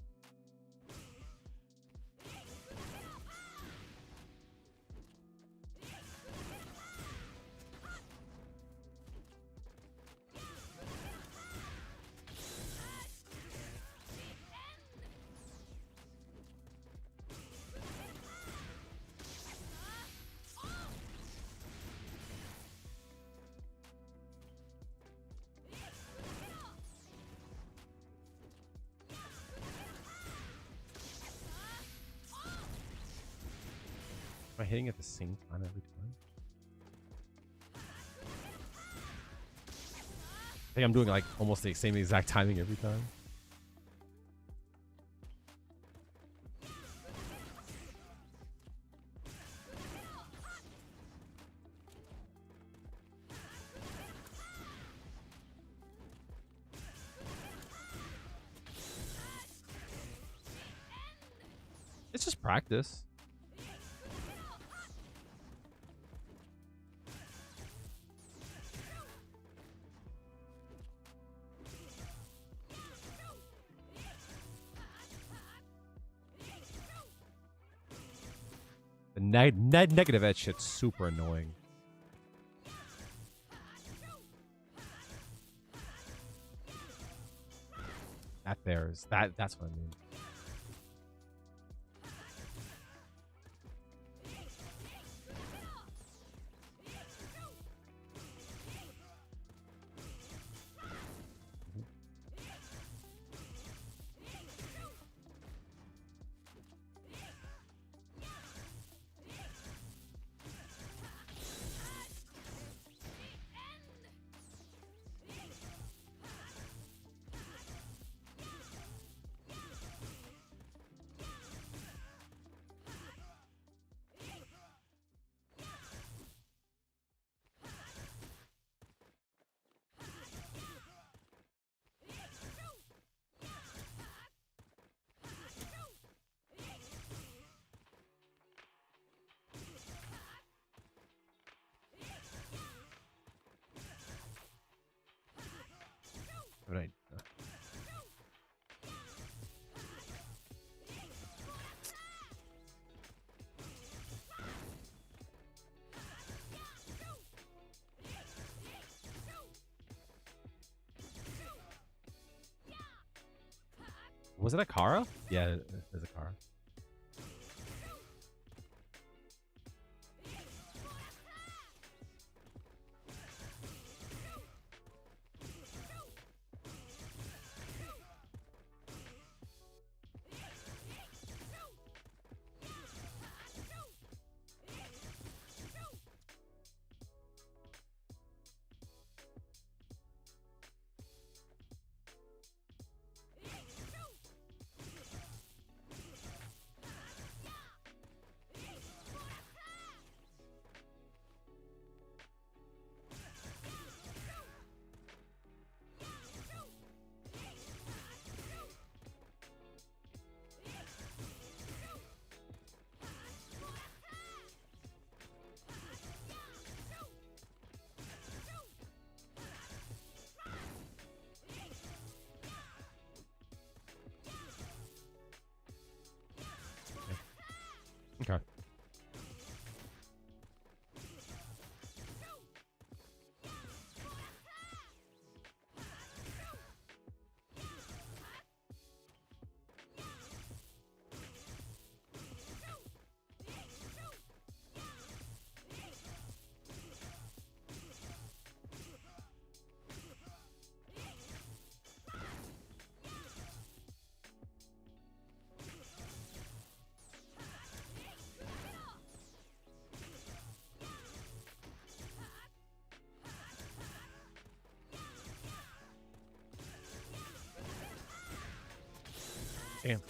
S1: Am I hitting at the same time every time? I think I'm doing like almost the same exact timing every time. It's just practice. The negative edge shit's super annoying. That's what I mean. Right. Was it a Kara? Yeah, it is a Kara. Damn.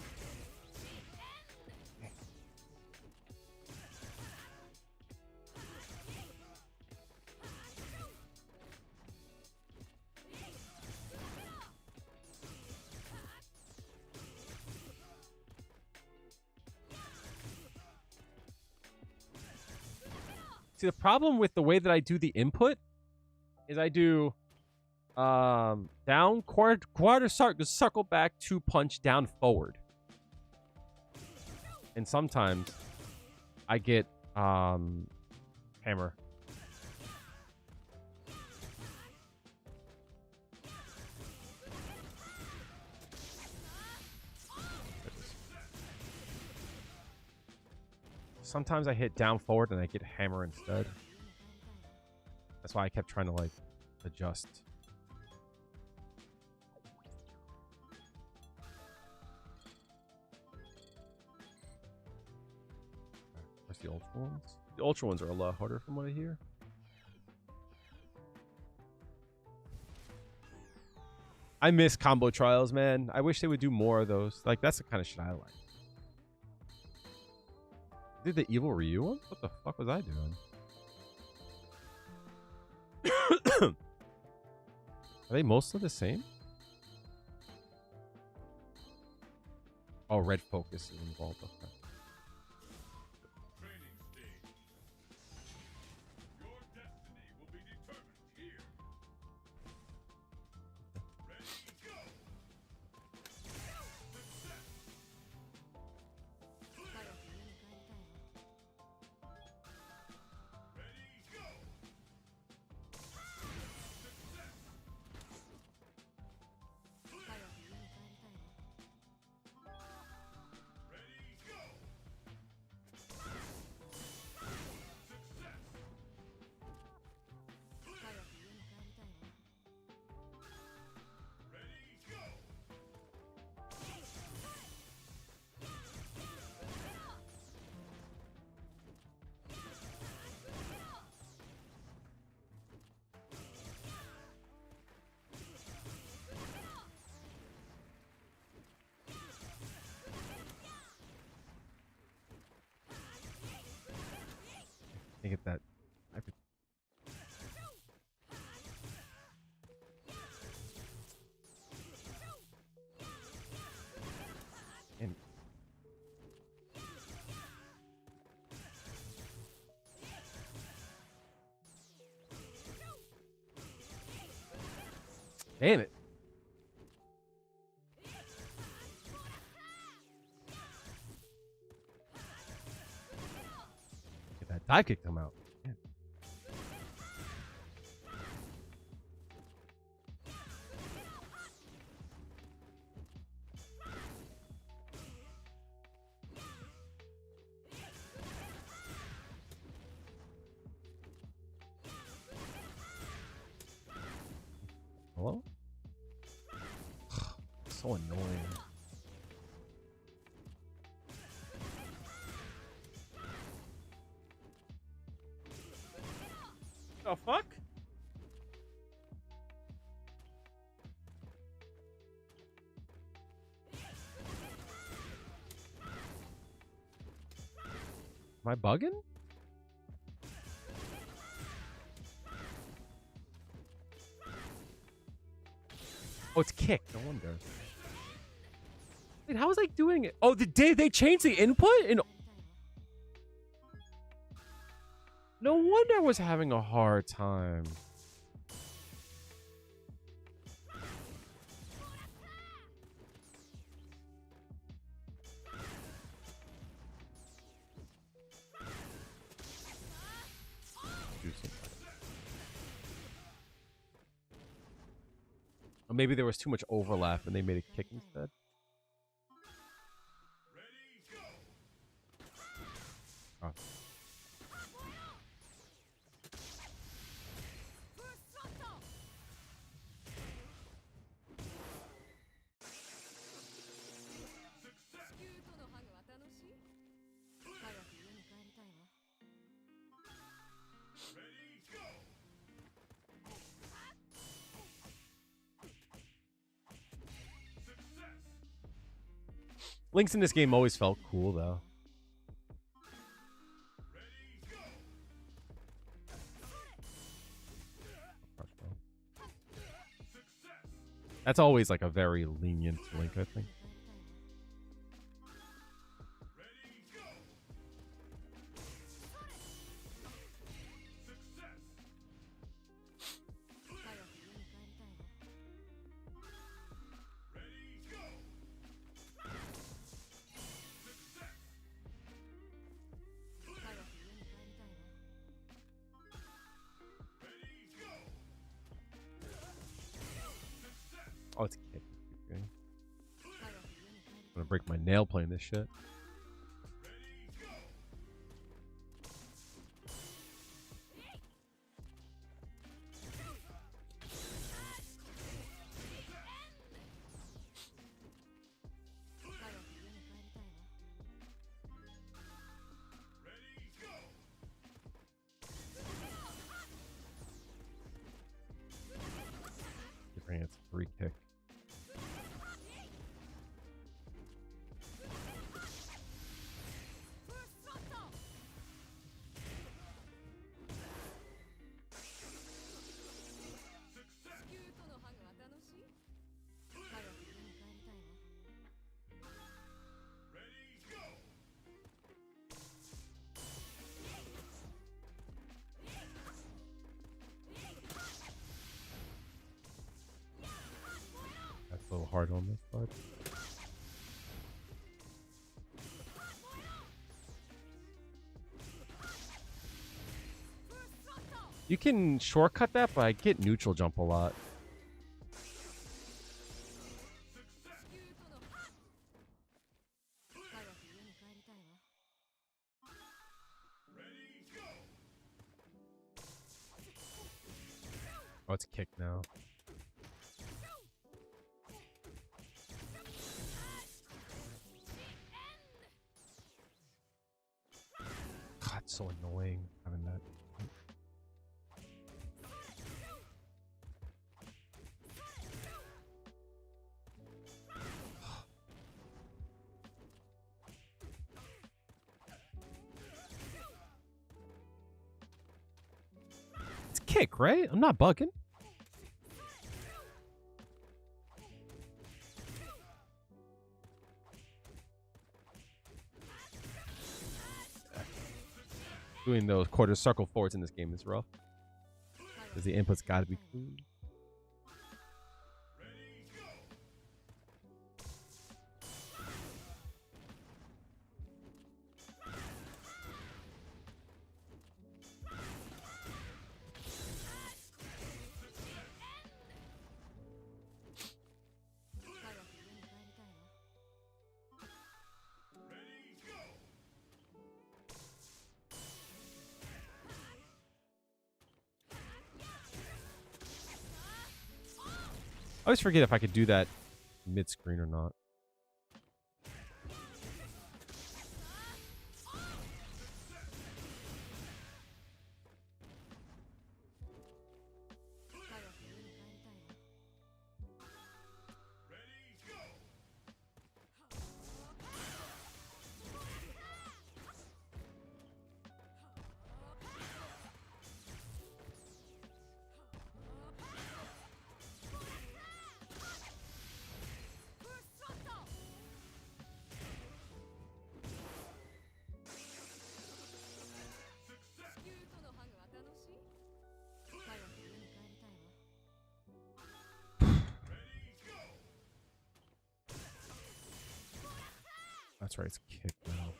S1: See, the problem with the way that I do the input is I do down, quarter circle back, 2 punch, down, forward. And sometimes I get hammer. Sometimes I hit down forward and I get hammer instead. That's why I kept trying to like adjust. Where's the ultra ones? The ultra ones are a lot harder from what I hear. I miss combo trials, man. I wish they would do more of those. Like, that's the kind of shit I like. Did the evil Ryu one? What the fuck was I doing? Are they mostly the same? Oh, red focus is involved. Okay. I get that. I could... And... Damn it. Get that dive kick come out. Man. Hello? So annoying. The fuck? Am I bugging? Oh, it's kick. No wonder. Wait, how was I doing it? Oh, did they change the input? And no wonder I was having a hard time. Or maybe there was too much overlap and they made a kick instead. Oh. Links in this game always felt cool, though. That's always like a very lenient Link, I think. Oh, it's a kick. Okay. I'm gonna break my nail playing this shit. It's a free kick. That's a little hard on this part. You can shortcut that, but I get neutral jump a lot. Oh, it's a kick now. God, it's so annoying having that. It's a kick, right? I'm not bugging. Doing those quarter circle forwards in this game is rough. Because the input's got to be clean. I always forget if I could do that mid-screen or not. That's right, it's kick now.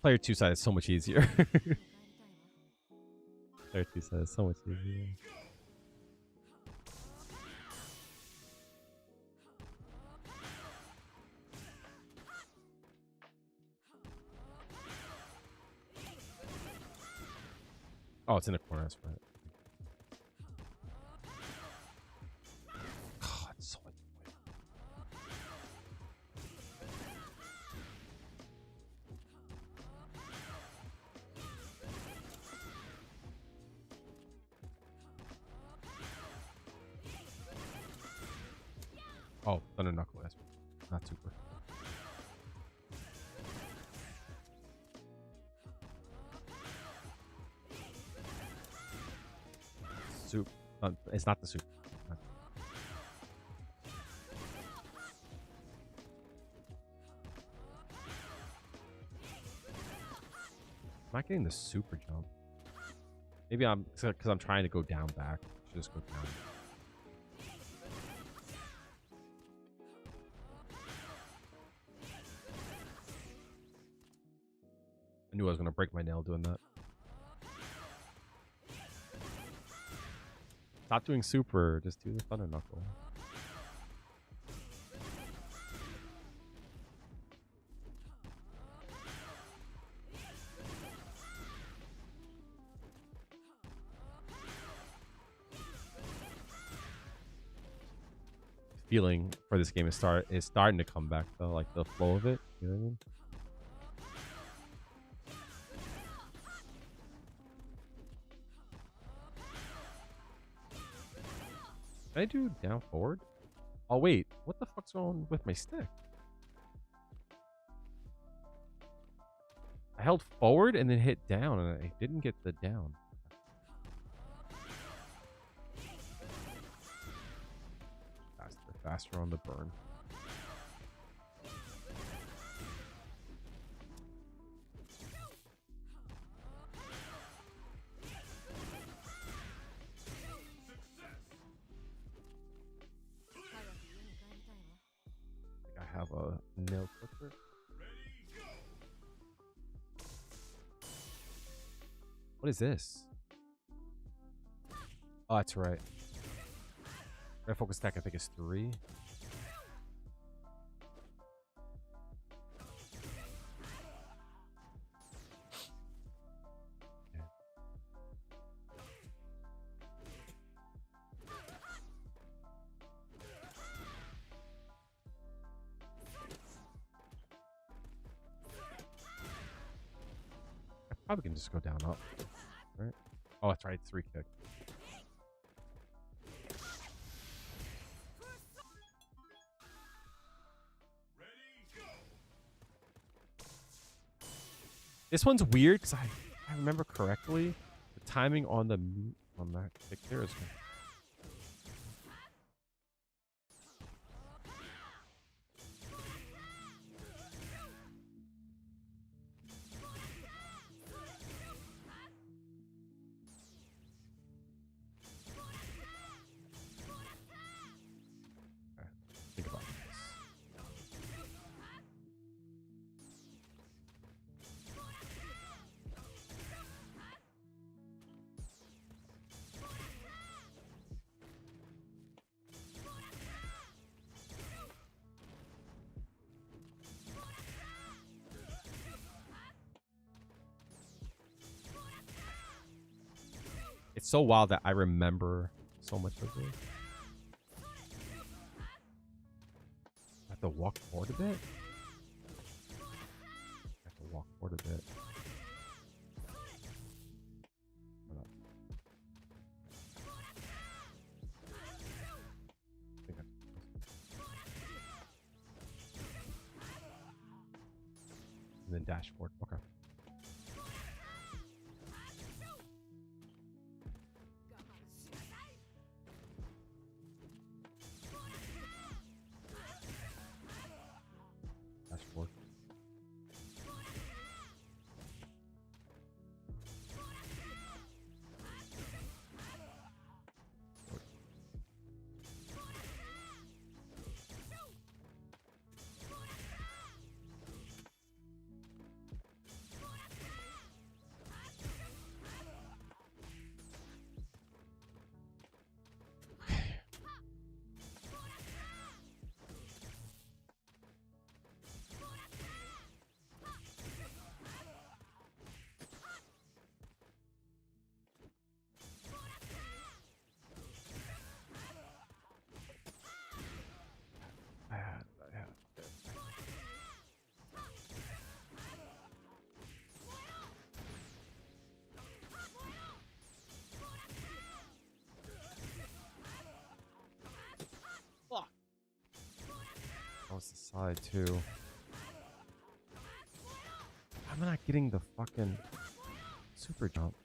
S1: Player 2 side is so much easier. Player 2 side is so much easier. Oh, it's in the corner. That's right. God, it's so annoying. Oh, Thunder Knuckle. That's not super. Soup. It's not the soup. I'm not getting the super jump. Maybe I'm because I'm trying to go down back. Should just go down. I knew I was gonna break my nail doing that. Stop doing super. Just do the Thunder Knuckle. Feeling for this game is starting to come back though, like the flow of it. You know what I mean? Can I do down forward? Oh wait, what the fuck's going on with my stick? I held forward and then hit down and I didn't get the down. Faster on the burn. I have a nail clipper. What is this? Oh, that's right. Red focus stack, I think, is 3. I probably can just go down up, right? Oh, that's right. 3 kick. This one's weird because I remember correctly, the timing on the on that kick there is good. Okay, think about this. It's so wild that I remember so much of it. I have to walk forward a bit. I have to walk forward a bit. Hold up. I think and then dash forward. Okay. Forward. side too. I'm not getting the fucking super jump.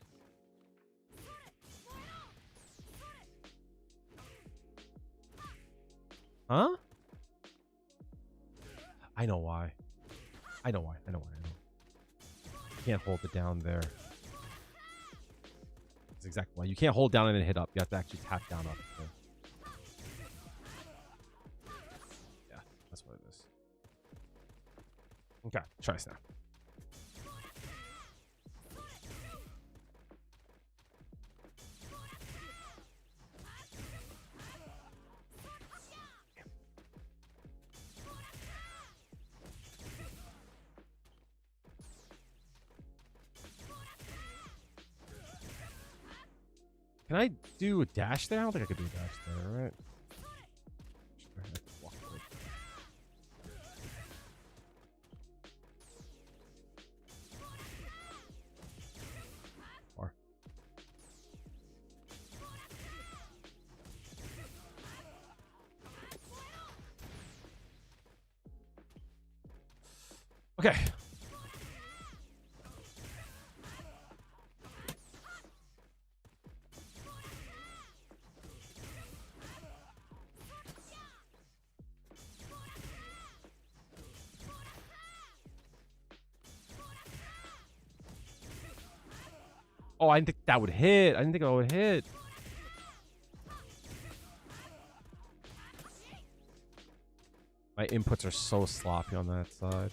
S1: Huh? I know why. I know why. I know. You can't hold it down there. That's exactly why. You can't hold down and then hit up. You have to actually tap down up. Yeah, that's what it is. Okay, try this now. Can I do a dash there? I don't think I could do a dash there, right? Or. Okay. Oh, I didn't think that would hit. I didn't think it would hit. My inputs are so sloppy on that side.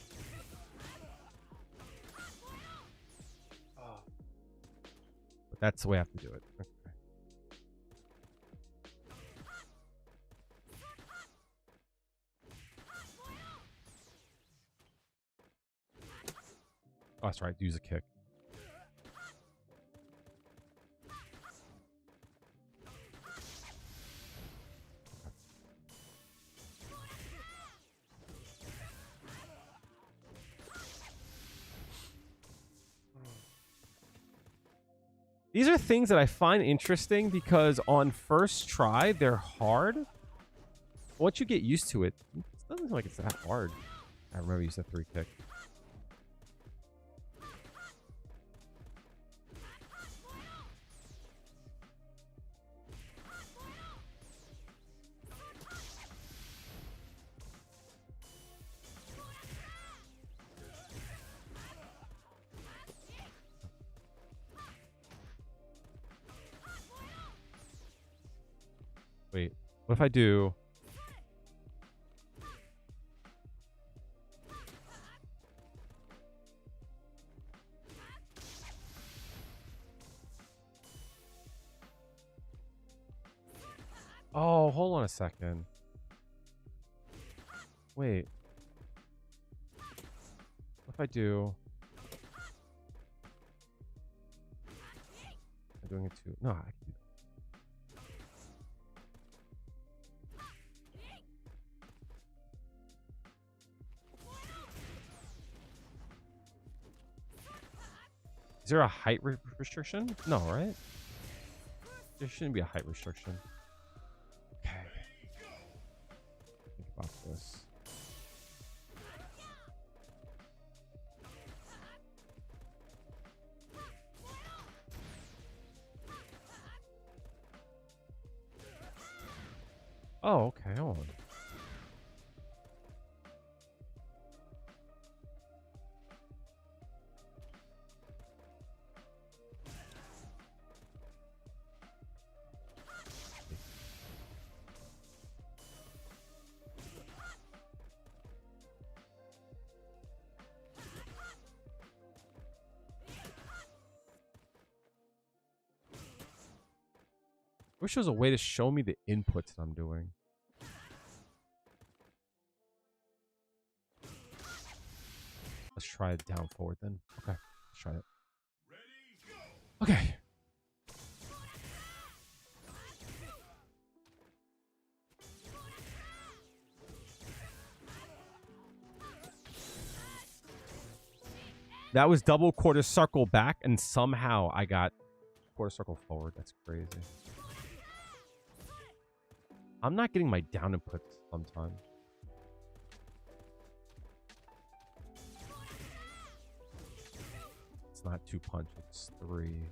S1: But that's the way I have to do it. Okay. Oh, that's right. Use a kick. These are things that I find interesting because on first try, they're hard. Once you get used to it, it doesn't seem like it's that hard. I remember you said 3 kick. Wait, what if I do... Oh, hold on a second. Wait. What if I do... I'm doing it too... No, I can do that. Is there a height restriction? No, right? There shouldn't be a height restriction. Okay. Think about this. Oh, okay. Hold on. I wish there was a way to show me the inputs that I'm doing. Let's try it down forward then. Okay, let's try it. Okay. That was double quarter circle back, and somehow I got quarter circle forward. That's crazy. I'm not getting my down inputs sometimes. not 2 punch, it's 3.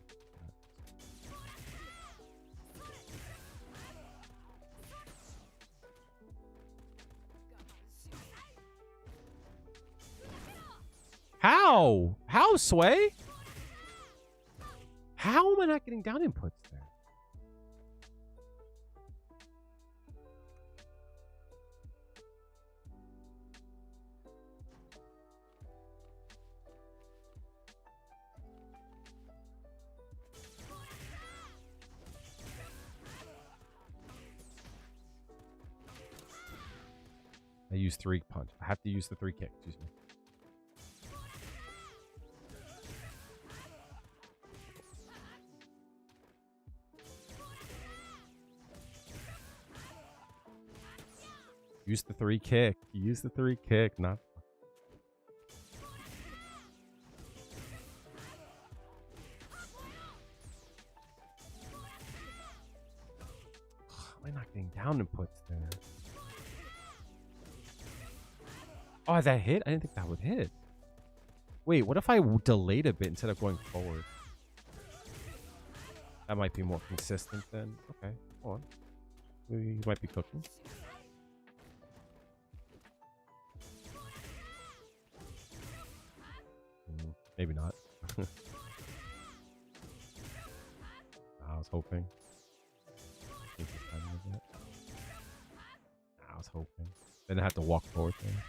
S1: How? How, Sway? How am I not getting down inputs there? I use 3 punch. I have to use the 3 kick. Excuse me. Use the 3 kick. Use the 3 kick. Not. Am I not getting down inputs there? Oh, that hit? I didn't think that would hit. Wait, what if I delayed a bit instead of going forward? That might be more consistent then. Okay, hold on. You might be cooking. Maybe not. I was hoping. I was hoping. Then I have to walk forward there.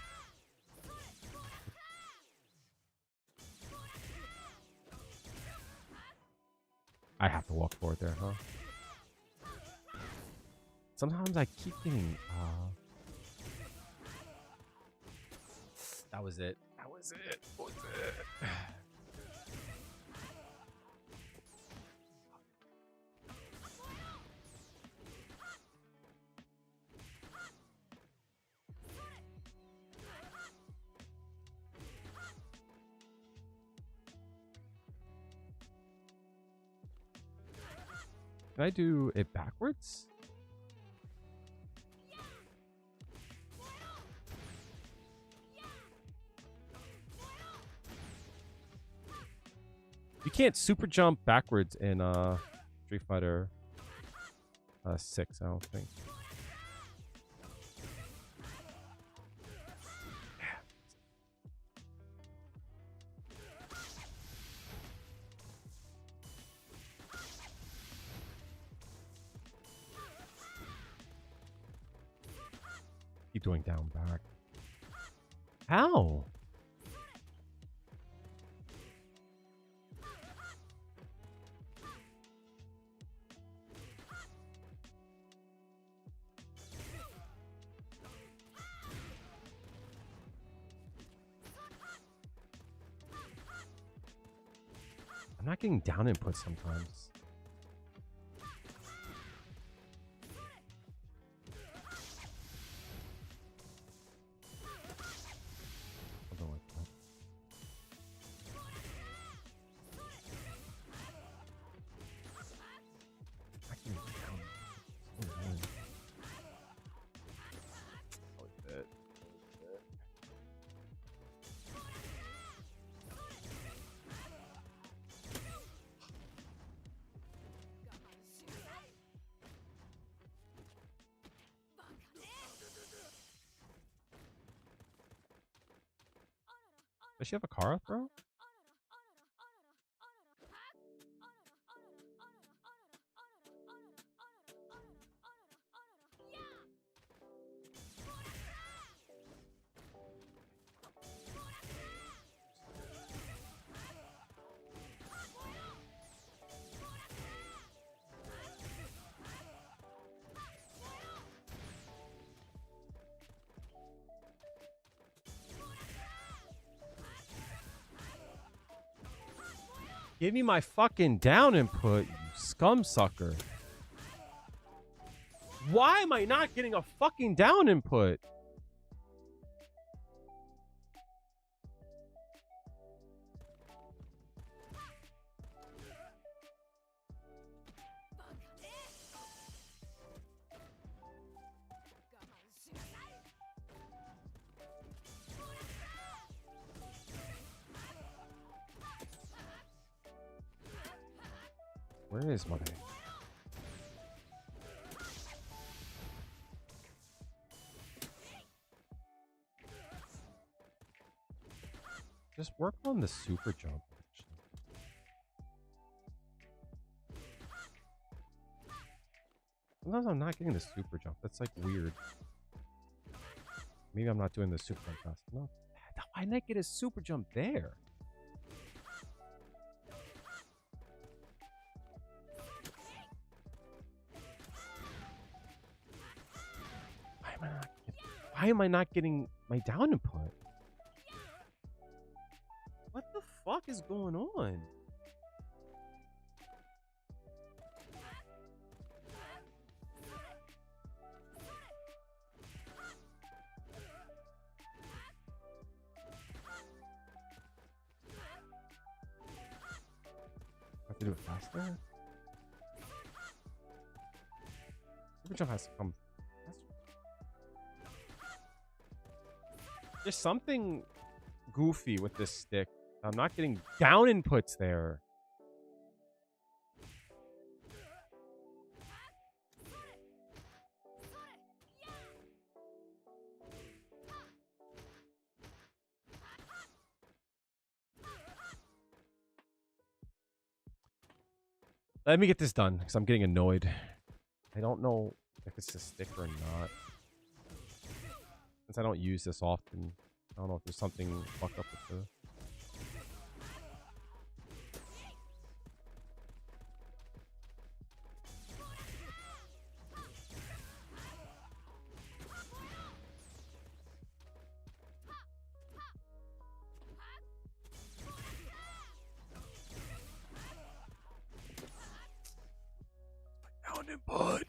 S1: I have to walk forward there, huh? Sometimes I keep getting that was it. That was it. That was it. Can I do it backwards? You can't super jump backwards in Street Fighter 6, I don't think. Keep doing down back. How? I'm not getting down input sometimes. Does she have a car, bro? Give me my fucking down input, you scum sucker. Why am I not getting a fucking down input? Where is my... Just work on the super jump. Actually. Sometimes I'm not getting the super jump. That's like weird. Maybe I'm not doing the super jump fast enough. Why didn't I get a super jump there? Why am I not getting my down input? What the fuck is going on? I have to do it faster? Super jump has to come faster. There's something goofy with this stick. I'm not getting down inputs there. Let me get this done because I'm getting annoyed. I don't know if it's a stick or not. Since I don't use this often, I don't know if there's something fucked up with the... Down input.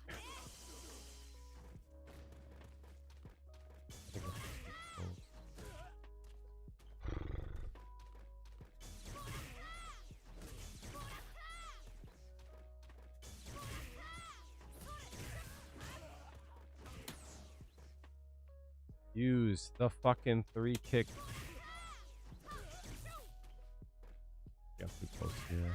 S1: Use the fucking 3 kick. Yeah, I'm too close here.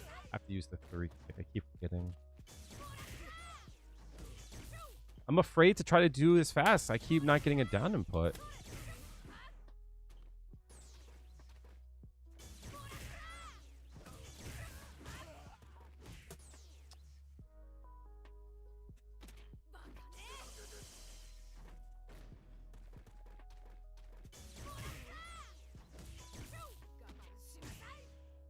S1: I have to use the 3 kick. I keep forgetting. I'm afraid to try to do this fast. I keep not getting a down input.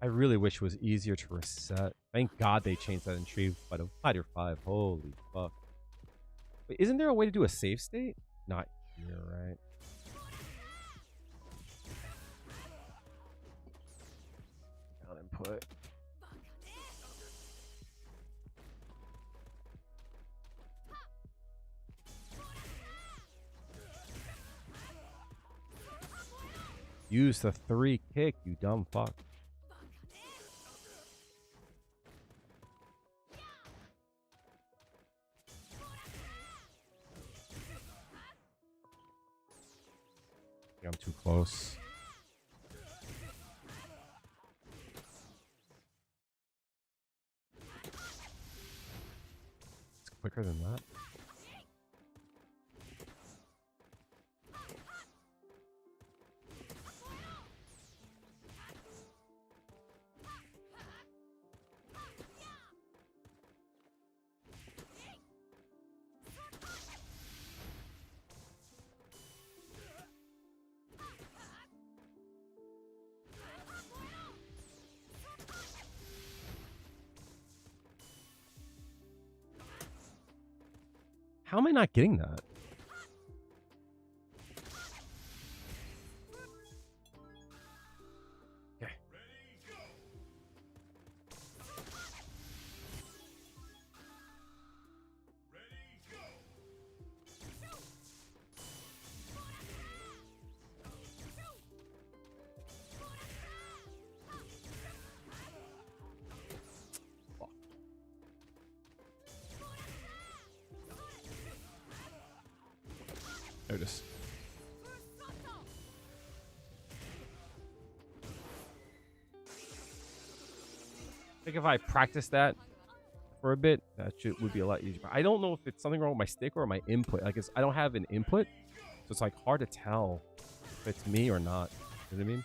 S1: I really wish it was easier to reset. Thank God they changed that in Fighter 5. Holy fuck. Wait, isn't there a way to do a save state? Not here, right? Down input. Use the 3 kick, you dumb fuck. I'm too close. It's quicker than that. How am I not getting that? Okay. There it is. think if I practice that for a bit, would be a lot easier. But I don't know if it's something wrong with my stick or my input. Like, I don't have an input, so it's like hard to tell if it's me or not. You know what I mean?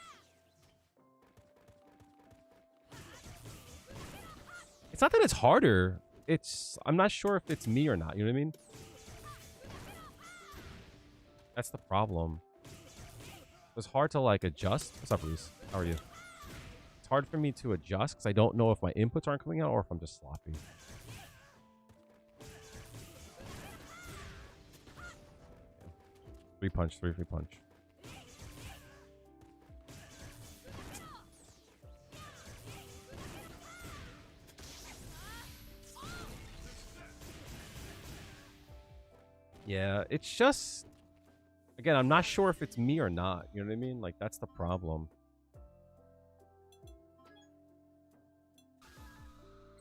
S1: It's not that it's harder. I'm not sure if it's me or not. You know what I mean? That's the problem. It's hard to like adjust. What's up, Reese? How are you? It's hard for me to adjust because I don't know if my inputs aren't coming out or if I'm just sloppy. Three punch, three punch. Yeah, it's just, again, I'm not sure if it's me or not. You know what I mean? Like, that's the problem.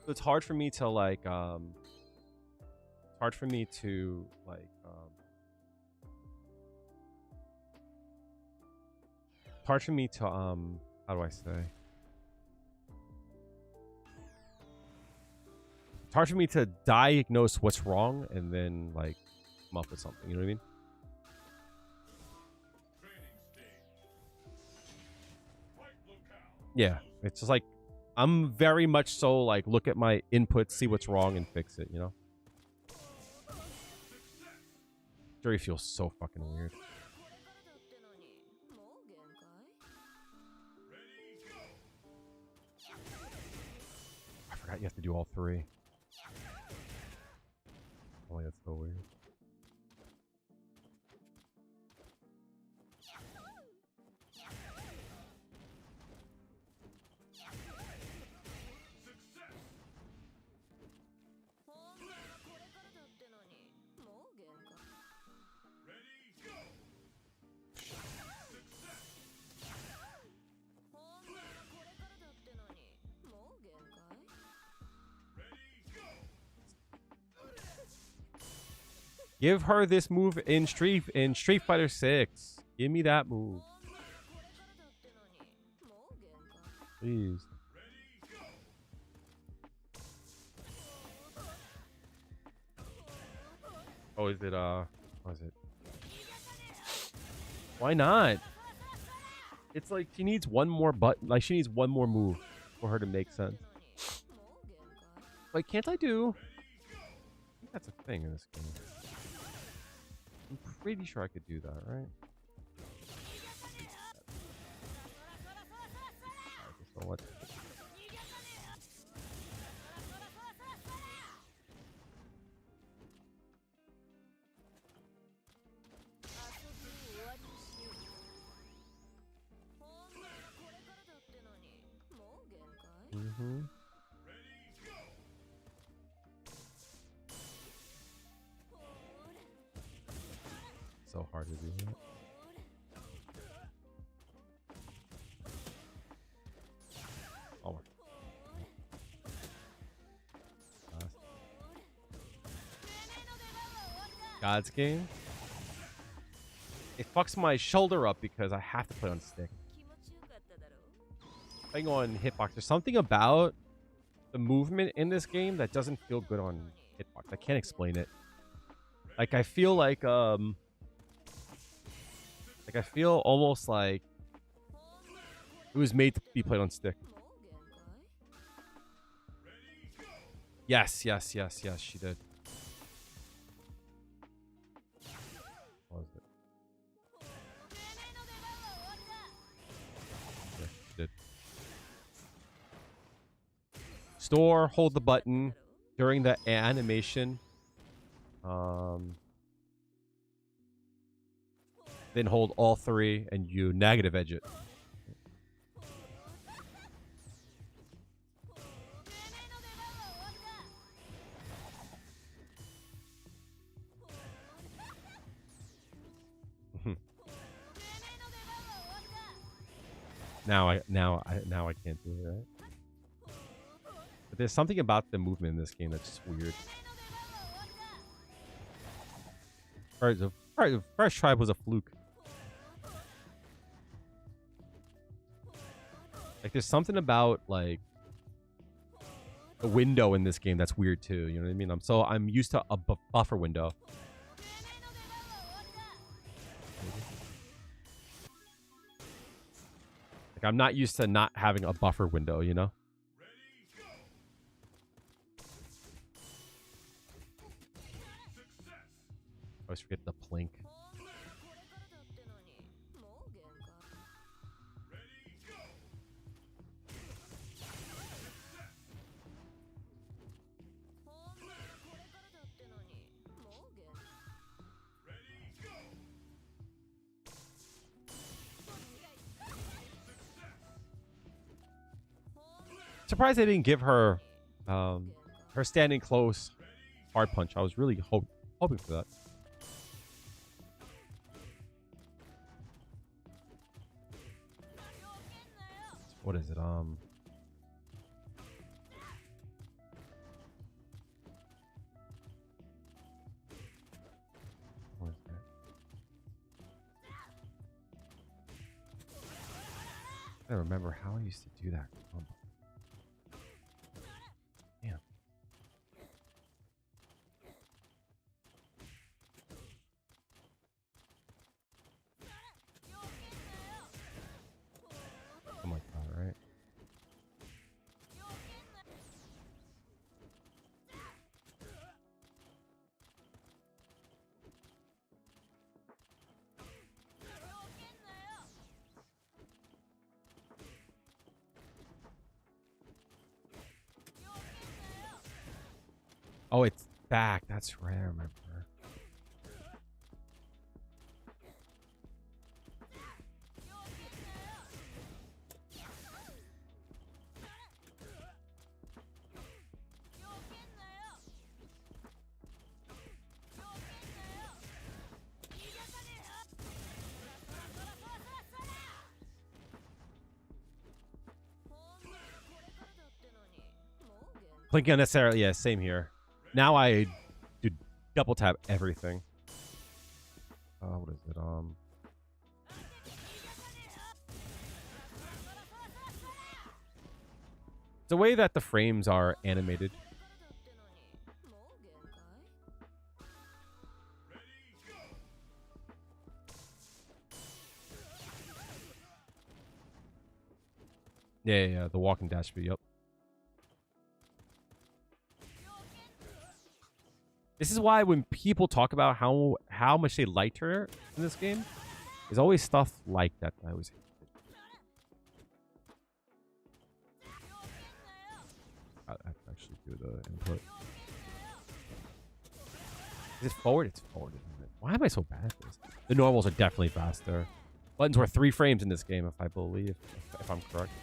S1: So it's hard for me to like, it's hard for me to like, it's hard for me to, how do I say? It's hard for me to diagnose what's wrong and then like come up with something. You know what I mean? Yeah, it's just like I'm very much so like look at my input, see what's wrong, and fix it. You know? Jury feels so fucking weird. I forgot you have to do all three. Oh, that's so weird. Give her this move in Street Fighter 6. Give me that move. Please. Oh, is it what is it? Why not? It's like she needs one more button, like she needs one more move for her to make sense. Like, can't I do? I think that's a thing in this game. I'm pretty sure I could do that, right? So what? Mm-hmm. So hard to do that. Oh my. God's game. It fucks my shoulder up because I have to play on stick. Playing on hitbox. There's something about the movement in this game that doesn't feel good on hitbox. I can't explain it. Like I feel like I feel almost like it was made to be played on stick. Yes, she did. What was it? Yeah, she did. Store, hold the button during the animation. Then hold all three and you negative edge it. Now I can't do it, right? But there's something about the movement in this game that's just weird. Alright, the first try was a fluke. Like there's something about like a window in this game that's weird too. You know what I mean? I'm used to a buffer window. Like I'm not used to not having a buffer window, you know? I always forget the plink. Surprised they didn't give her her standing close hard punch. I was really hoping for that. What is it? What is that? I don't remember how I used to do that. Damn. Something like that, right? Oh, it's back. That's right. I remember. Plinking unnecessarily. Yeah, same here. Now I do double tap everything. What is it? The way that the frames are animated. Yeah, the walking dash speed. Yep. This is why when people talk about how much they liked her in this game, there's always stuff like that I always hate. I actually do the input. Is it forward? It's forward, isn't it? Why am I so bad at this? The normals are definitely faster. Buttons were 3 frames in this game, if I believe, if I'm correct.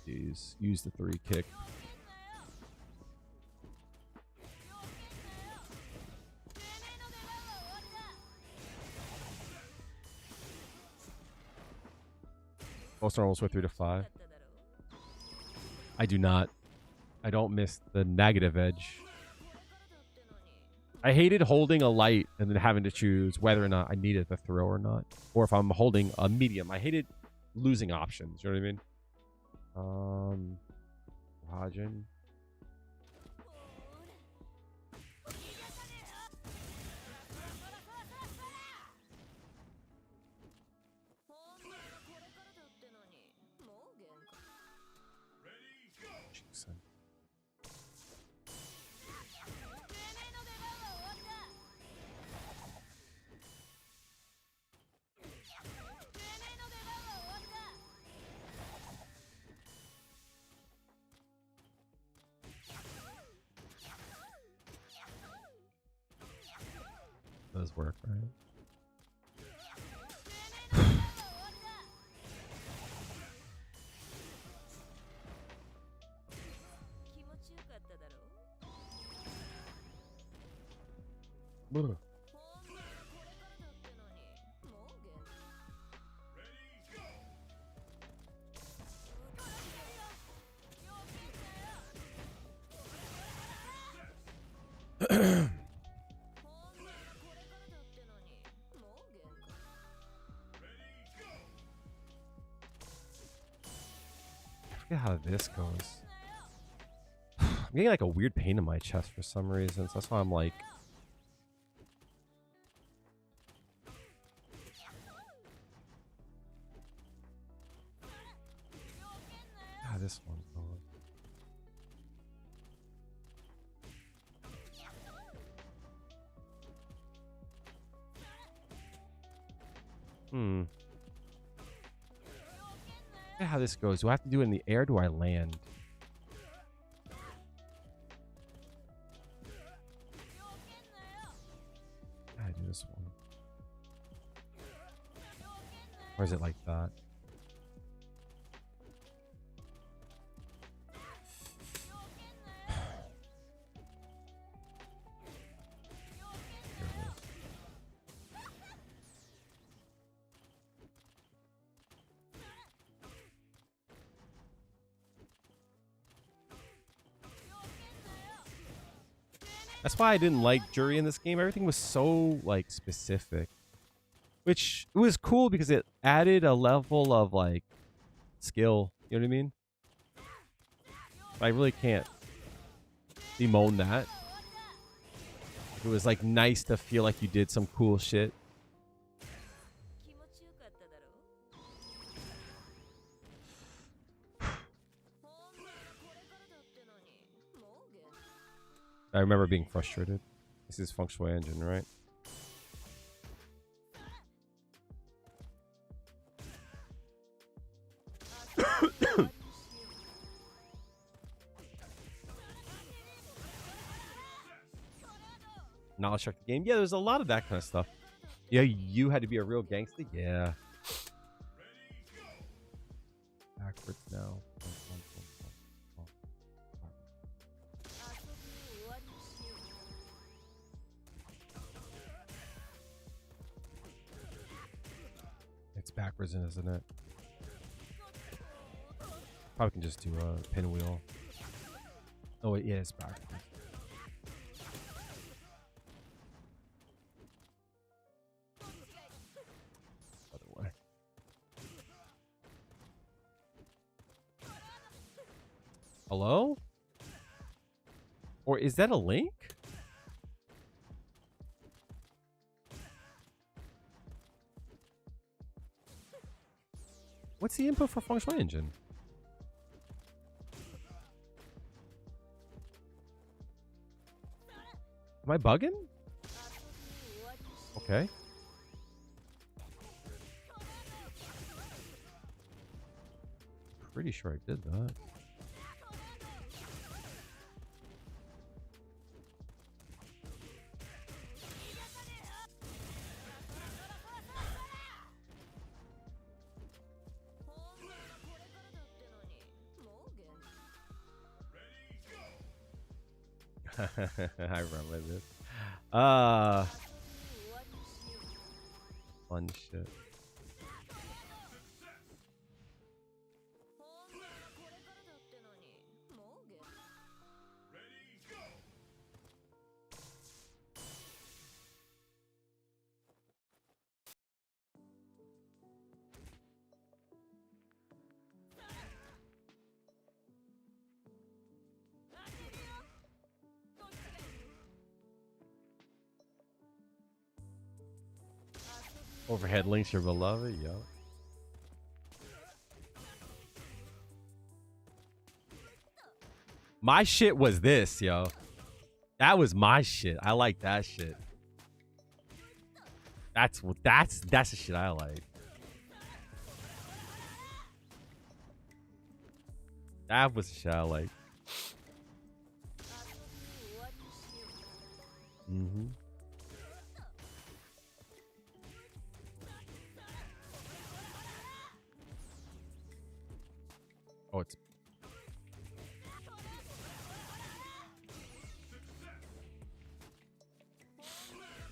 S1: Use the 3 kick. Most normals were 3 to 5. I do not. I don't miss the negative edge. I hated holding a light and then having to choose whether or not I needed the throw or not. Or if I'm holding a medium. I hated losing options. You know what I mean? Hajin. Does work, right? I forget how this goes. I'm getting like a weird pain in my chest for some reason. So that's why I'm like... Ah, this one's going. Yeah, how this goes. Do I have to do it in the air or do I land? I do this one. Or is it like that? That's why I didn't like jury in this game. Everything was so like specific, which it was cool because it added a level of like skill. You know what I mean? But I really can't bemoan that. It was like nice to feel like you did some cool shit. I remember being frustrated. This is feng shui engine, right? Knowledge check the game. Yeah, there's a lot of that kind of stuff. Yeah, you had to be a real gangster. Yeah. Backwards now. It's backwards, isn't it? Probably can just do a pinwheel. Oh wait, yeah, it's backwards. Other way. Hello? Or is that a link? What's the input for feng shui engine? Am I bugging? Okay. Pretty sure I did that. I remember this. Fun shit. Overhead links your beloved, yo. My shit was this, yo. That was my shit. I like that shit. That's the shit I like. That was the shit I like. Mm-hmm. Oh, it's...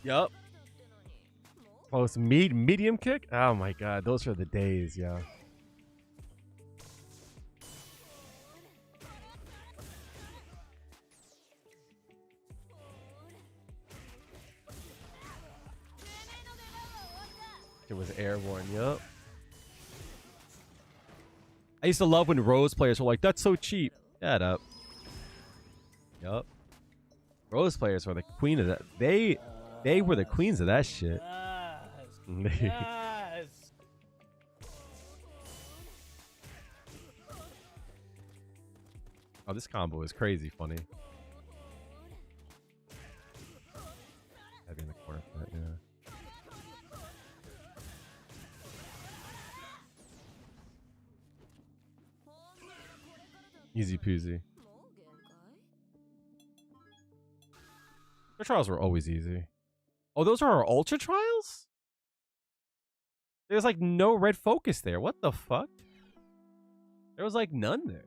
S1: Yup. Oh, it's medium kick? Oh my god, those are the days, yo. It was airborne, yup. I used to love when Rose players were like, that's so cheap. Shut up. Yup. Rose players were the queen of that. They were the queens of that shit.
S4: Yes.
S1: Oh, this combo is crazy funny. Heavy in the corner for that, yeah. Easy peasy. The trials were always easy. Oh, those are our ultra trials? There's like no red focus there. What the fuck? There was like none there.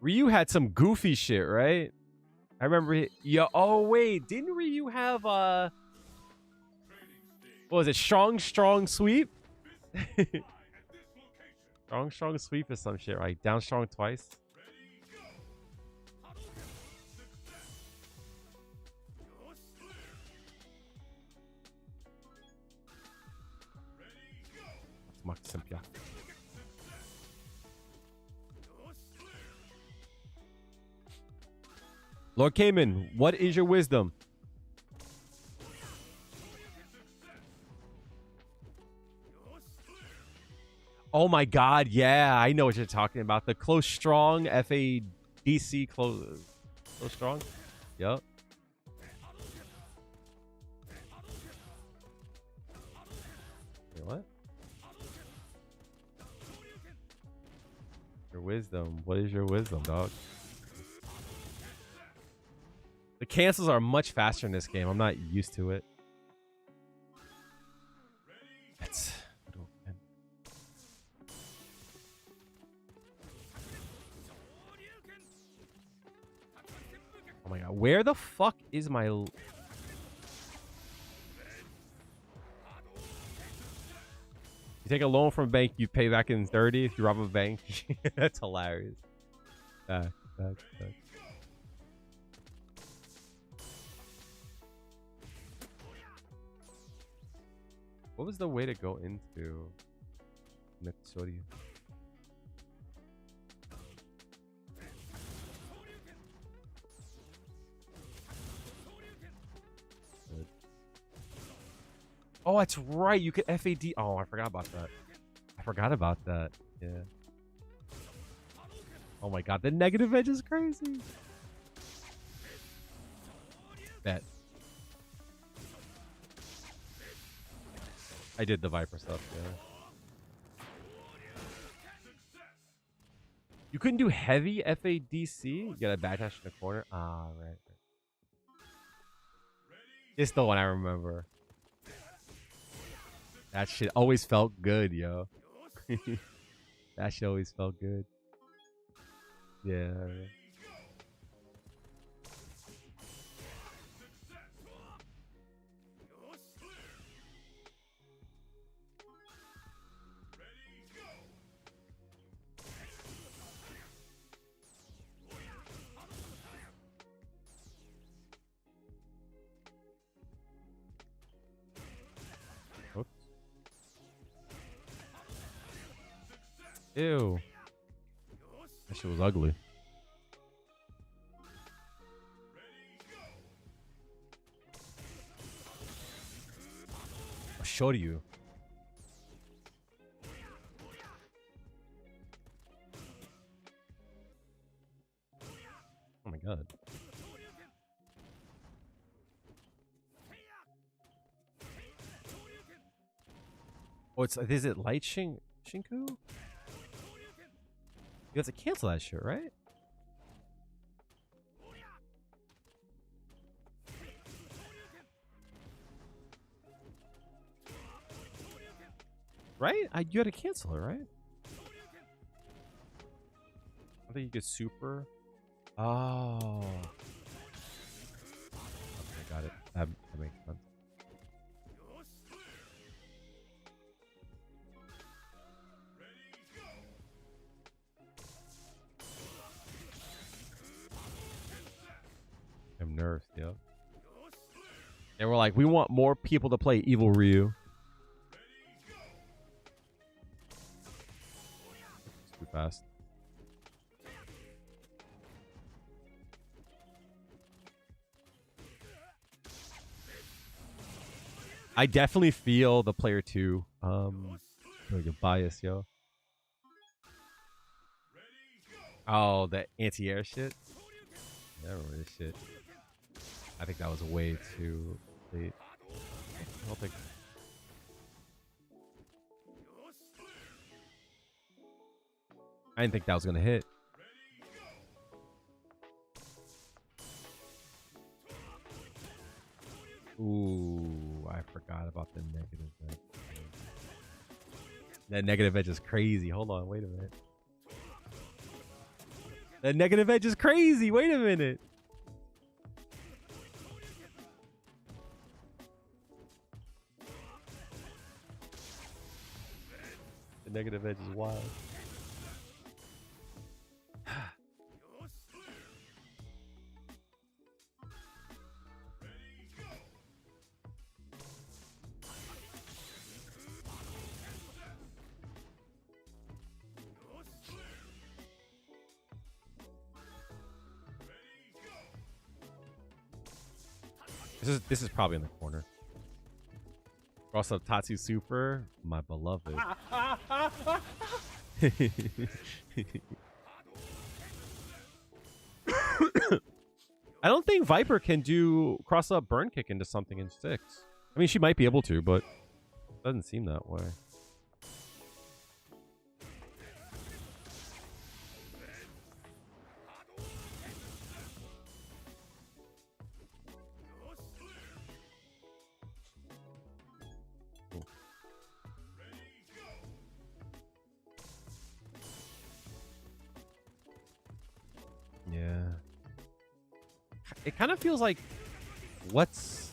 S1: Ryu had some goofy shit, right? I remember oh wait, didn't Ryu have what was it? Strong sweep? strong sweep is some shit, right? Down strong twice. Lord Cayman, what is your wisdom? Oh my god, yeah, I know what you're talking about. The close strong FADC close strong. Yep. Wait, what? Your wisdom. What is your wisdom, dog? The cancels are much faster in this game. I'm not used to it. That's... Oh my god, where the fuck is my... You take a loan from a bank, you pay back in 30 if you rob a bank. That's hilarious. Back. What was the way to go into Mitsuri? Oh, that's right. You could FAD. Oh, I forgot about that. Yeah. Oh my god, the negative edge is crazy. Bet. I did the Viper stuff, yeah. You couldn't do heavy FADC? You got a backdash in the corner? Ah, right. It's the one I remember. That shit always felt good, yo. That shit always felt good. Yeah. Ew. That shit was ugly. I'll show you. Oh my god. Oh, is it light Shinku? You have to cancel that shit, right? Right? You had to cancel it, right? I think you could super. Oh. Okay, got it. That makes sense. I'm nerfed, yeah. And we're like, we want more people to play Evil Ryu. It's too fast. I definitely feel the player 2 like a bias, yo. Oh, the anti-air shit. Yeah, I remember this shit. I think that was way too late. I don't think. I didn't think that was gonna hit. Ooh, I forgot about the negative edge. That negative edge is crazy. Hold on, wait a minute. That negative edge is crazy. Wait a minute. The negative edge is wild. This is probably in the corner. Cross up Tatsu Super, my beloved. I don't think Viper can do cross up burn kick into something in 6. I mean, she might be able to, but it doesn't seem that way. Yeah. It kind of feels like what's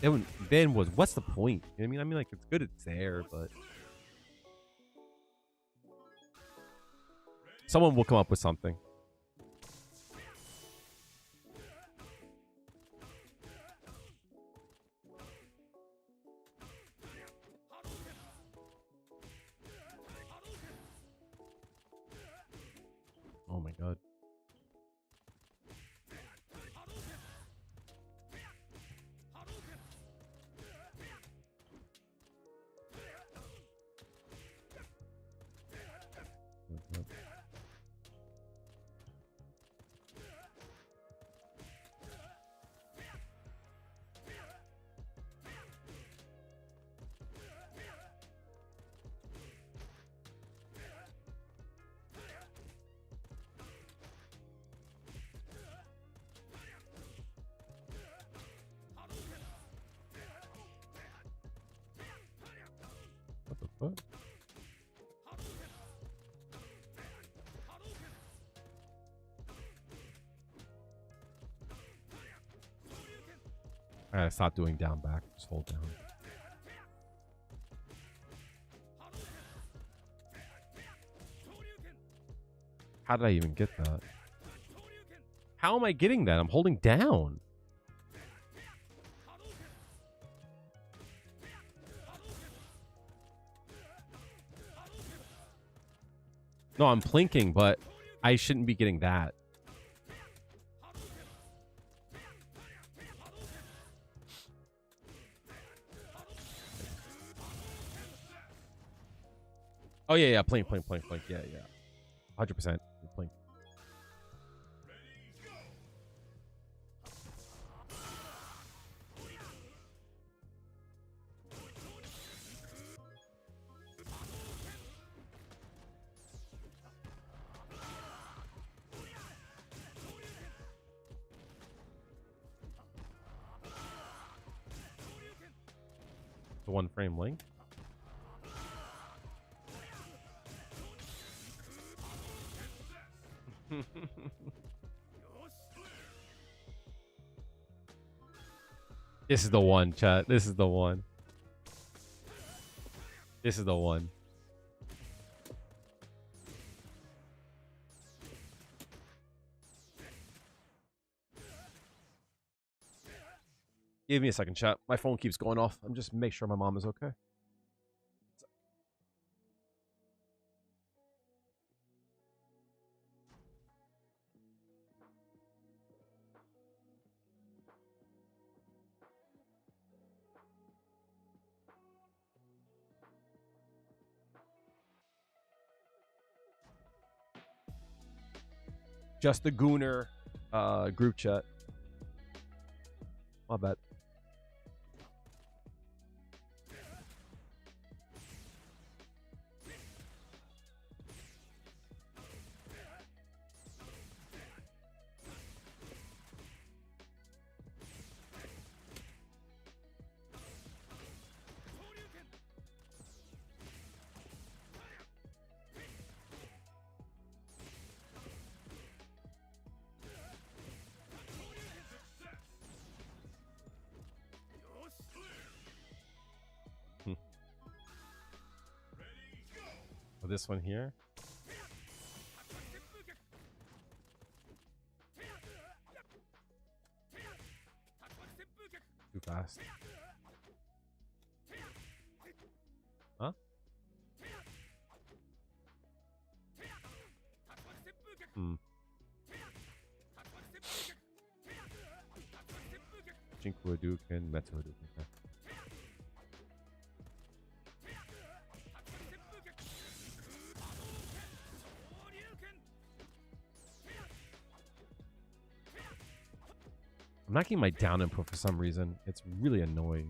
S1: the point? You know what I mean? I mean, like, it's good it's there, but someone will come up with something. Oh my god. What the fuck? I gotta stop doing down back. Just hold down. How did I even get that? How am I getting that? I'm holding down. No, I'm plinking, but I shouldn't be getting that. Oh, yeah, yeah. Plink. Yeah, yeah. 100%. Plink. The 1 frame link. This is the one, chat. This is the one. This is the one. Give me a second, chat. My phone keeps going off. I'm just make sure my mom is okay. just the Gooner group chat. My bad. This one here. Too fast. Huh? Jinku Hadouken, Metal Hadouken. Okay. I'm not getting my down input for some reason. It's really annoying.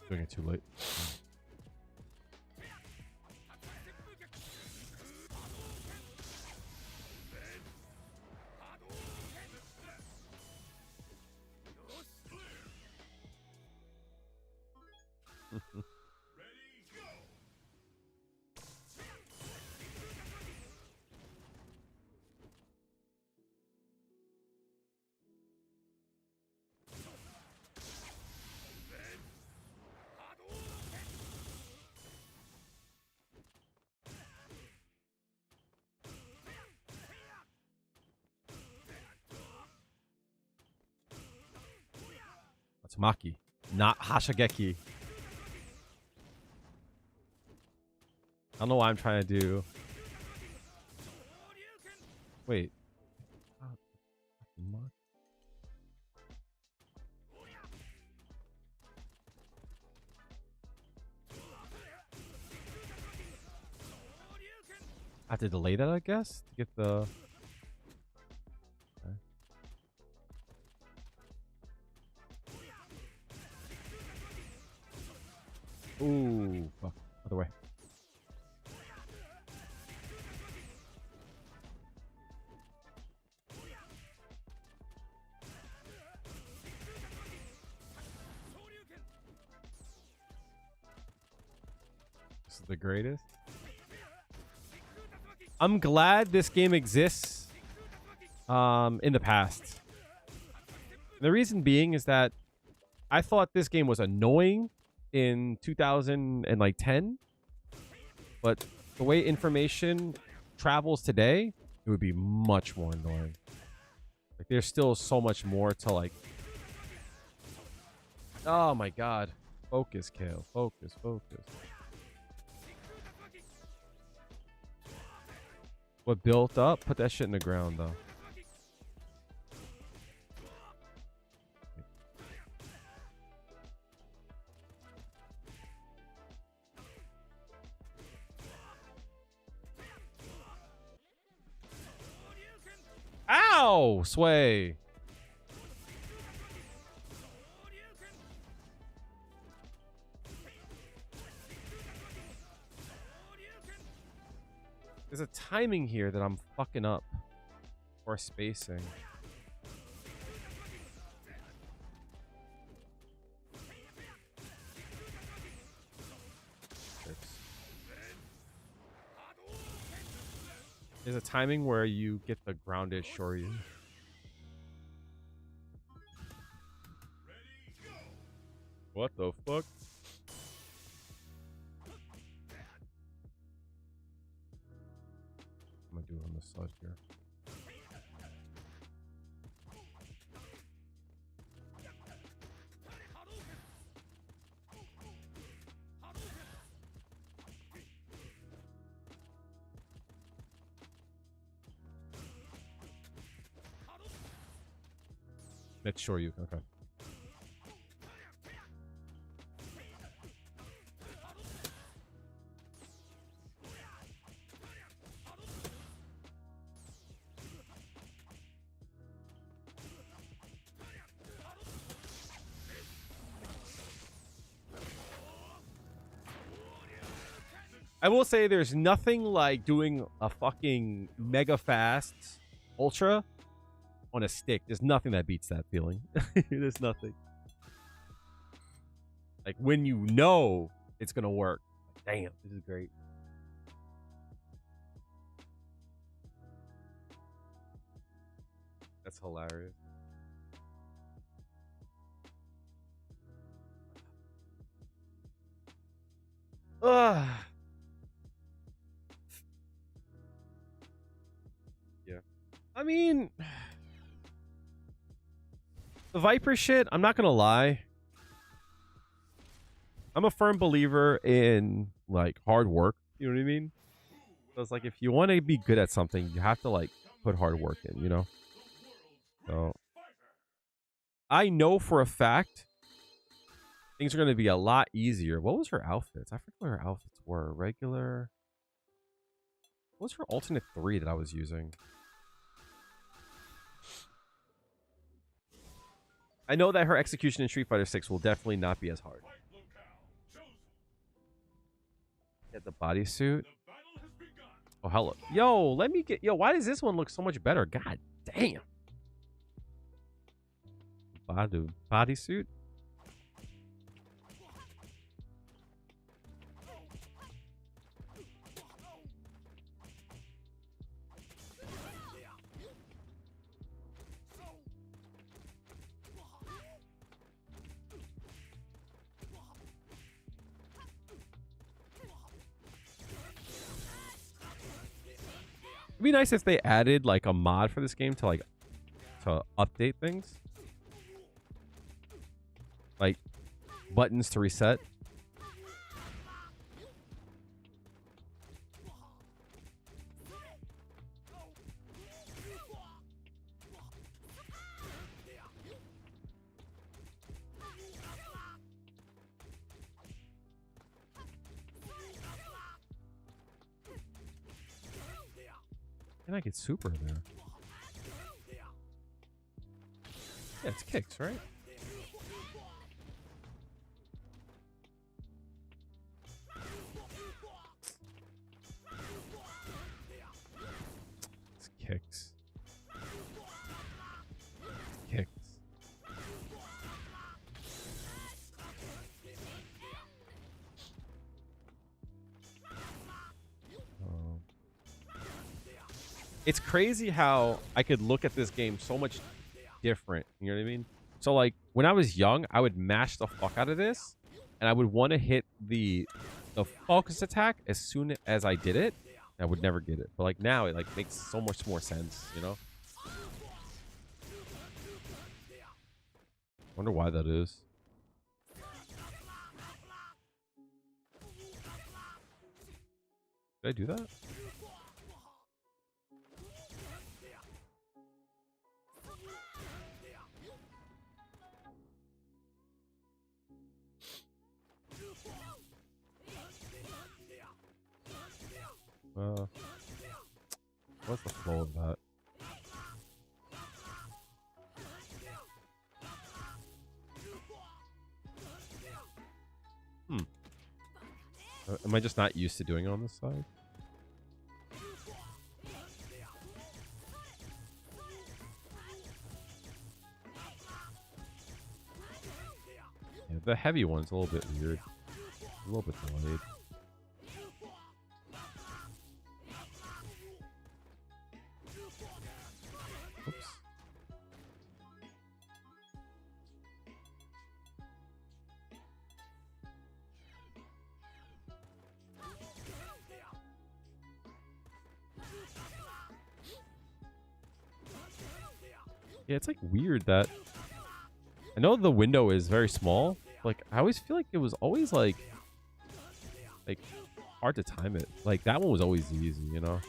S1: Doing it too late. That's Maki, not Hashigeki. I don't know why I'm trying to do. Wait. I have to delay that, I guess, to get the. Okay. Ooh, fuck. Other way. This is the greatest. I'm glad this game exists in the past. The reason being is that I thought this game was annoying in 2010, but the way information travels today, it would be much more annoying. Like, there's still so much more to like. Oh my god. Focus, Kale. Focus, focus. What built up? Put that shit in the ground, though. Ow! Sway. There's a timing here that I'm fucking up. Or spacing. There's a timing where you get the grounded Shoryu. What the fuck? I'm gonna do it on the side here. That's Shoryu, okay. I will say there's nothing like doing a fucking mega fast ultra on a stick. There's nothing that beats that feeling. There's nothing. Like when you know it's gonna work. Damn, this is great. That's hilarious. Ugh. Yeah. I mean, the Viper shit, I'm not gonna lie. I'm a firm believer in like hard work. You know what I mean? So it's like if you want to be good at something, you have to like put hard work in, you know? So I know for a fact things are going to be a lot easier. What was her outfits? I forget what her outfits were. Regular. What was her alternate 3 that I was using? I know that her execution in Street Fighter 6 will definitely not be as hard. Get the bodysuit. Oh, hello. Yo, let me get... Yo, why does this one look so much better? God damn. Bodysuit. It'd be nice if they added like a mod for this game to like to update things, like buttons to reset. And I get super there. Yeah, it's kicks, right? It's kicks. Kicks. It's crazy how I could look at this game so much different. You know what I mean? So like when I was young, I would mash the fuck out of this, and I would want to hit the focus attack as soon as I did it. I would never get it, but like now it like makes so much more sense. You know? Wonder why that is. Did I do that? What's the flow of that? Am I just not used to doing it on this side? Yeah, the heavy one's a little bit weird. A little bit delayed. Oops. Yeah, it's like weird that I know the window is very small. Like I always feel like it was always like hard to time it. Like that one was always easy, you know.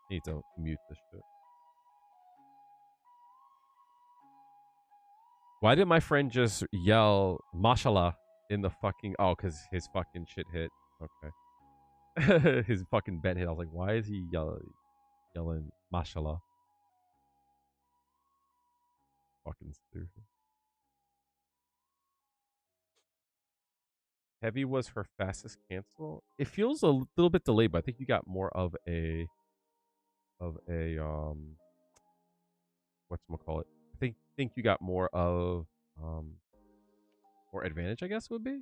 S1: Need to mute this shit. Why did my friend just yell mashallah in the fucking... Oh, because his fucking shit hit. Okay. His fucking bet hit. I was like, why is he yelling mashallah? Fucking stupid. Heavy was her fastest cancel. It feels a little bit delayed, but I think you got more of a whatchamacallit. I think you got more of more advantage, I guess would be.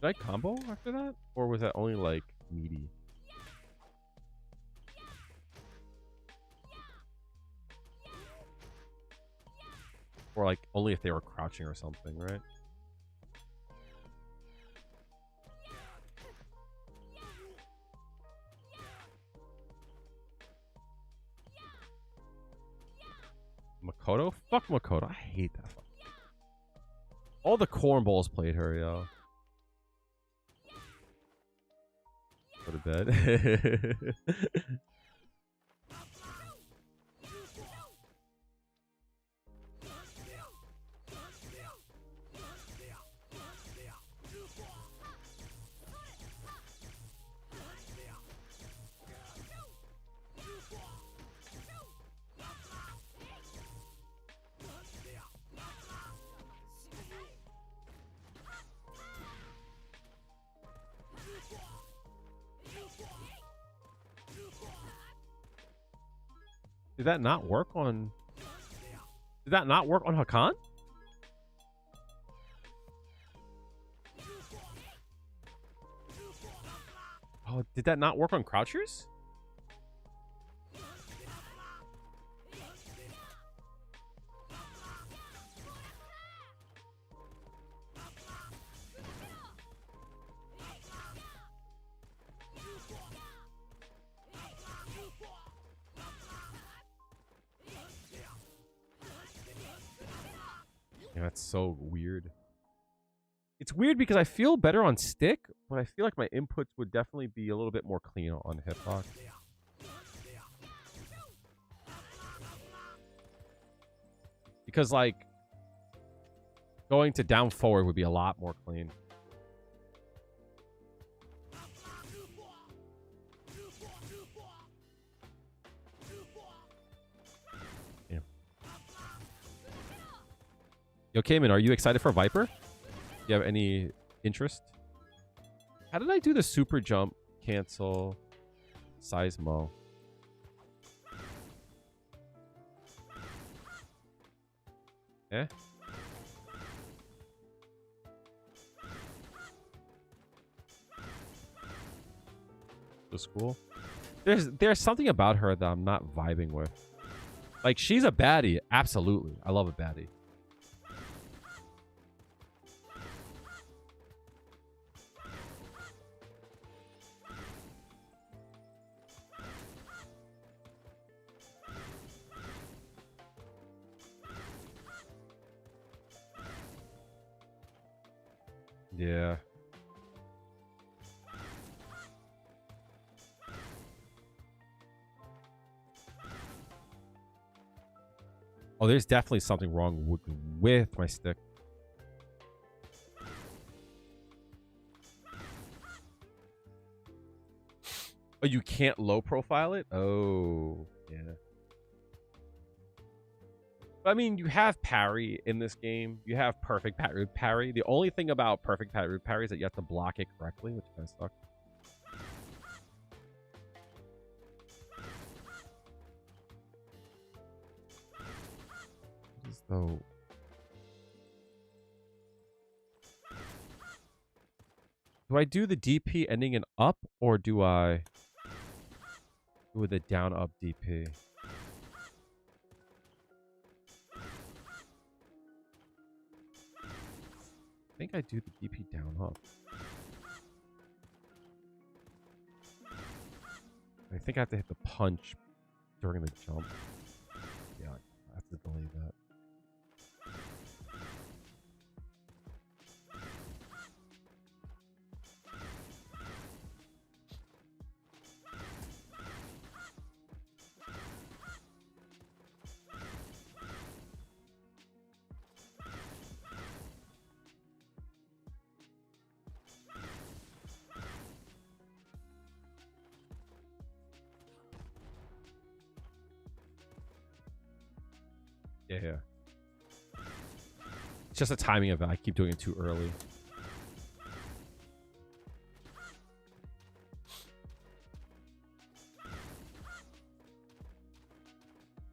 S1: Did I combo after that? Or was that only like meaty? Or like only if they were crouching or something, right? Makoto? Fuck Makoto. I hate that fuck. All the cornballs played her, yo. Go to bed. Did that not work on... Did that not work on Hakan? Oh, did that not work on Crouchers? Yeah, that's so weird. It's weird because I feel better on stick, but I feel like my inputs would definitely be a little bit more clean on hitbox. Because like going to down forward would be a lot more clean. Yeah. Yo, Cayman, are you excited for Viper? Do you have any interest? How did I do the super jump cancel Seismo? Eh? The school? There's something about her that I'm not vibing with. Like, she's a baddie. Absolutely. I love a baddie. Yeah. Oh, there's definitely something wrong with my stick. Oh, you can't low profile it? Oh, yeah. I mean, you have parry in this game. You have perfect parry. The only thing about perfect parry is that you have to block it correctly, which kind of sucks. So, do I do the DP ending in up, or do I do the down up DP? I think I do the DP down up. I think I have to hit the punch during the jump. Yeah, I have to delay that. Yeah, yeah. It's just a timing of it. I keep doing it too early.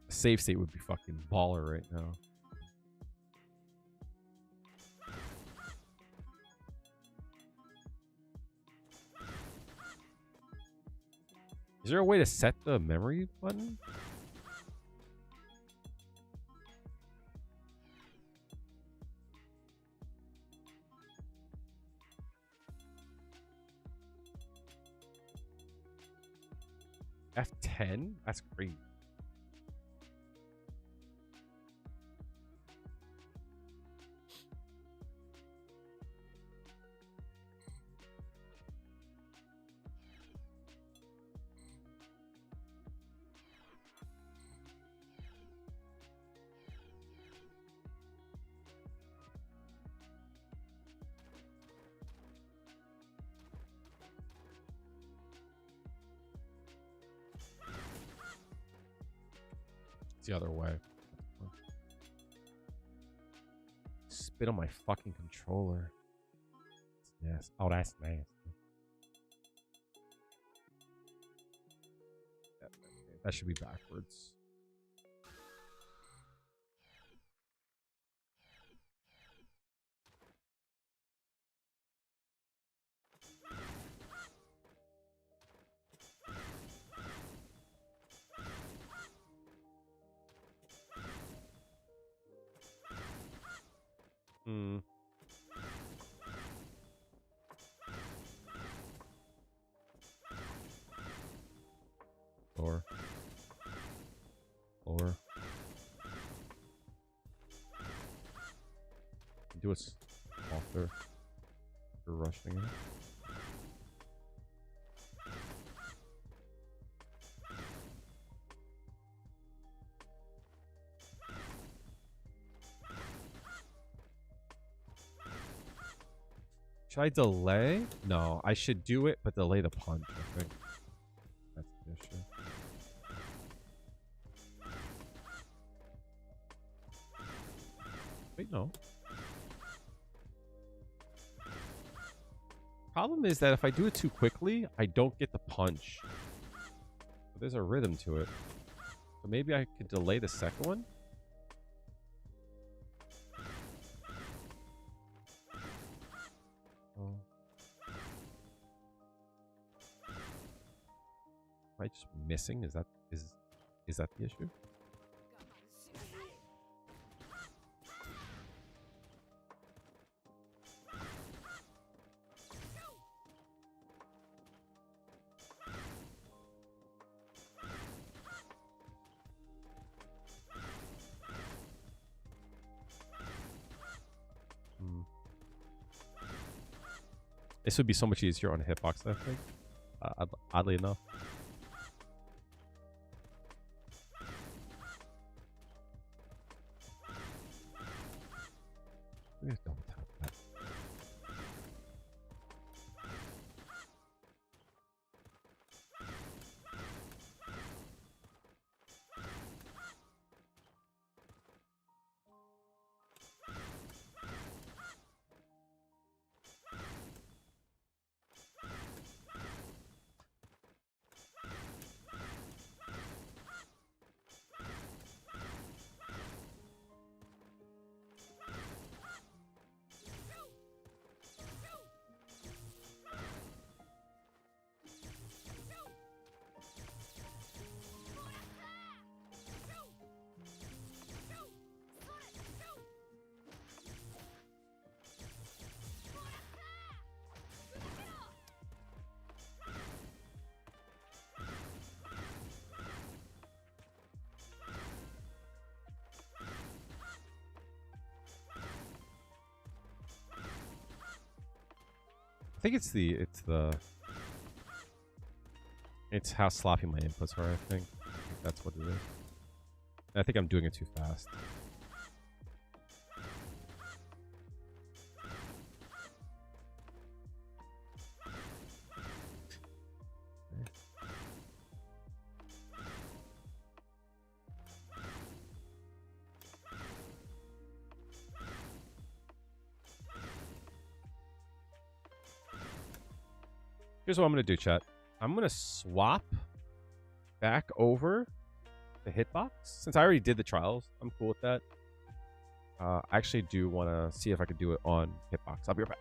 S1: Save state would be fucking baller right now. Is there a way to set the memory button? F10? That's crazy. The other way. Spit on my fucking controller. Yes. Oh, that's nasty. That should be backwards. Hmm. Or. Do it after rushing it. Should I delay? No, I should do it, but delay the punch, I think. That's the issue. Wait, no. Problem is that if I do it too quickly, I don't get the punch. But there's a rhythm to it. So maybe I could delay the second one? Oh. Am I just missing? Is that the issue? This would be so much easier on a hitbox, I think. Oddly enough. Let me just double tap that. I think it's how sloppy my inputs are, I think that's what it is. I think I'm doing it too fast. Here's what I'm gonna do, chat. I'm gonna swap back over the hitbox. Since I already did the trials, I'm cool with that. I actually do want to see if I could do it on hitbox. I'll be right back.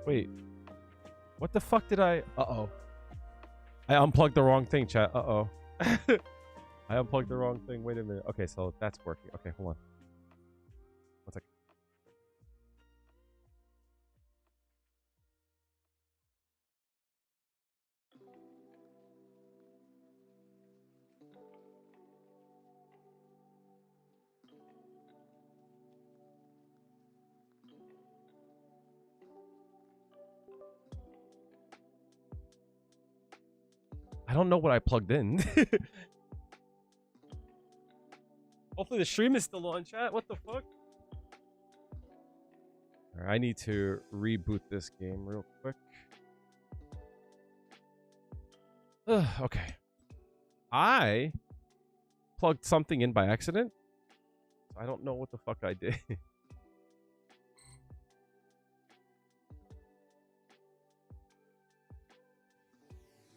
S1: Wait, what the fuck did I... Uh-oh. I unplugged the wrong thing, chat. Uh-oh. I unplugged the wrong thing. Wait a minute. Okay, so that's working. Okay, hold on. One second. I don't know what I plugged in. Hopefully the stream is still on, chat. What the fuck? All right, I need to reboot this game real quick. Okay. I plugged something in by accident. I don't know what the fuck I did.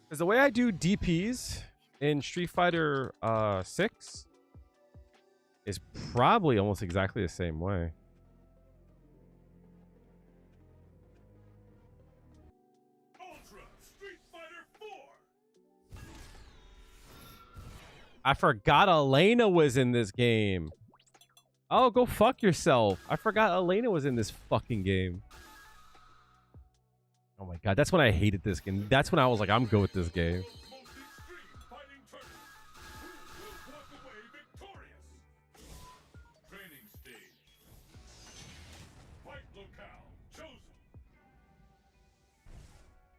S1: Because the way I do DPs in Street Fighter 6 is probably almost exactly the same way.
S4: Ultra Street Fighter 4.
S1: I forgot Elena was in this game. Oh, go fuck yourself. I forgot Elena was in this fucking game. Oh my god, that's when I hated this game. That's when I was like, I'm good with this game.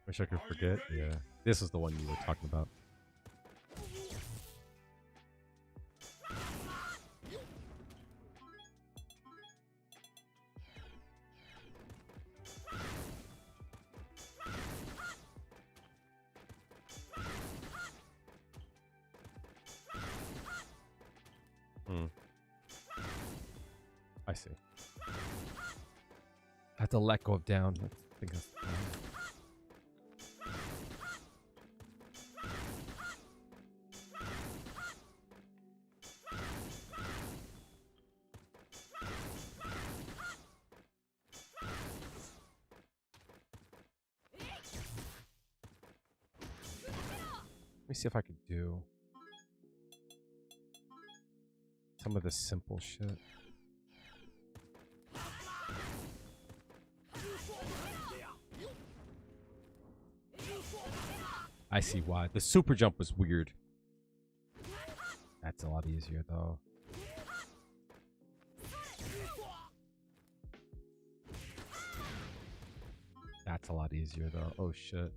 S1: Wish I could forget. Yeah, this is the one you were talking about. I see. I have to let go of down. I think that's Let me see if I could do some of the simple shit. I see why. The super jump was weird. That's a lot easier though. That's a lot easier though. Oh shit.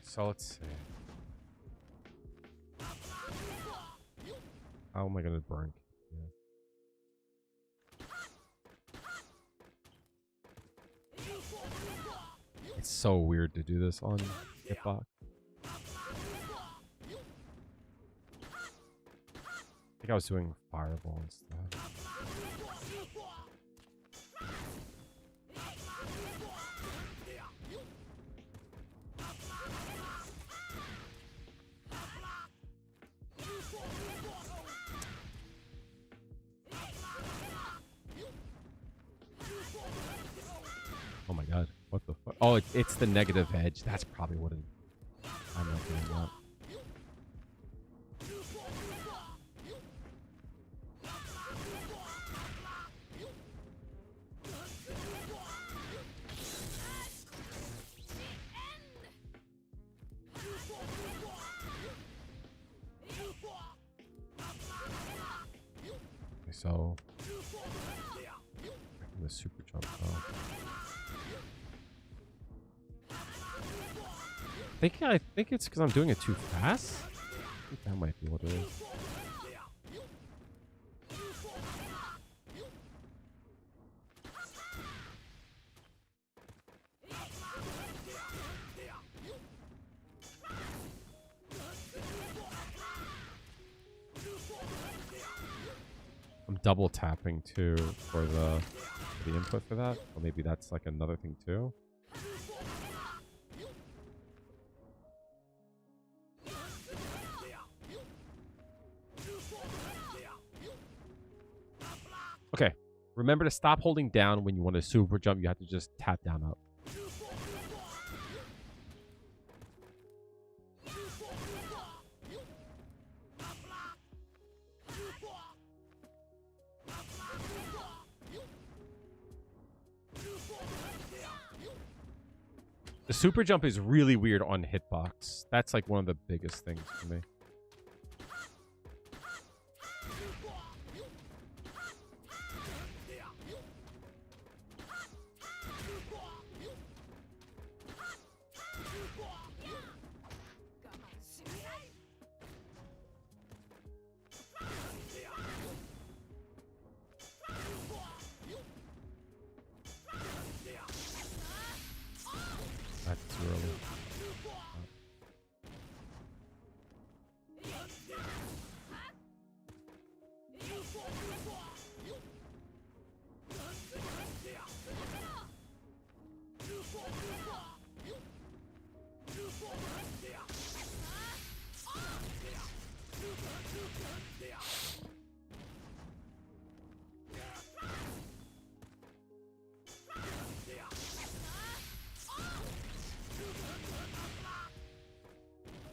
S1: So let's see. How am I gonna burn? Yeah. It's so weird to do this on hitbox. I think I was doing fireball and stuff. Oh, it's the negative edge. That's probably what it is. I'm not doing that. Okay, so the super jump. Oh. I think it's because I'm doing it too fast. I think that might be what it is. I'm double tapping too for the input for that. Or maybe that's like another thing too. Okay. Remember to stop holding down when you want to super jump. You have to just tap down up. The super jump is really weird on hitbox. That's like one of the biggest things for me. That's really...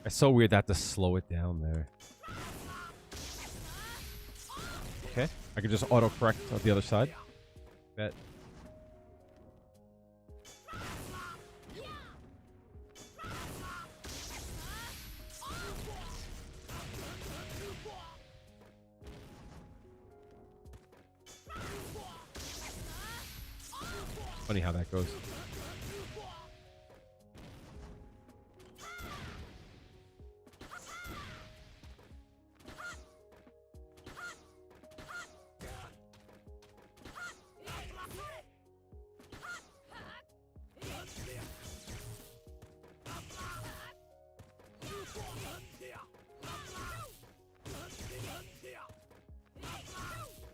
S1: It's so weird that to slow it down there. Okay. I can just auto-correct on the other side. Bet. Funny how that goes.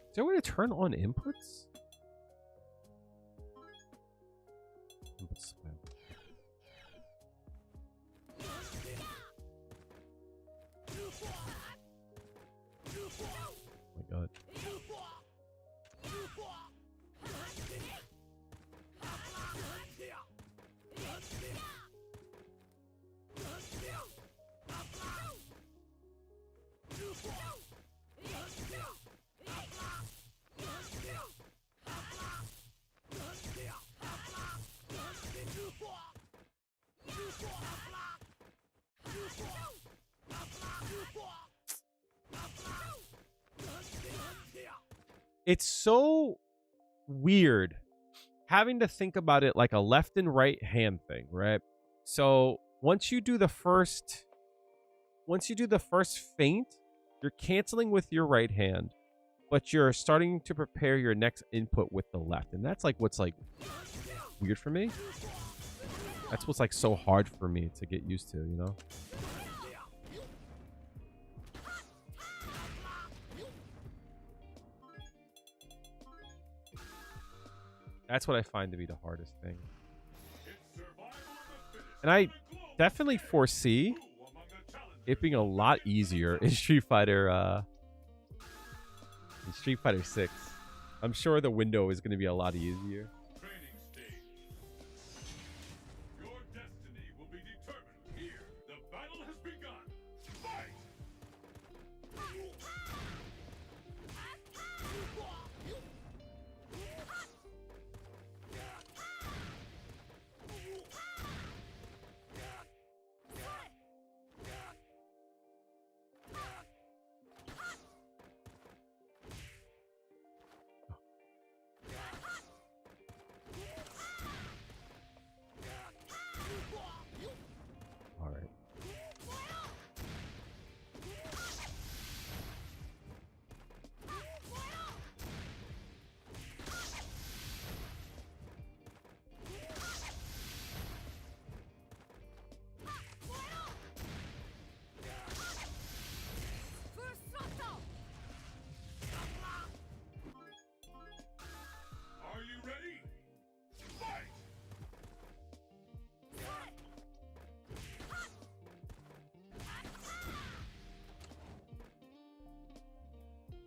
S1: Is there a way to turn on inputs? Input spam. Oh my god. It's so weird having to think about it like a left and right hand thing, right? So once you do the first feint, you're canceling with your right hand, but you're starting to prepare your next input with the left. And that's like what's like weird for me. That's what's like so hard for me to get used to, you know? That's what I find to be the hardest thing. And I definitely foresee it being a lot easier in Street Fighter 6. I'm sure the window is going to be a lot easier.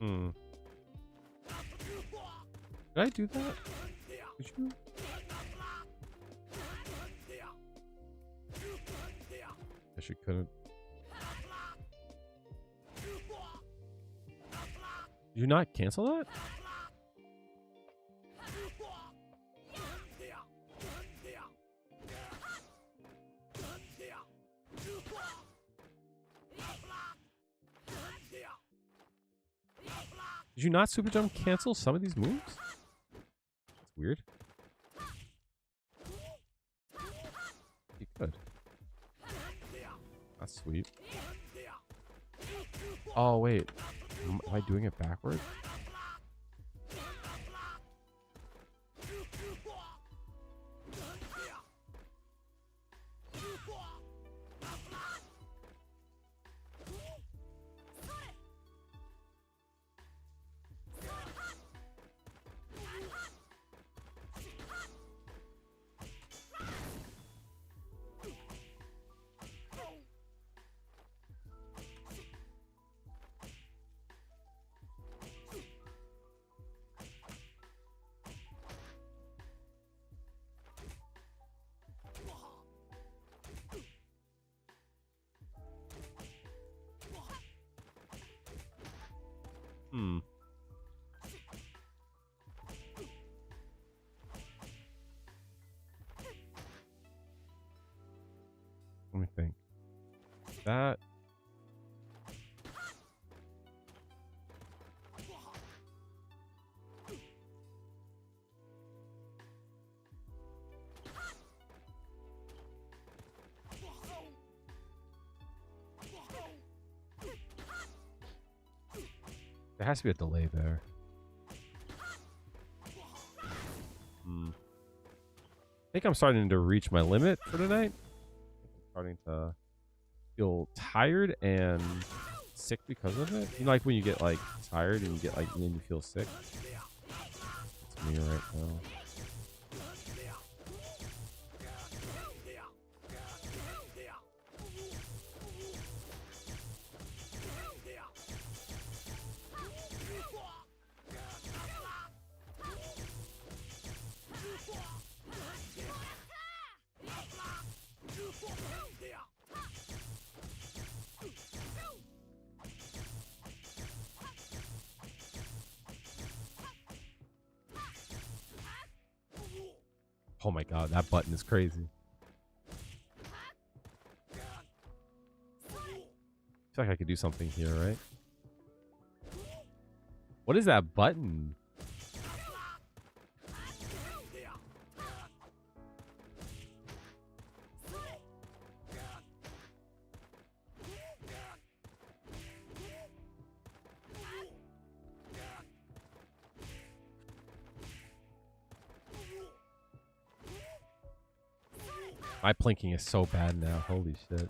S1: Hmm. Did I do that? Did you? Guess you couldn't. Did you not cancel that? Did you not super jump cancel some of these moves? That's weird. You could. That's sweet. Oh, wait. Am I doing it backward? Hmm. Let me think. That. There has to be a delay there. I think I'm starting to reach my limit for tonight. I'm starting to feel tired and sick because of it. You know, like when you get like tired and you get like and then you feel sick. That's me right now. Oh my god, that button is crazy. I feel like I could do something here, right? What is that button? My plinking is so bad now. Holy shit.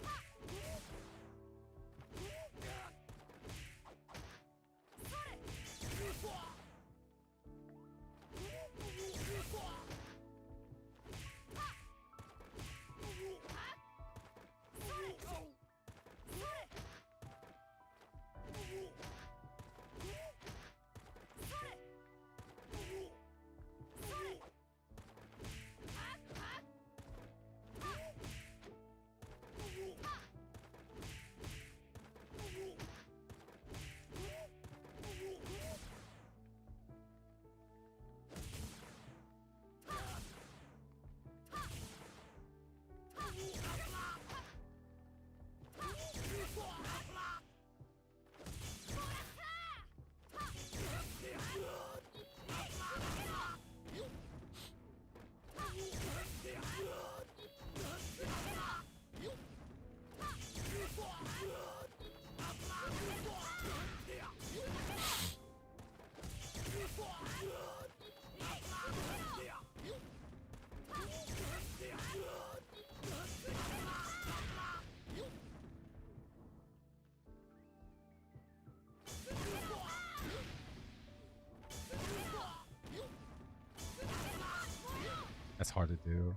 S1: That's hard to do.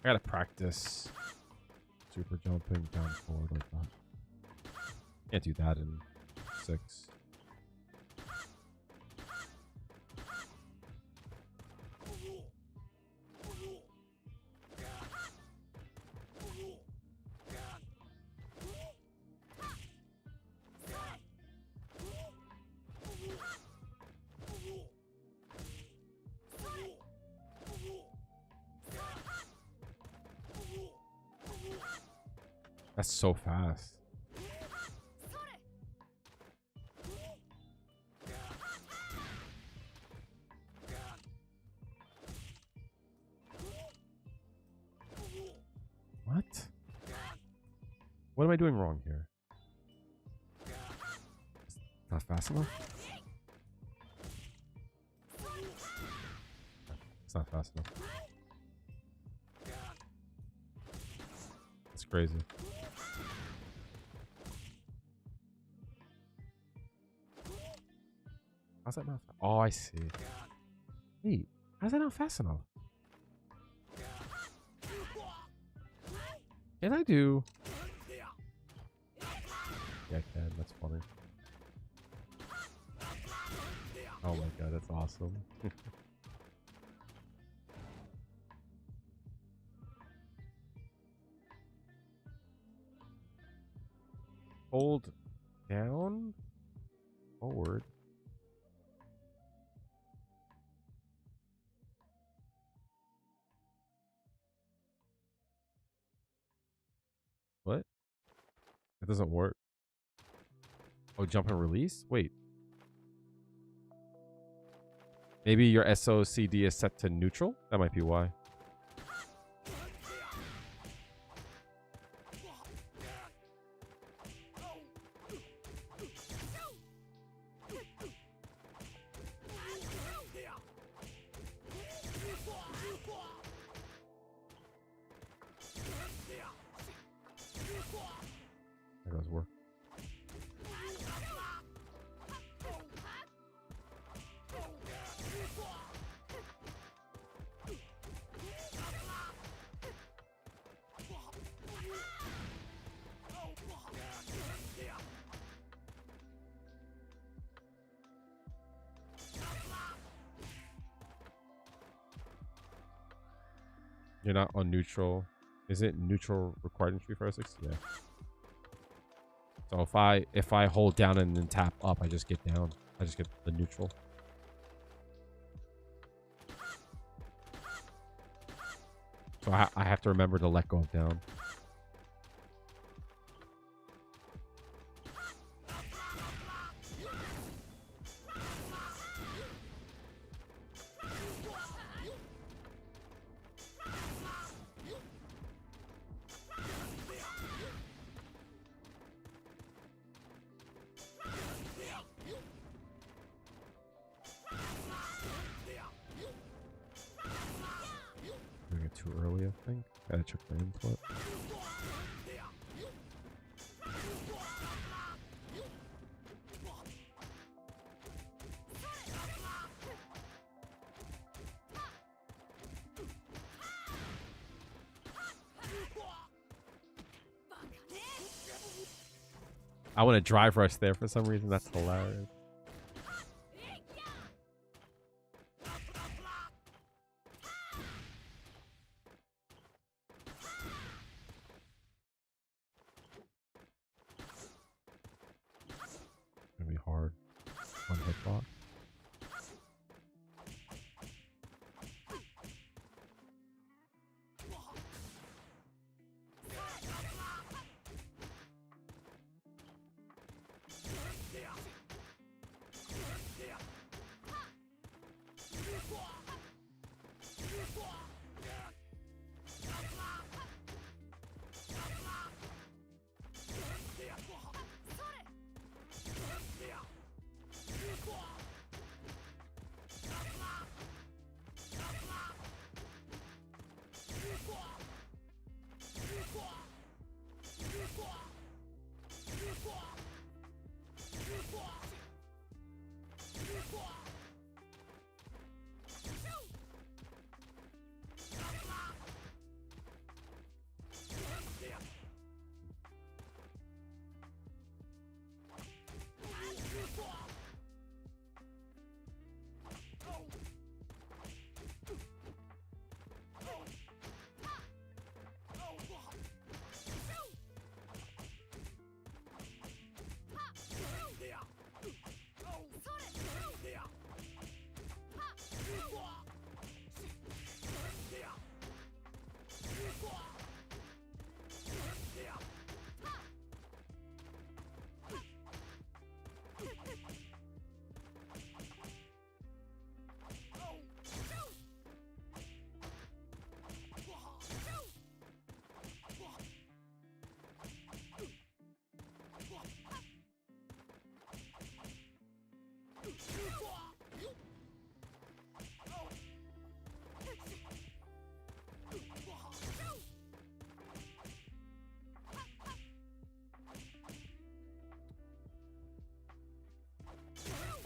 S1: I gotta practice super jumping down forward like that. Can't do that in 6. That's so fast. What? What am I doing wrong here? Not fast enough? It's not fast enough. It's crazy. How's that not? Oh, I see. Wait, how's that not fast enough? Can I do? Yeah, I can. That's funny. Oh my god, that's awesome. Hold down, forward. What? It doesn't work. Oh, jump and release? Wait. Maybe your SOCD is set to neutral? That might be why. That does work. You're not on neutral. Is it neutral required in Street Fighter 6? Yeah. So if I hold down and then tap up, I just get down. I just get the neutral. So I have to remember to let go of down. Doing it too early, I think. Gotta check my input. I want to drive rush there for some reason. That's hilarious. Gonna be hard. One hitbox.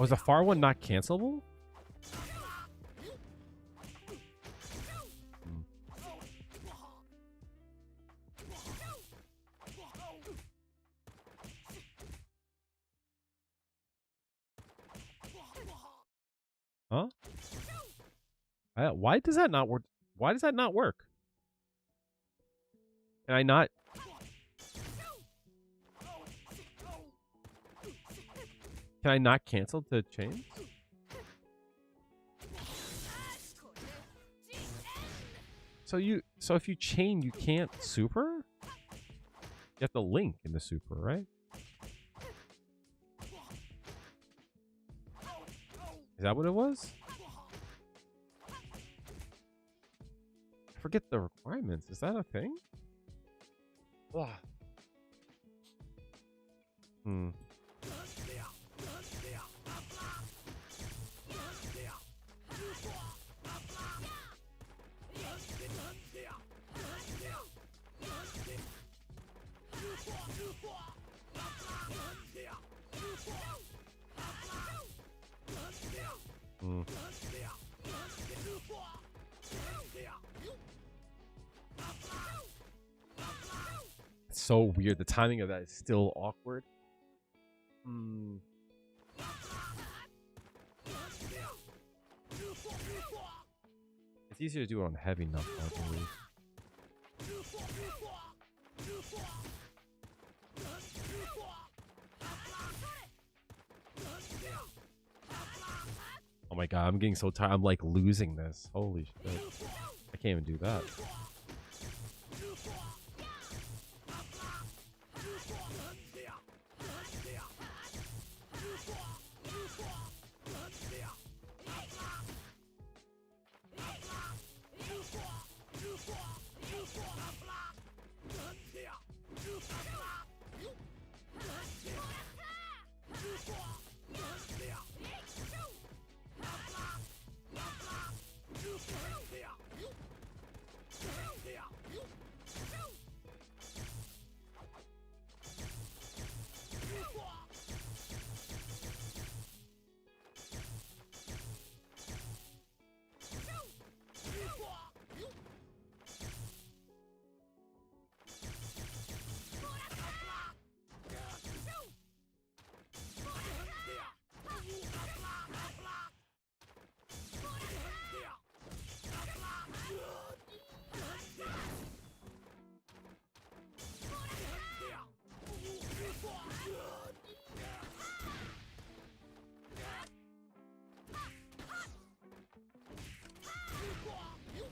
S1: Was the far one not cancelable? Huh? Why does that not work? Why does that not work? Can I not? Can I not cancel the chains? So if you chain, you can't super? You have to link in the super, right? Is that what it was? I forget the requirements. Is that a thing? Ugh. Hmm. Hmm. It's so weird. The timing of that is still awkward. Hmm. It's easier to do it on heavy enough, I believe. Oh my god, I'm getting so tired. I'm like losing this. Holy shit. I can't even do that.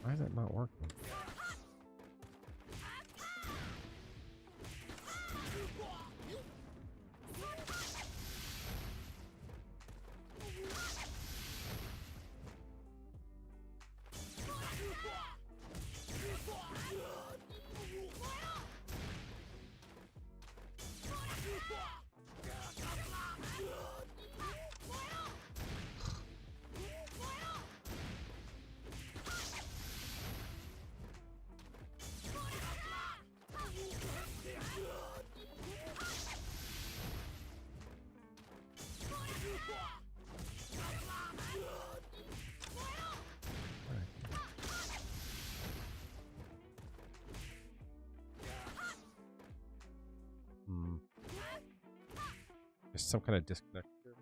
S1: Why is that not working? There's some kind of disconnect here.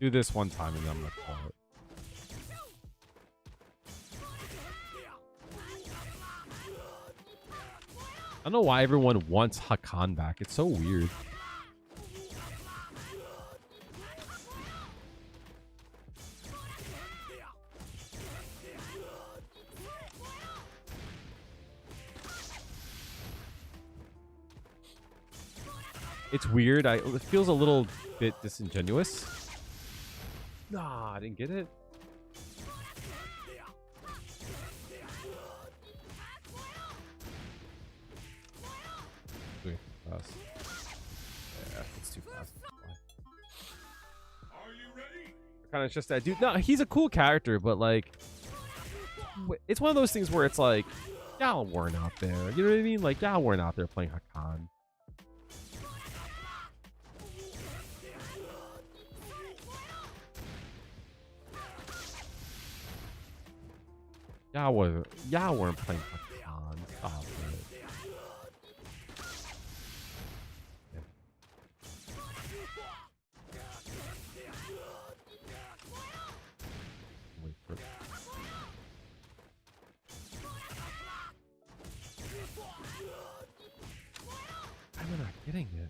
S1: Do this one time and then I'm gonna call it. I don't know why everyone wants Hakan back. It's so weird. It's weird. It feels a little bit disingenuous. Nah, I didn't get it. Wait, fast. Yeah, it's too fast.
S4: Are you ready?
S1: Kind of just that dude. No, he's a cool character, but like, it's one of those things where it's like, y'all weren't out there. You know what I mean? Like, y'all weren't out there playing Hakan. Y'all weren't playing Hakan. Stop it. Yeah. Wait for it. Why am I not getting it?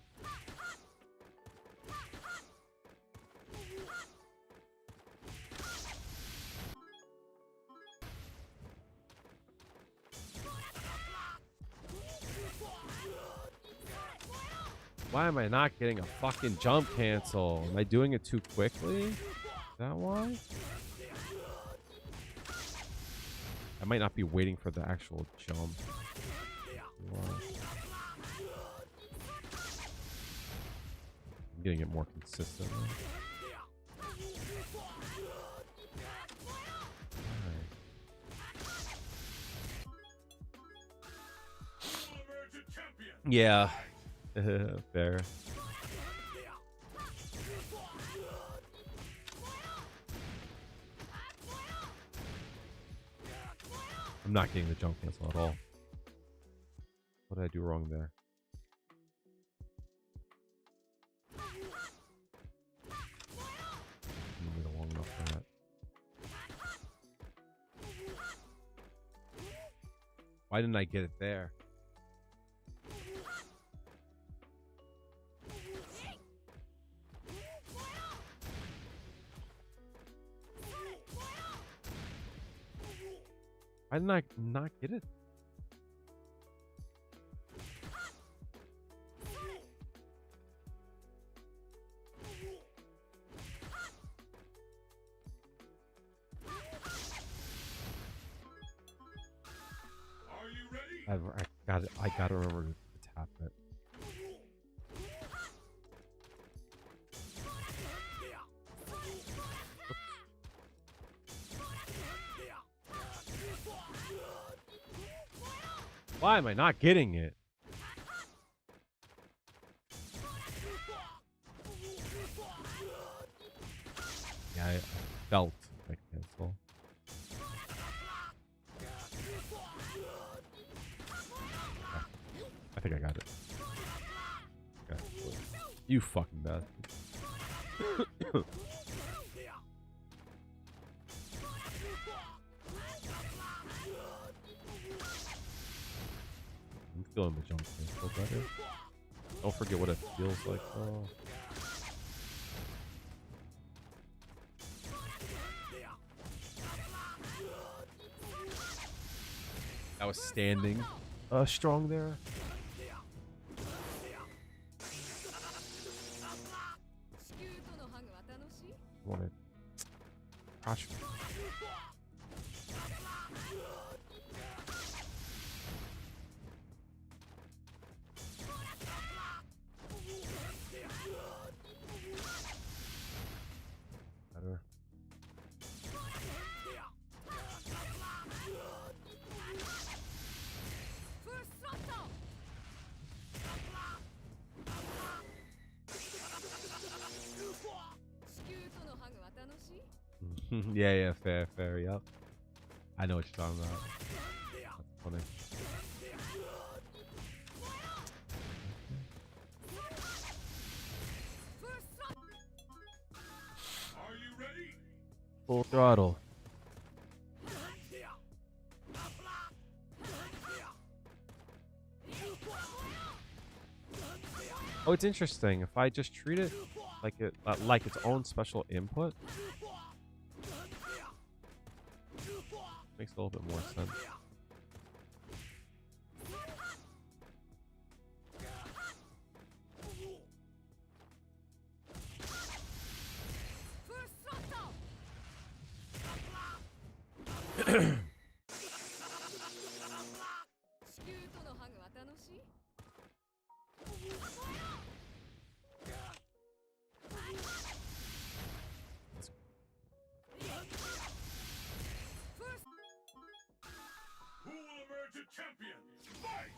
S1: Why am I not getting a fucking jump cancel? Am I doing it too quickly? Is that why? I might not be waiting for the actual jump. Why? I'm getting it more consistently. Yeah. Fair. I'm not getting the jump cancel at all. What did I do wrong there? Didn't wait long enough for that. Why didn't I get it there? Why didn't I not get it?
S4: Are you ready?
S1: I gotta remember to tap it. Why am I not getting it? Yeah, I felt like cancel. I think I got it. Okay. You fucking bastard. I'm feeling the jump cancel better. Don't forget what it feels like. Oh. I was standing strong there. Wanted crouch. Better. Yeah, fair, yep. I know what you're talking about. That's funny.
S4: Are
S1: Full throttle. Oh, it's interesting. If I just treat it like its own special input, makes a little bit more sense.
S4: Who will emerge a champion? Fight!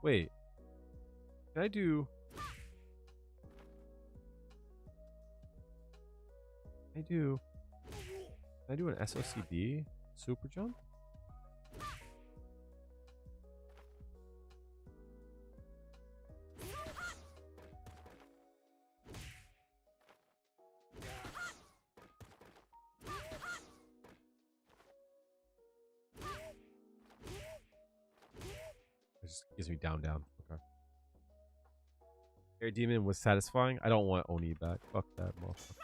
S1: Wait. Can I do... Can I do an SOCB super jump? It just gives me down. Okay. Air Demon was satisfying. I don't want Oni back. Fuck that motherfucker.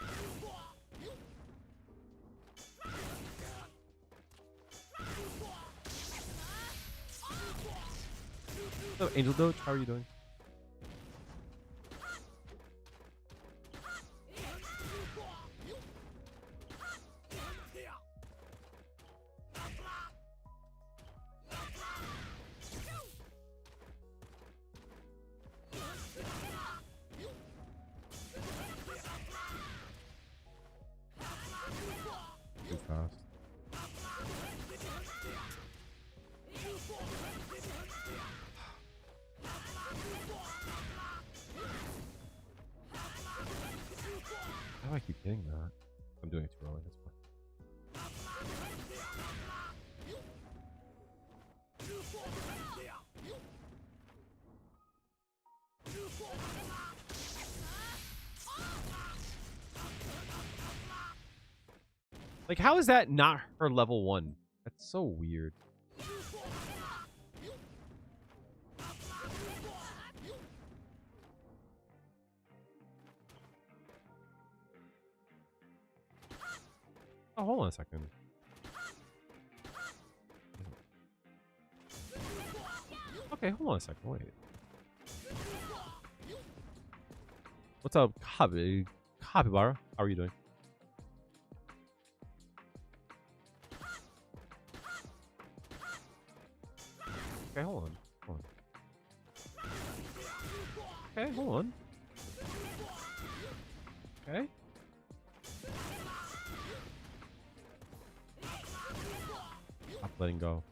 S1: What's up, Angel Doge? How are you doing? Too fast. How do I keep hitting that? I'm doing it too early. That's fine. Like, how is that not her level 1? That's so weird. Oh, hold on a second. Okay, hold on a second. Wait. What's up, Capybara? How are you doing? Okay, hold on. Okay, hold on. Okay. Stop letting go.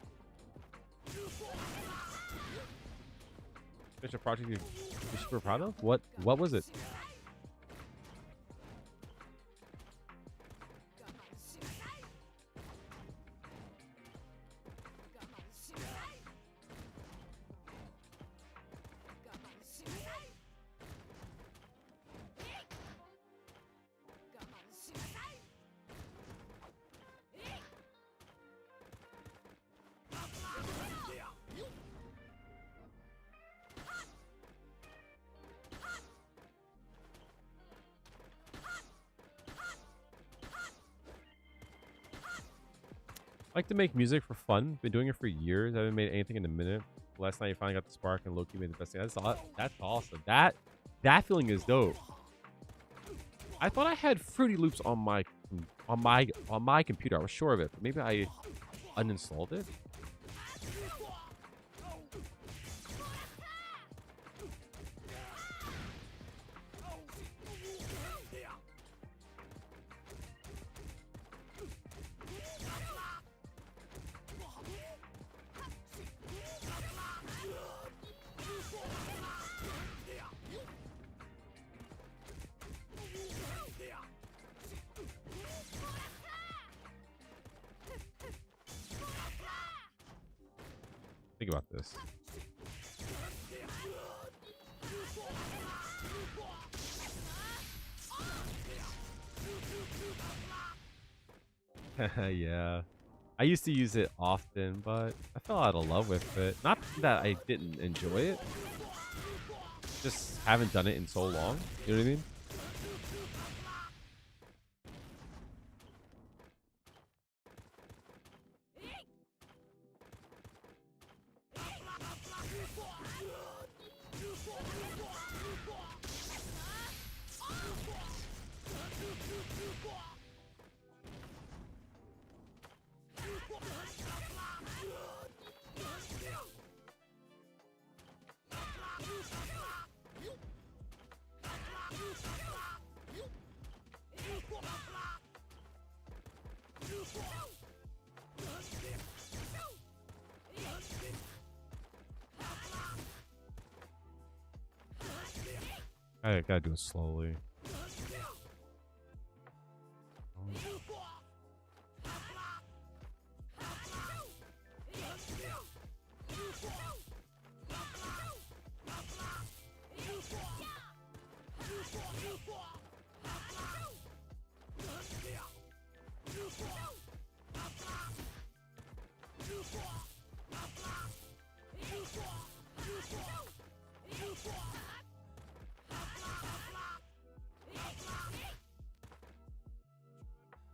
S1: Finish a project you're super proud of? What was it? I like to make music for fun. Been doing it for years. I haven't made anything in a minute. Last night, you finally got the spark, and Loki made the best thing. That's awesome. That feeling is dope. I thought I had Fruity Loops on my computer. I was sure of it, but maybe I uninstalled it. Think about this. Yeah. I used to use it often, but I fell out of love with it. Not that I didn't enjoy it. Just haven't done it in so long. You know what I mean? I gotta do it slowly.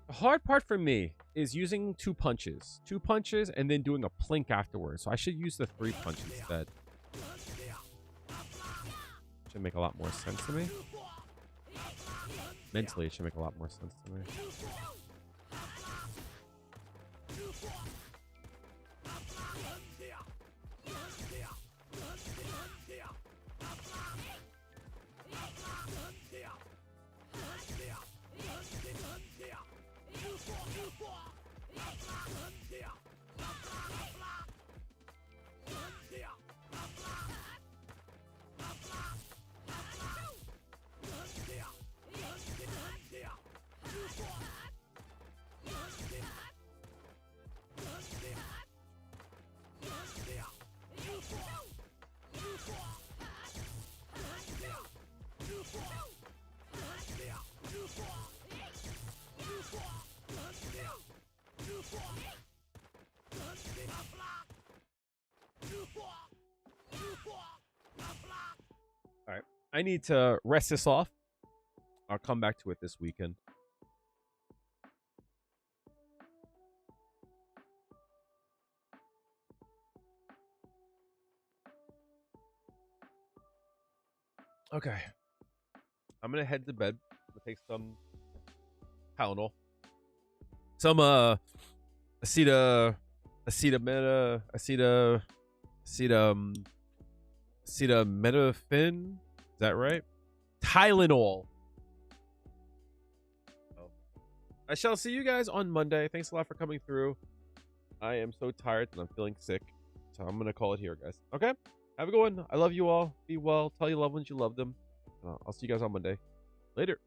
S1: The hard part for me is using two punches. Two punches and then doing a plink afterwards. So I should use the 3 punches instead. Should make a lot more sense to me. Mentally, it should make a lot more sense to me. All right. I need to rest this off. I'll come back to it this weekend. Okay. I'm gonna head to bed. I'm gonna take some Tylenol. Some acetaminophen. Is that right? Tylenol. Oh. I shall see you guys on Monday. Thanks a lot for coming through. I am so tired and I'm feeling sick. So I'm gonna call it here, guys. Okay? Have a good one. I love you all. Be well. Tell your loved ones you love them. I'll see you guys on Monday. Later.